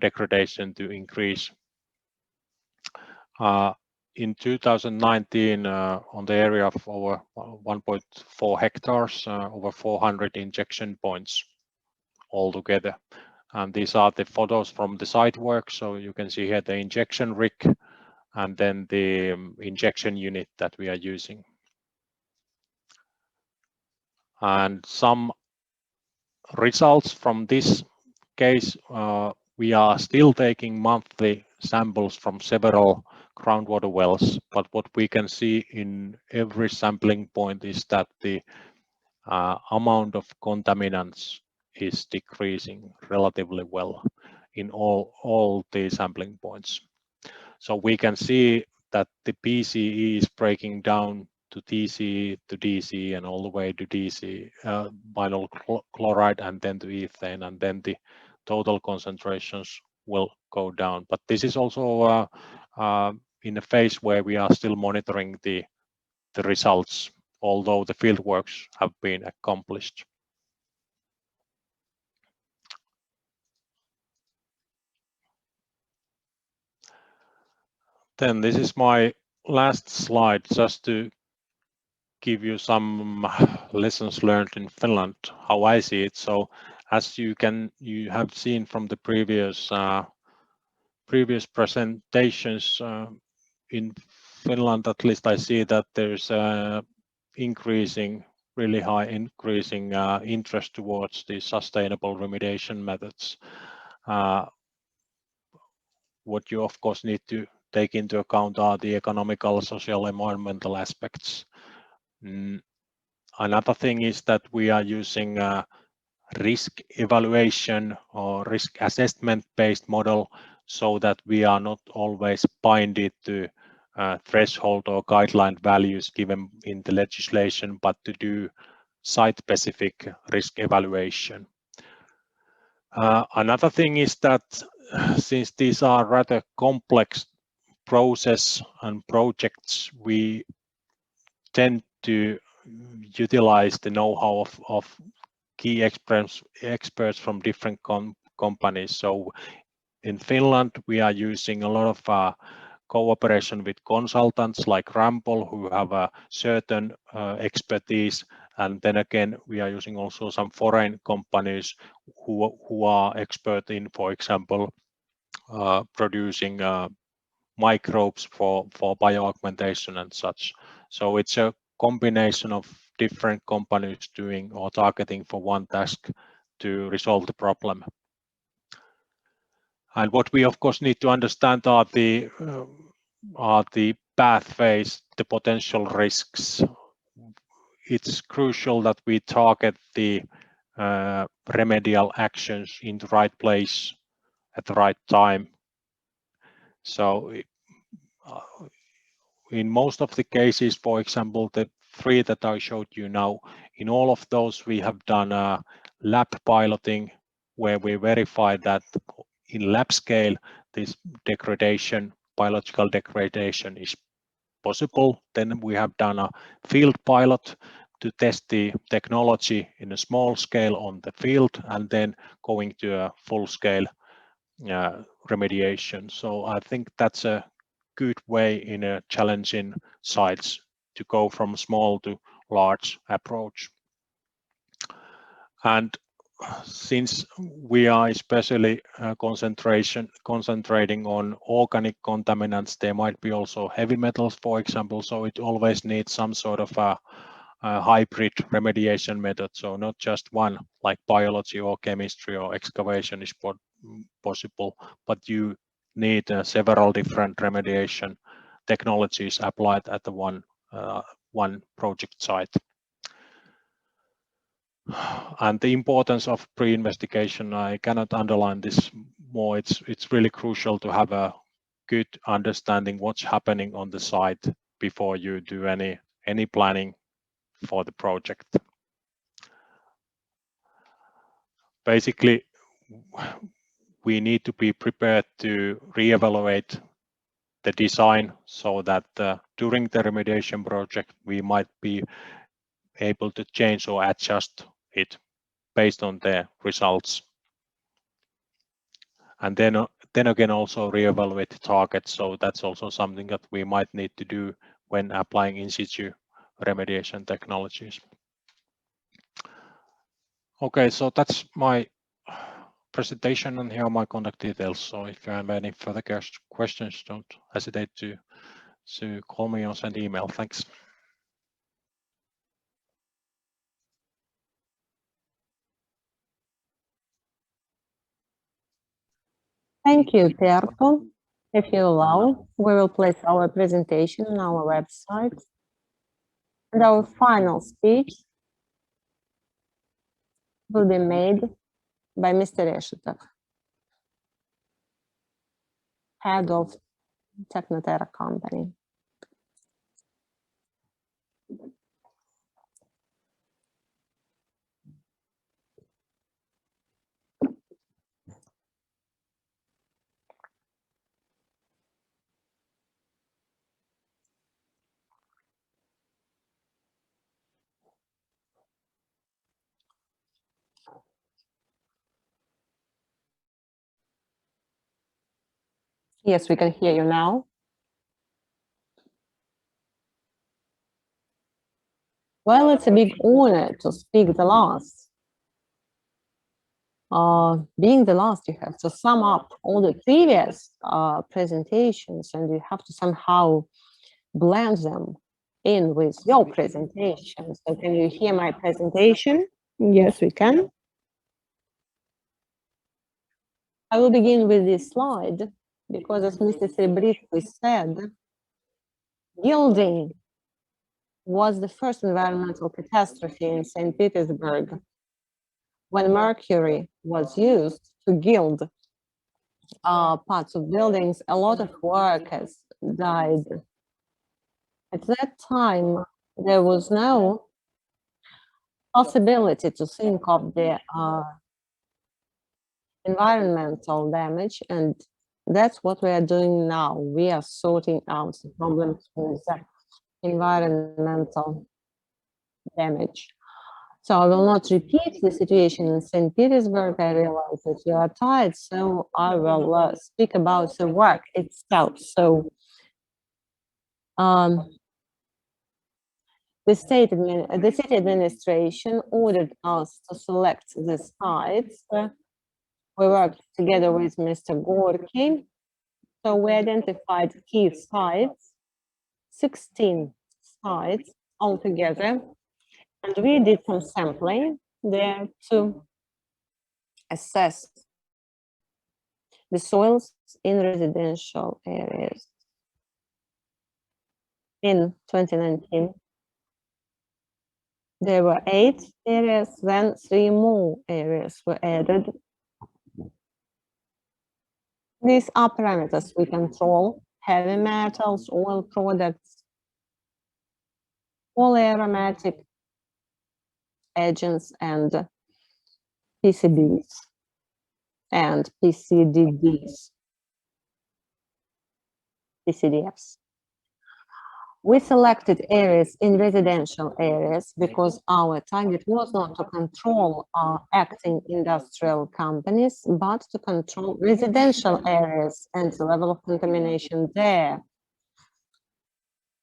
degradation to increase. in 2019 on the area of over 1.4 hectares, over 400 injection points altogether. And these are the photos from the site work. So you can see here the injection rig and then the injection unit that we are using. And some results from this case, we are still taking monthly samples from several groundwater wells, but what we can see in every sampling point is that the amount of contaminants is decreasing relatively well in all the sampling points. So we can see that the PCE is breaking down to TCE to DC and all the way to DC vinyl chloride and then to ethane, and then the total concentrations will go down. But this is also in a phase where we are still monitoring the results, although the field works have been accomplished. Then this is my last slide, just to give you some lessons learned in Finland, how I see it. So as you have seen from the previous presentations, in Finland, at least I see that there's really high increasing interest towards the sustainable remediation methods. What you of course need to take into account are the economical, social, environmental aspects. Another thing is that we are using risk evaluation or risk assessment based model, so that we are not always binded to threshold or guideline values given in the legislation, but to do site-specific risk evaluation. Another thing is that since these are rather complex process and projects, we tend to utilize the know-how of key experts from different companies. So in Finland, we are using a lot of cooperation with consultants like Rampol, who have a certain expertise, and then again we are using also some foreign companies who are expert in, for example, producing microbes for bioaugmentation and such. So it's a combination of different companies doing or targeting for one task to resolve the problem. And what we of course need to understand are the pathways, the potential risks. It's crucial that we target the remedial actions in the right place at the right time. So in most of the cases, for example, the 3 that I showed you now, in all of those we have done lab piloting, where we verify that in lab scale this degradation, biological degradation, is possible. Then we have done a field pilot to test the technology in a small scale on the field, and then going to a full scale remediation. So I think that's a good way in a challenging sites to go from small to large approach. And since we are especially concentrating on organic contaminants, there might be also heavy metals, for example, so it always needs some sort of a hybrid remediation method. So not just one, like biology or chemistry or excavation is possible, but you need several different remediation technologies applied at the one project site. And the importance of pre-investigation, I cannot underline this more. It's really crucial to have a good understanding what's happening on the site before you do any planning for the project. Basically, we need to be prepared to reevaluate the design, so that during the remediation project we might be able to change or adjust it based on the results. And then then again also reevaluate the targets. So that's also something that we might need to do when applying in situ remediation technologies. Okay, so that's my presentation, and here are my contact details. So if you have any further questions, don't hesitate to call me or send email. Thanks. Thank you, Terpo. If you allow, we will place our presentation on our website. And our final speech will be made by Mr. Reshetov, head of Technoterra company. Yes, we can hear you now. Well, it's a big honor to speak the last. Being the last, you have to sum up all the previous presentations, and you have to somehow blend them in with your presentation. So can you hear my presentation? Yes, we can. I will begin with this slide because, as Mr. Srebritski said, gilding was the first environmental catastrophe in St. Petersburg when mercury was used to gild parts of buildings. A lot of workers died. At that time, there was no possibility to think of the environmental damage, and that's what we are doing now. We are sorting out the problems with the environmental damage. So I will not repeat the situation in St. Petersburg. I realize that you are tired, so I will speak about the work itself. So the city administration ordered us to select the sites. We worked together with Mr. Gorky. So we identified key sites, 16 sites altogether, and we did some sampling there to assess the soils in residential areas. In 2019, there were 8 areas, then 3 more areas were added. These are parameters we control: heavy metals, oil products, polyaromatic agents, and PCBs and PCDs, PCDFs. We selected areas in residential areas because our target was not to control acting industrial companies, but to control residential areas and the level of contamination there.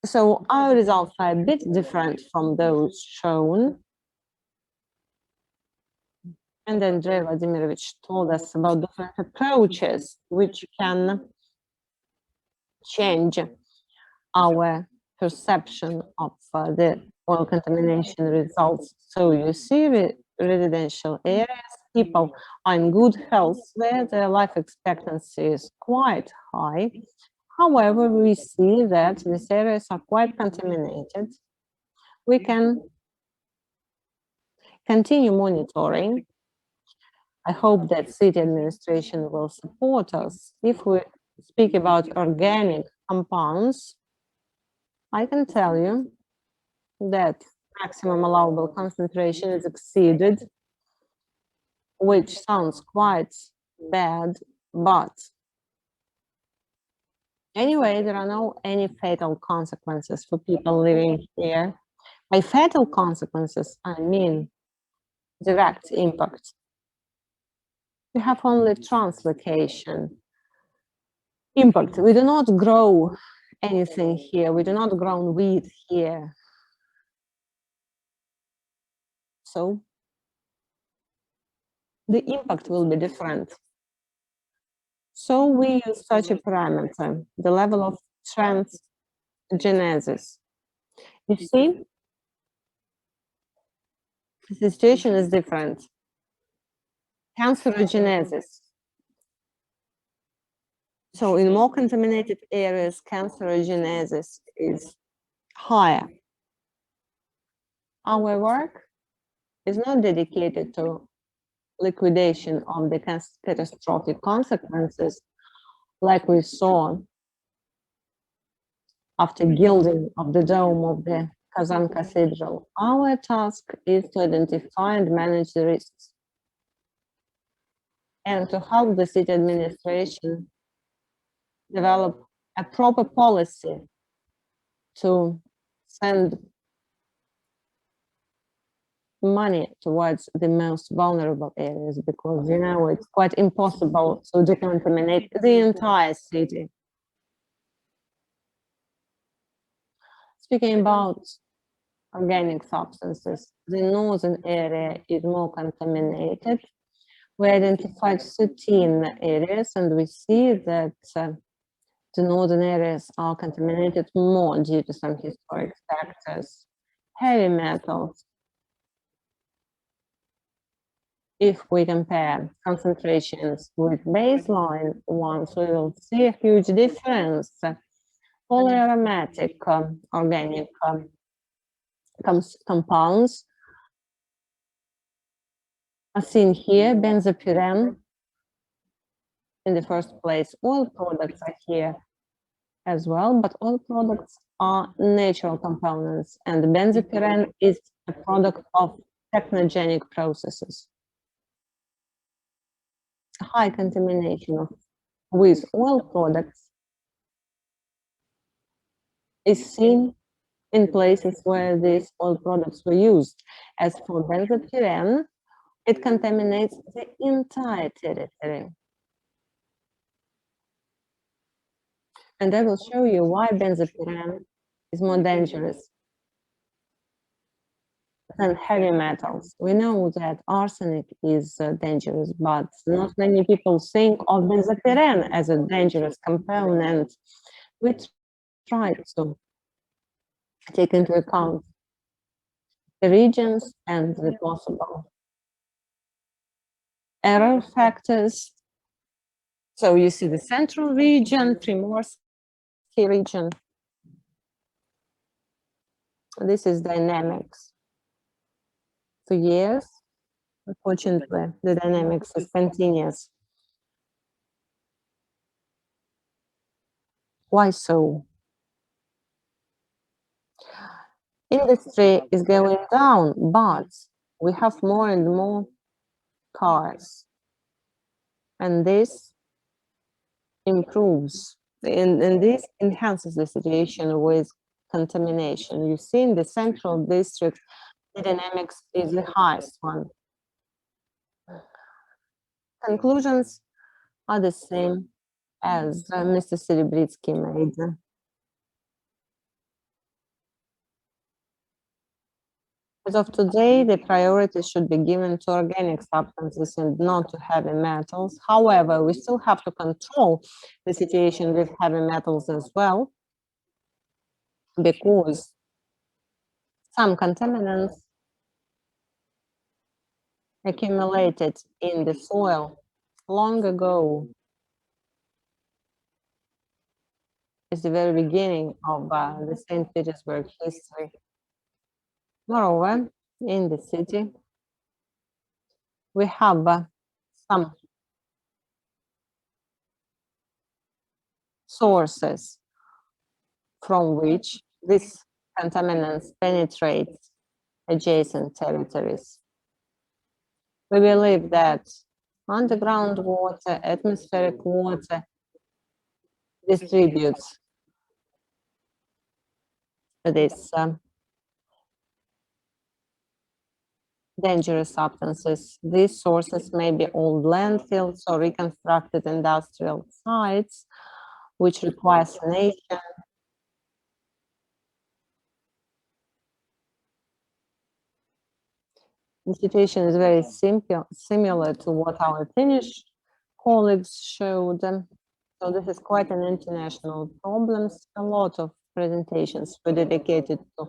So our results are a bit different from those shown. And Andrei Vladimirovich told us about different approaches which can change our perception of the oil contamination results. So you see residential areas, people are in good health there, their life expectancy is quite high. However, we see that these areas are quite contaminated. We can continue monitoring. I hope that city administration will support us. If we speak about organic compounds, I can tell you that maximum allowable concentration is exceeded, which sounds quite bad, but anyway, there are no any fatal consequences for people living here. By fatal consequences, I mean direct impact. We have only translocation Impact. We do not grow anything here. We do not grow wheat here. So the impact will be different. So we use such a parameter, the level of transgenesis. You see, the situation is different. Cancerogenesis. So in more contaminated areas, cancerogenesis is higher. Our work is not dedicated to liquidation of the catastrophic consequences like we saw after gilding of the dome of the Kazan Cathedral. Our task is to identify and manage the risks and to help the city administration develop a proper policy to send money towards the most vulnerable areas, because you know it's quite impossible to decontaminate the entire city. Speaking about organic substances, the northern area is more contaminated. We identified 13 areas, and we see that the northern areas are contaminated more due to some historic factors. Heavy metals. If we compare concentrations with baseline ones, we will see a huge difference. Polyaromatic organic compounds are seen here. Benzopyrene in the first place. Oil products are here as well, but oil products are natural components, and benzopyrene is a product of technogenic processes. High contamination with oil products is seen in places where these oil products were used. As for benzopyrene, it contaminates the entire territory. And I will show you why benzopyrene is more dangerous than heavy metals. We know that arsenic is dangerous, but not many people think of benzopyrene as a dangerous component. We try to take into account the regions and the possible error factors. So you see the central region, Primorsky region. This is dynamics. For years, unfortunately, the dynamics is continuous. Why so? Industry is going down, but we have more and more cars, and this improves, and this enhances the situation with contamination. You see in the central district, the dynamics is the highest one. Conclusions are the same as Mr. Serebritsky made. As of today, the priority should be given to organic substances and not to heavy metals. However, we still have to control the situation with heavy metals as well, because some contaminants accumulated in the soil long ago. It's the very beginning of the St. Petersburg history. Moreover, in the city, we have some sources from which these contaminants penetrate adjacent territories. We believe that underground water, atmospheric water distributes these dangerous substances. These sources may be old landfills or reconstructed industrial sites, which requires sanation. The situation is very simple, similar to what our Finnish colleagues showed. So this is quite an international problem. A lot of presentations were dedicated to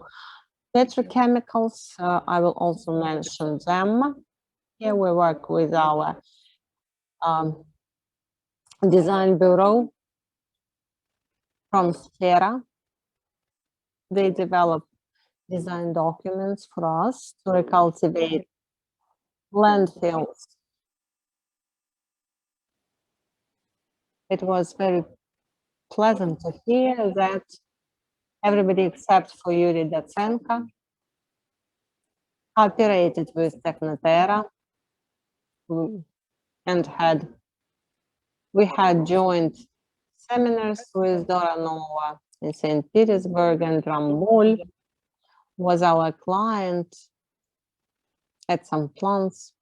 petrochemicals. I will also mention them. Here we work with our design bureau from Sfera. They develop design documents for us to recultivate landfills. It was very pleasant to hear that everybody except for Yuri Datsenko cooperated with Technoterra and we had joint seminars with Doranova in St. Petersburg, and Rambol was our client at some plants.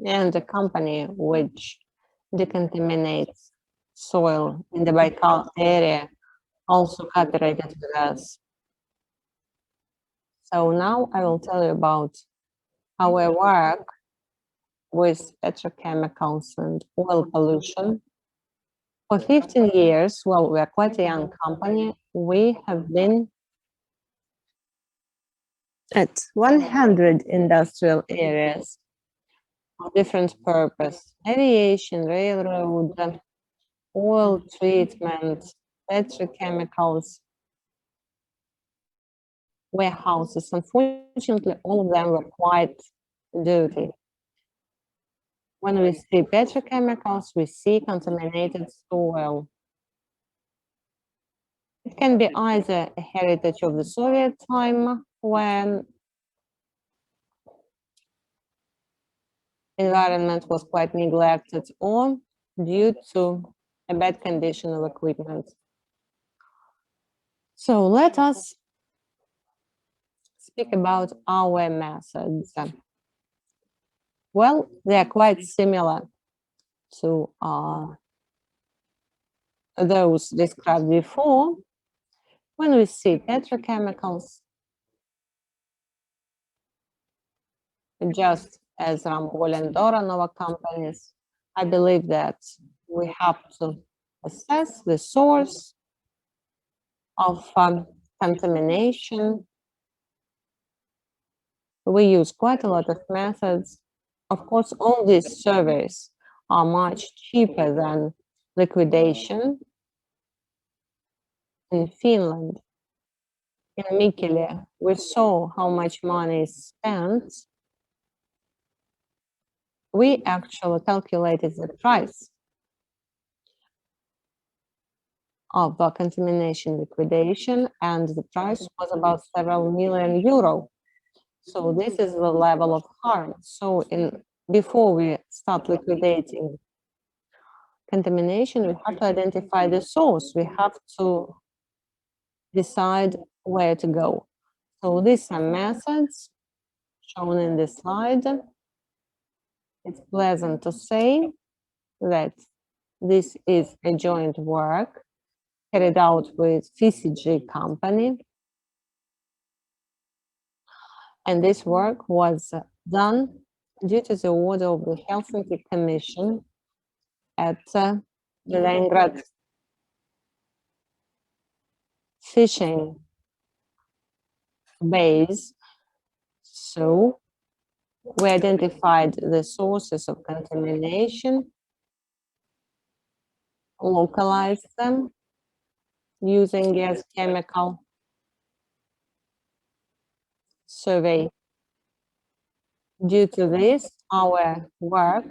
And the company which decontaminates soil in the Baikal area also cooperated with us. So now I will tell you about our work with petrochemicals and oil pollution. For 15 years, well, we are quite a young company, we have been at 100 industrial areas of different purpose: aviation, railroad, oil treatment, petrochemicals, warehouses. Unfortunately, all of them were quite dirty. When we see petrochemicals, we see contaminated soil. It can be either a heritage of the Soviet time, when environment was quite neglected, or due to a bad condition of equipment. So let us speak about our methods. Well, they are quite similar to those described before. When we see petrochemicals, just as Rambol and Doranova companies, I believe that we have to assess the source of contamination. We use quite a lot of methods. Of course, all these surveys are much cheaper than liquidation. In Finland, in Mikkeli, we saw how much money is spent. We actually calculated the price of the contamination liquidation, and the price was about several million euro. So this is the level of harm. So before we start liquidating contamination, we have to identify the source. We have to decide where to go. So these are methods shown in this slide. It's pleasant to say that this is a joint work carried out with FCG company. And this work was done due to the order of the Helsinki Commission at the Leningrad fishing base. So we identified the sources of contamination, localized them using gas chemical survey. Due to this, our work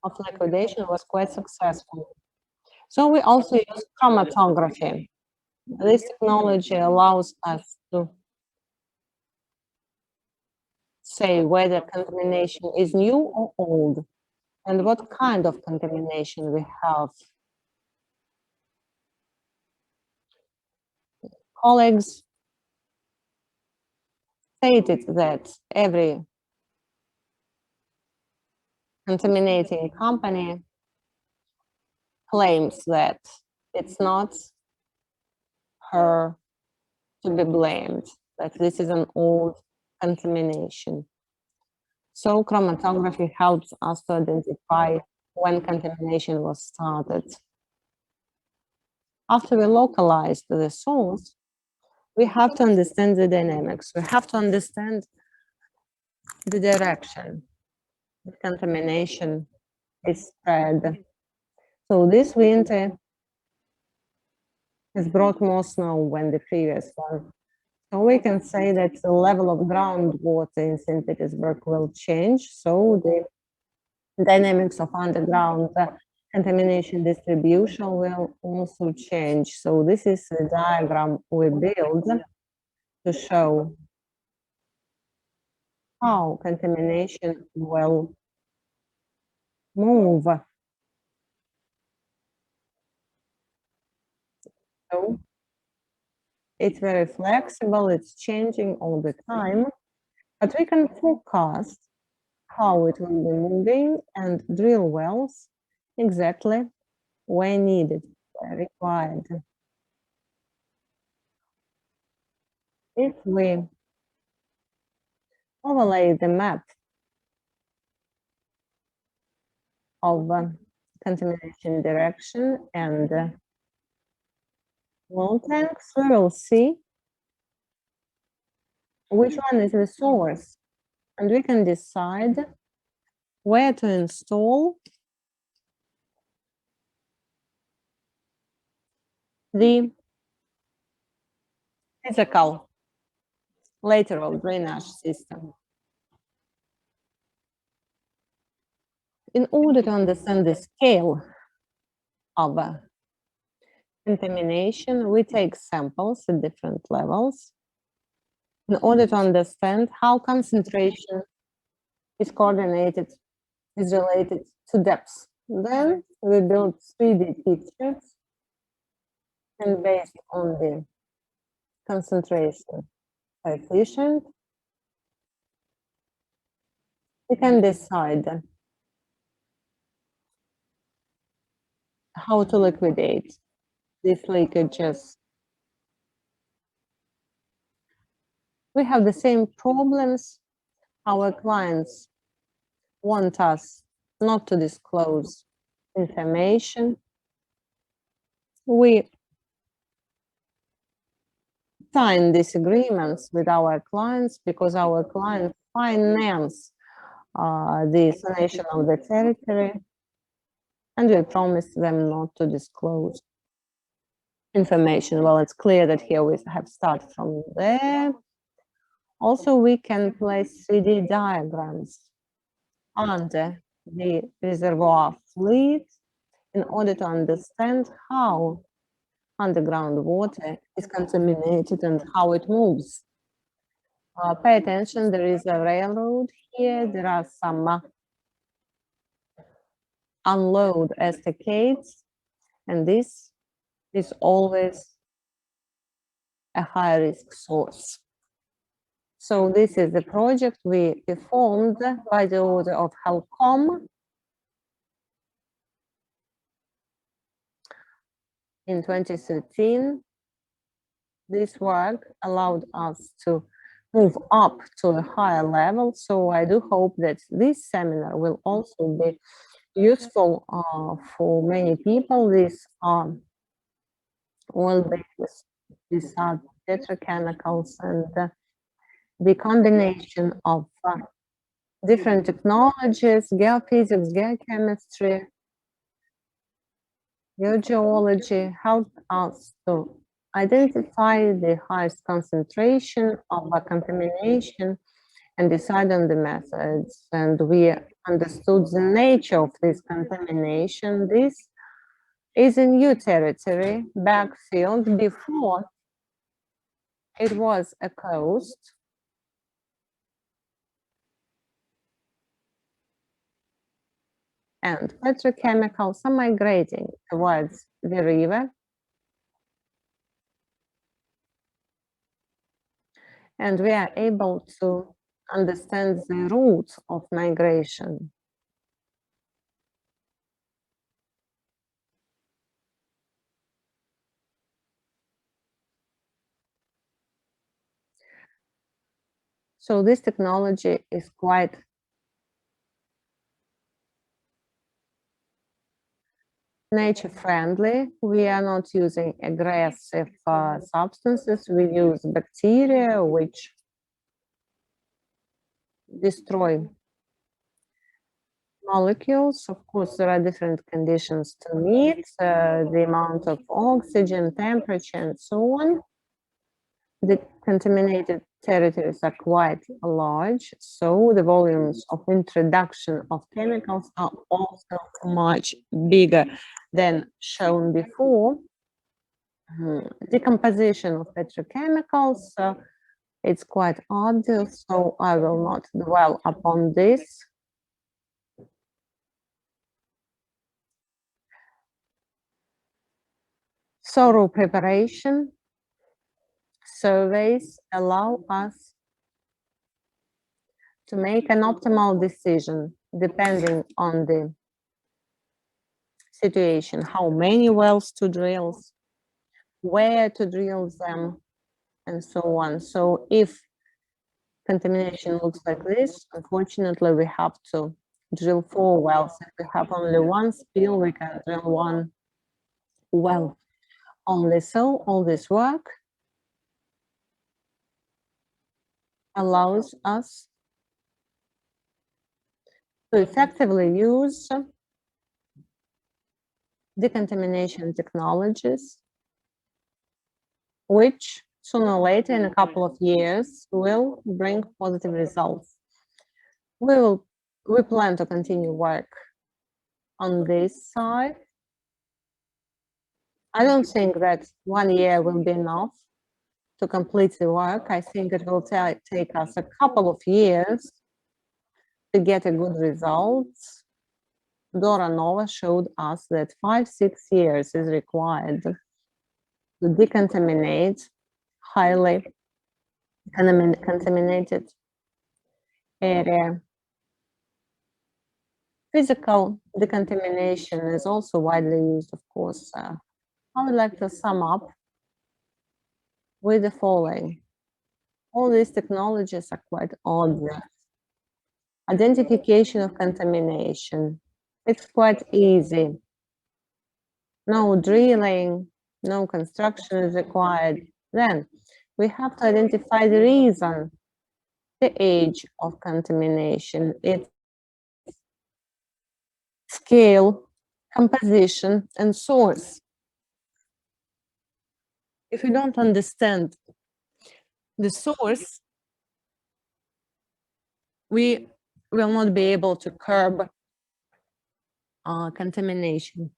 of liquidation was quite successful. So we also use chromatography. This technology allows us to say whether contamination is new or old, and what kind of contamination we have. Colleagues stated that every contaminating company claims that it's not her to be blamed, that this is an old contamination. So chromatography helps us to identify when contamination was started. After we localize the source, we have to understand the dynamics. We have to understand the direction the contamination is spread. So this winter has brought more snow than the previous one. So we can say that the level of groundwater in St. Petersburg will change. So the dynamics of underground contamination distribution will also change. So this is a diagram we build to show how contamination will move. So it's very flexible, it's changing all the time, but we can forecast how it will be moving and drill wells exactly where needed, where required. If we overlay the map of contamination direction and wall tanks, we will see which one is the source, and we can decide where to install the physical lateral drainage system. In order to understand the scale of contamination, we take samples at different levels in order to understand how concentration is coordinated, is related to depth. Then we build 3D pictures, and based on the concentration coefficient, we can decide how to liquidate these leakages. We have the same problems. Our clients want us not to disclose information. We sign disagreements with our clients because our clients finance the sanation of the territory, and we promise them not to disclose information. Well, it's clear that here we have started from there. Also, we can place 3D diagrams under the reservoir fleet in order to understand how underground water is contaminated and how it moves. Pay attention, there is a railroad here, there are some unload estacades, and this is always a high risk source. So this is the project we performed by the order of HELCOM in 2013. This work allowed us to move up to a higher level. So I do hope that this seminar will also be useful for many people. These are oil-based, these are petrochemicals, and the combination of different technologies, geophysics, geochemistry, geogeology, helped us to identify the highest concentration of contamination and decide on the methods. And we understood the nature of this contamination. This is a new territory, backfield. Before, it was a coast. And petrochemicals are migrating towards the river. and we are able to understand the route of migration. So this technology is quite nature friendly. We are not using aggressive substances. We use bacteria which destroy molecules. Of course, there are different conditions to meet, the amount of oxygen, temperature, and so on. The contaminated territories are quite large, so the volumes of introduction of chemicals are also much bigger than shown before. Decomposition of petrochemicals, it's quite obvious, so I will not dwell upon this. Thorough preparation surveys allow us to make an optimal decision depending on the situation, how many wells to drill, where to drill them, and so on. So if contamination looks like this, unfortunately, we have to drill 4 wells. If we have only one spill, we can drill 1 well only. So all this work allows us to effectively use decontamination technologies, which sooner or later, in a couple of years, will bring positive results. We plan to continue work on this side. I don't think that 1 year will be enough to complete the work. I think it will take us a couple of years to get a good result. Dora Nova showed us that 5-6 years is required to decontaminate highly contaminated area. Physical decontamination is also widely used, of course. I would like to sum up with the following. All these technologies are quite obvious. Identification of contamination. It's quite easy. No drilling, no construction is required. Then we have to identify the reason, the age of contamination, its scale, composition, and source. If we don't understand the source, we will not be able to curb contamination.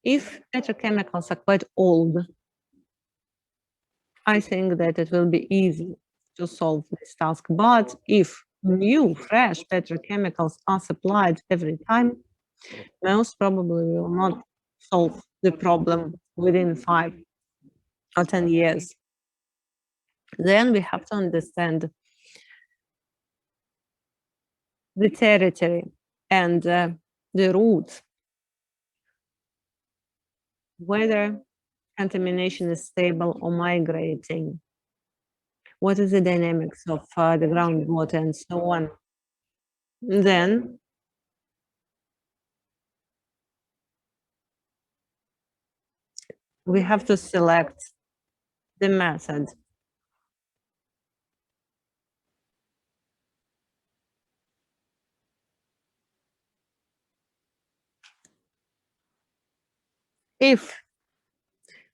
If petrochemicals are quite old, I think that it will be easy to solve this task. But if new, fresh petrochemicals are supplied every time, most probably we will not solve the problem within 5 or 10 years. Then we have to understand the territory and the route, whether contamination is stable or migrating, what is the dynamics of the groundwater and so on. Then we have to select the method. If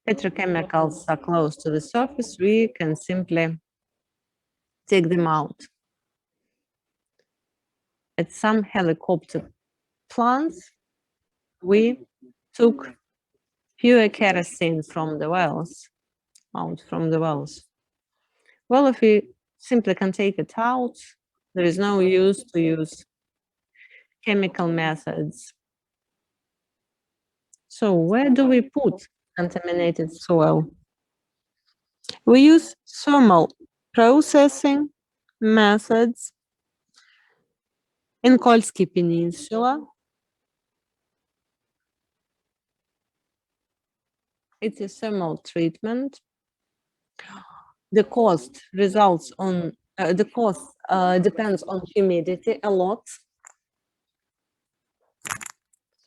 petrochemicals are close to the surface, we can simply take them out. At some helicopter plants, we took pure kerosene from the wells, out from the wells. Well, if we simply can take it out, there is no use to use chemical methods. So where do we put contaminated soil? We use thermal processing methods in Kolsky Peninsula. It's a thermal treatment. The cost results on the cost depends on humidity a lot.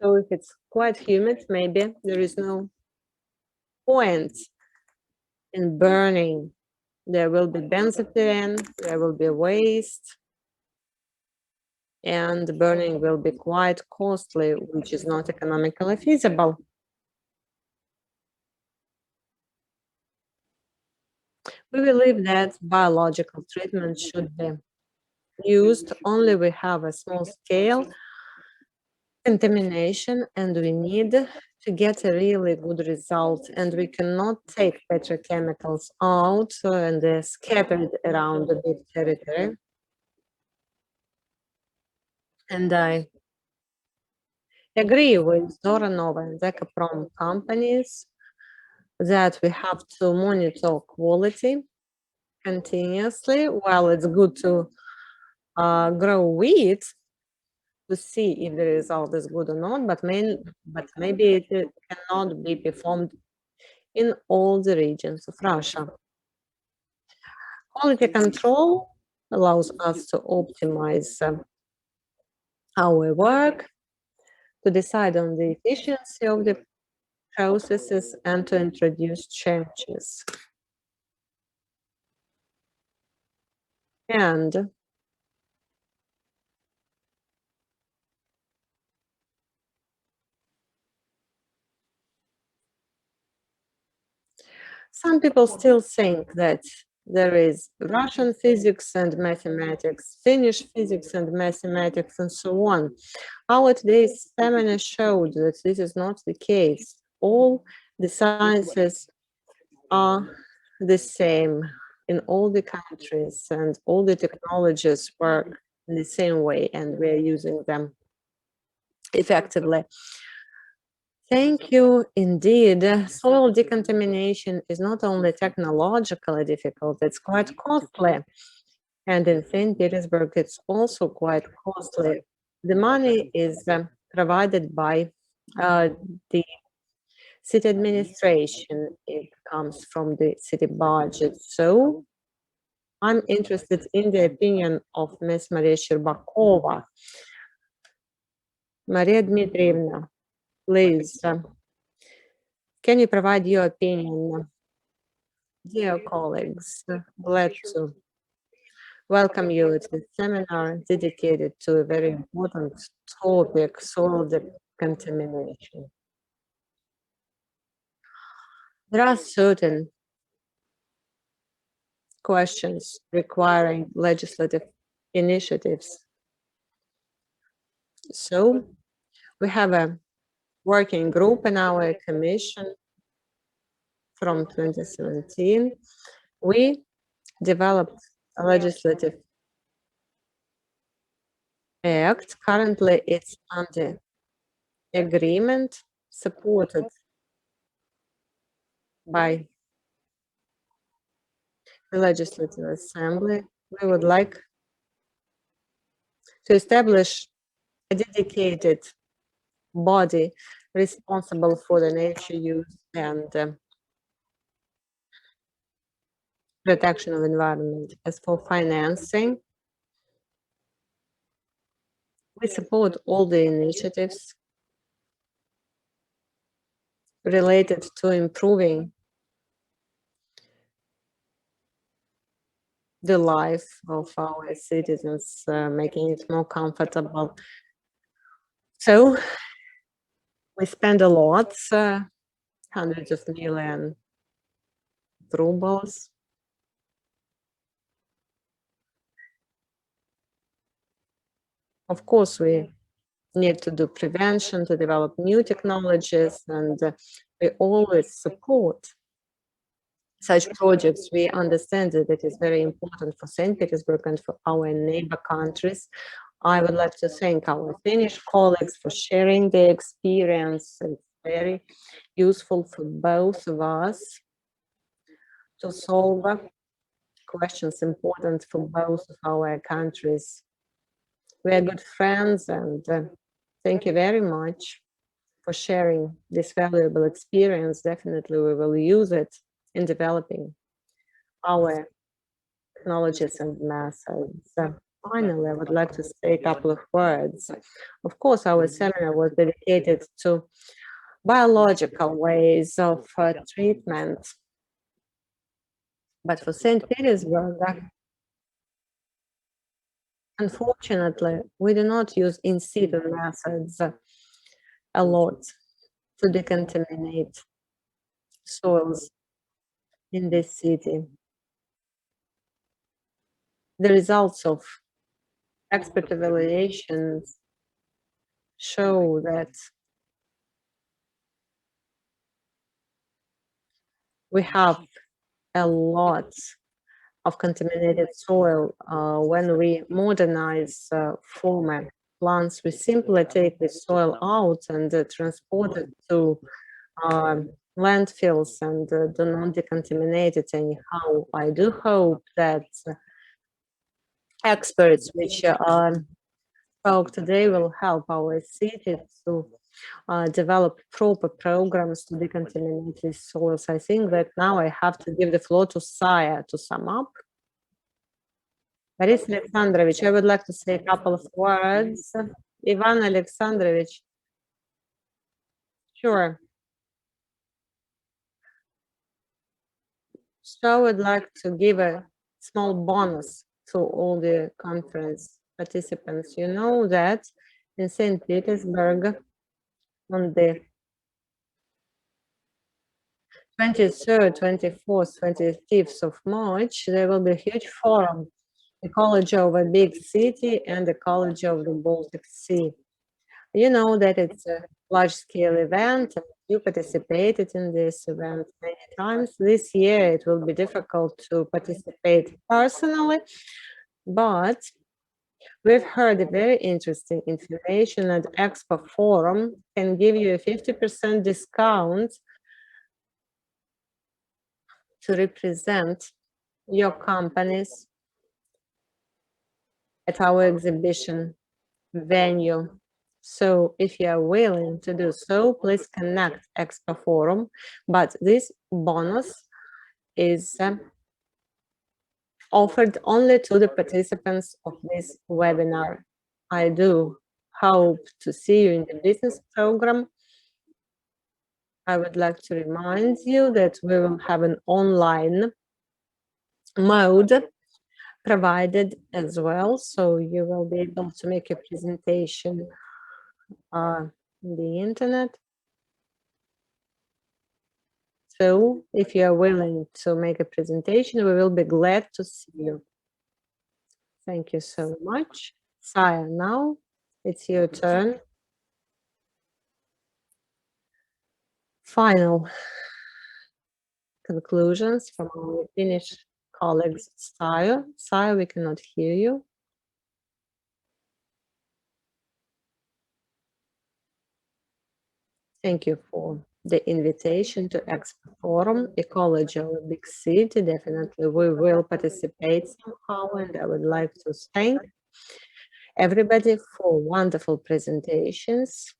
So if it's quite humid, maybe there is no point in burning. There will be benzopyrene, there will be waste, and the burning will be quite costly, which is not economically feasible. We believe that biological treatment should be used only we have a small scale contamination and we need to get a really good result, and we cannot take petrochemicals out and they're scattered around the big territory. And I agree with Zoranova and Ecoprom companies that we have to monitor quality continuously. While it's good to grow wheat to see if the result is good or not, but maybe it cannot be performed in all the regions of Russia. Quality control allows us to optimize our work, to decide on the efficiency of the processes, and to introduce changes. And some people still think that there is Russian physics and mathematics, Finnish physics and mathematics, and so on. Our today's seminar showed that this is not the case. All the sciences are the same in all the countries, and all the technologies work in the same way, and we're using them effectively. Thank you indeed. Soil decontamination is not only technologically difficult, it's quite costly. And in St. Petersburg, it's also quite costly. The money is provided by the city administration. It comes from the city budget. So I'm interested in the opinion of Ms. Maria Sherbakova. Maria Dmitrievna, please, can you provide your opinion? Dear colleagues, glad to welcome you to the seminar dedicated to a very important topic, soil decontamination. There are certain questions requiring legislative initiatives. So we have a working group in our commission from 2017. We developed a legislative act. Currently, it's under agreement supported by the Legislative Assembly. We would like to establish a dedicated body responsible for the nature use and protection of environment. As for financing, we support all the initiatives related to improving the life of our citizens, making it more comfortable. So we spend a lot, hundreds of million rubles. Of course, we need to do prevention, to develop new technologies, and we always support such projects. We understand that it is very important for St. Petersburg and for our neighbor countries. I would like to thank our Finnish colleagues for sharing their experience. It's very useful for both of us. to solve questions important for both of our countries. We are good friends, and thank you very much for sharing this valuable experience. Definitely we will use it in developing our technologies and methods. Finally, I would like to say a couple of words. Of course, our seminar was dedicated to biological ways of treatment. But for St. Petersburg, unfortunately, we do not use in situ methods a lot to decontaminate soils in this city. The results of expert evaluations show that we have a lot of contaminated soil. When we modernize former plants, we simply take the soil out and transport it to landfills and do not decontaminate it anyhow. I do hope that experts which spoke today will help our city to develop proper programs to decontaminate these soils. I think that now I have to give the floor to Saya to sum up. Boris Alexandrovich, I would like to say a couple of words. Ivan Alexandrovich. Sure. So I would like to give a small bonus to all the conference participants. You know that in St. Petersburg on the 23rd, 24th, 25th of March, there will be a huge forum, Ecology of a Big City and Ecology of the Baltic Sea. You know that it's a large-scale event. You participated in this event many times. This year it will be difficult to participate personally, but we've heard a very interesting information that EXPOFORUM can give you a 50% discount to represent your companies at our exhibition venue. So if you are willing to do so, please connect EXPOFORUM. But this bonus is offered only to the participants of this webinar. I do hope to see you in the business program. I would like to remind you that we will have an online mode provided as well, so you will be able to make a presentation on the internet. So if you are willing to make a presentation, we will be glad to see you. Thank you so much. Saya, now it's your turn. Final conclusions from our Finnish colleagues. Saya, we cannot hear you. Thank you for the invitation to EXPOFORUM, Ecology of a Big City. Definitely we will participate somehow, and I would like to thank everybody for wonderful presentations.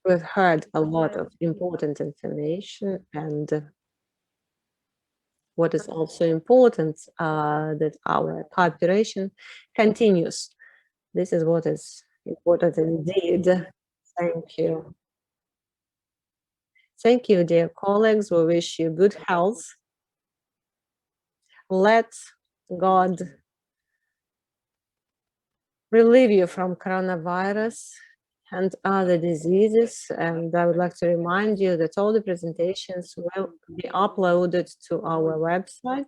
We've heard a lot of important information, and what is also important, that our cooperation continues. This is what is important indeed. Thank you. Thank you, dear colleagues. We wish you good health. Let God relieve you from coronavirus and other diseases. And I would like to remind you that all the presentations will be uploaded to our website.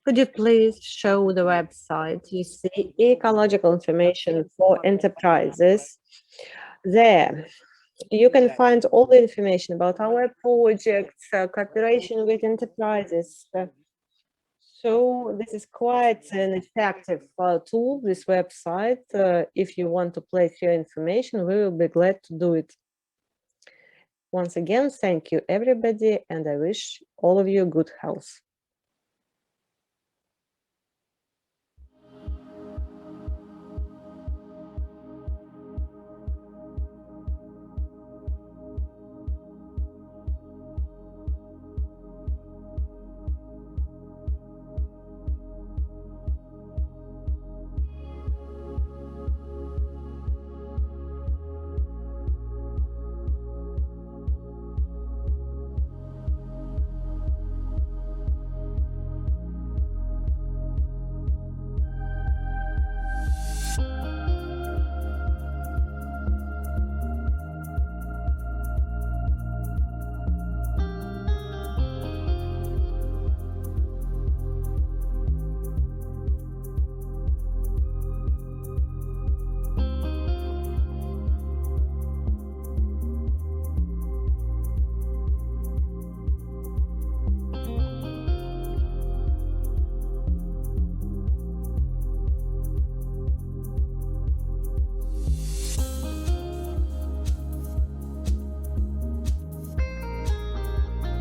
Could you please show the website? You see ecological information for enterprises. There, you can find all the information about our projects, cooperation with enterprises. So this is quite an effective tool, this website. If you want to place your information, we will be glad to do it. Once again, thank you everybody, and I wish all of you good health.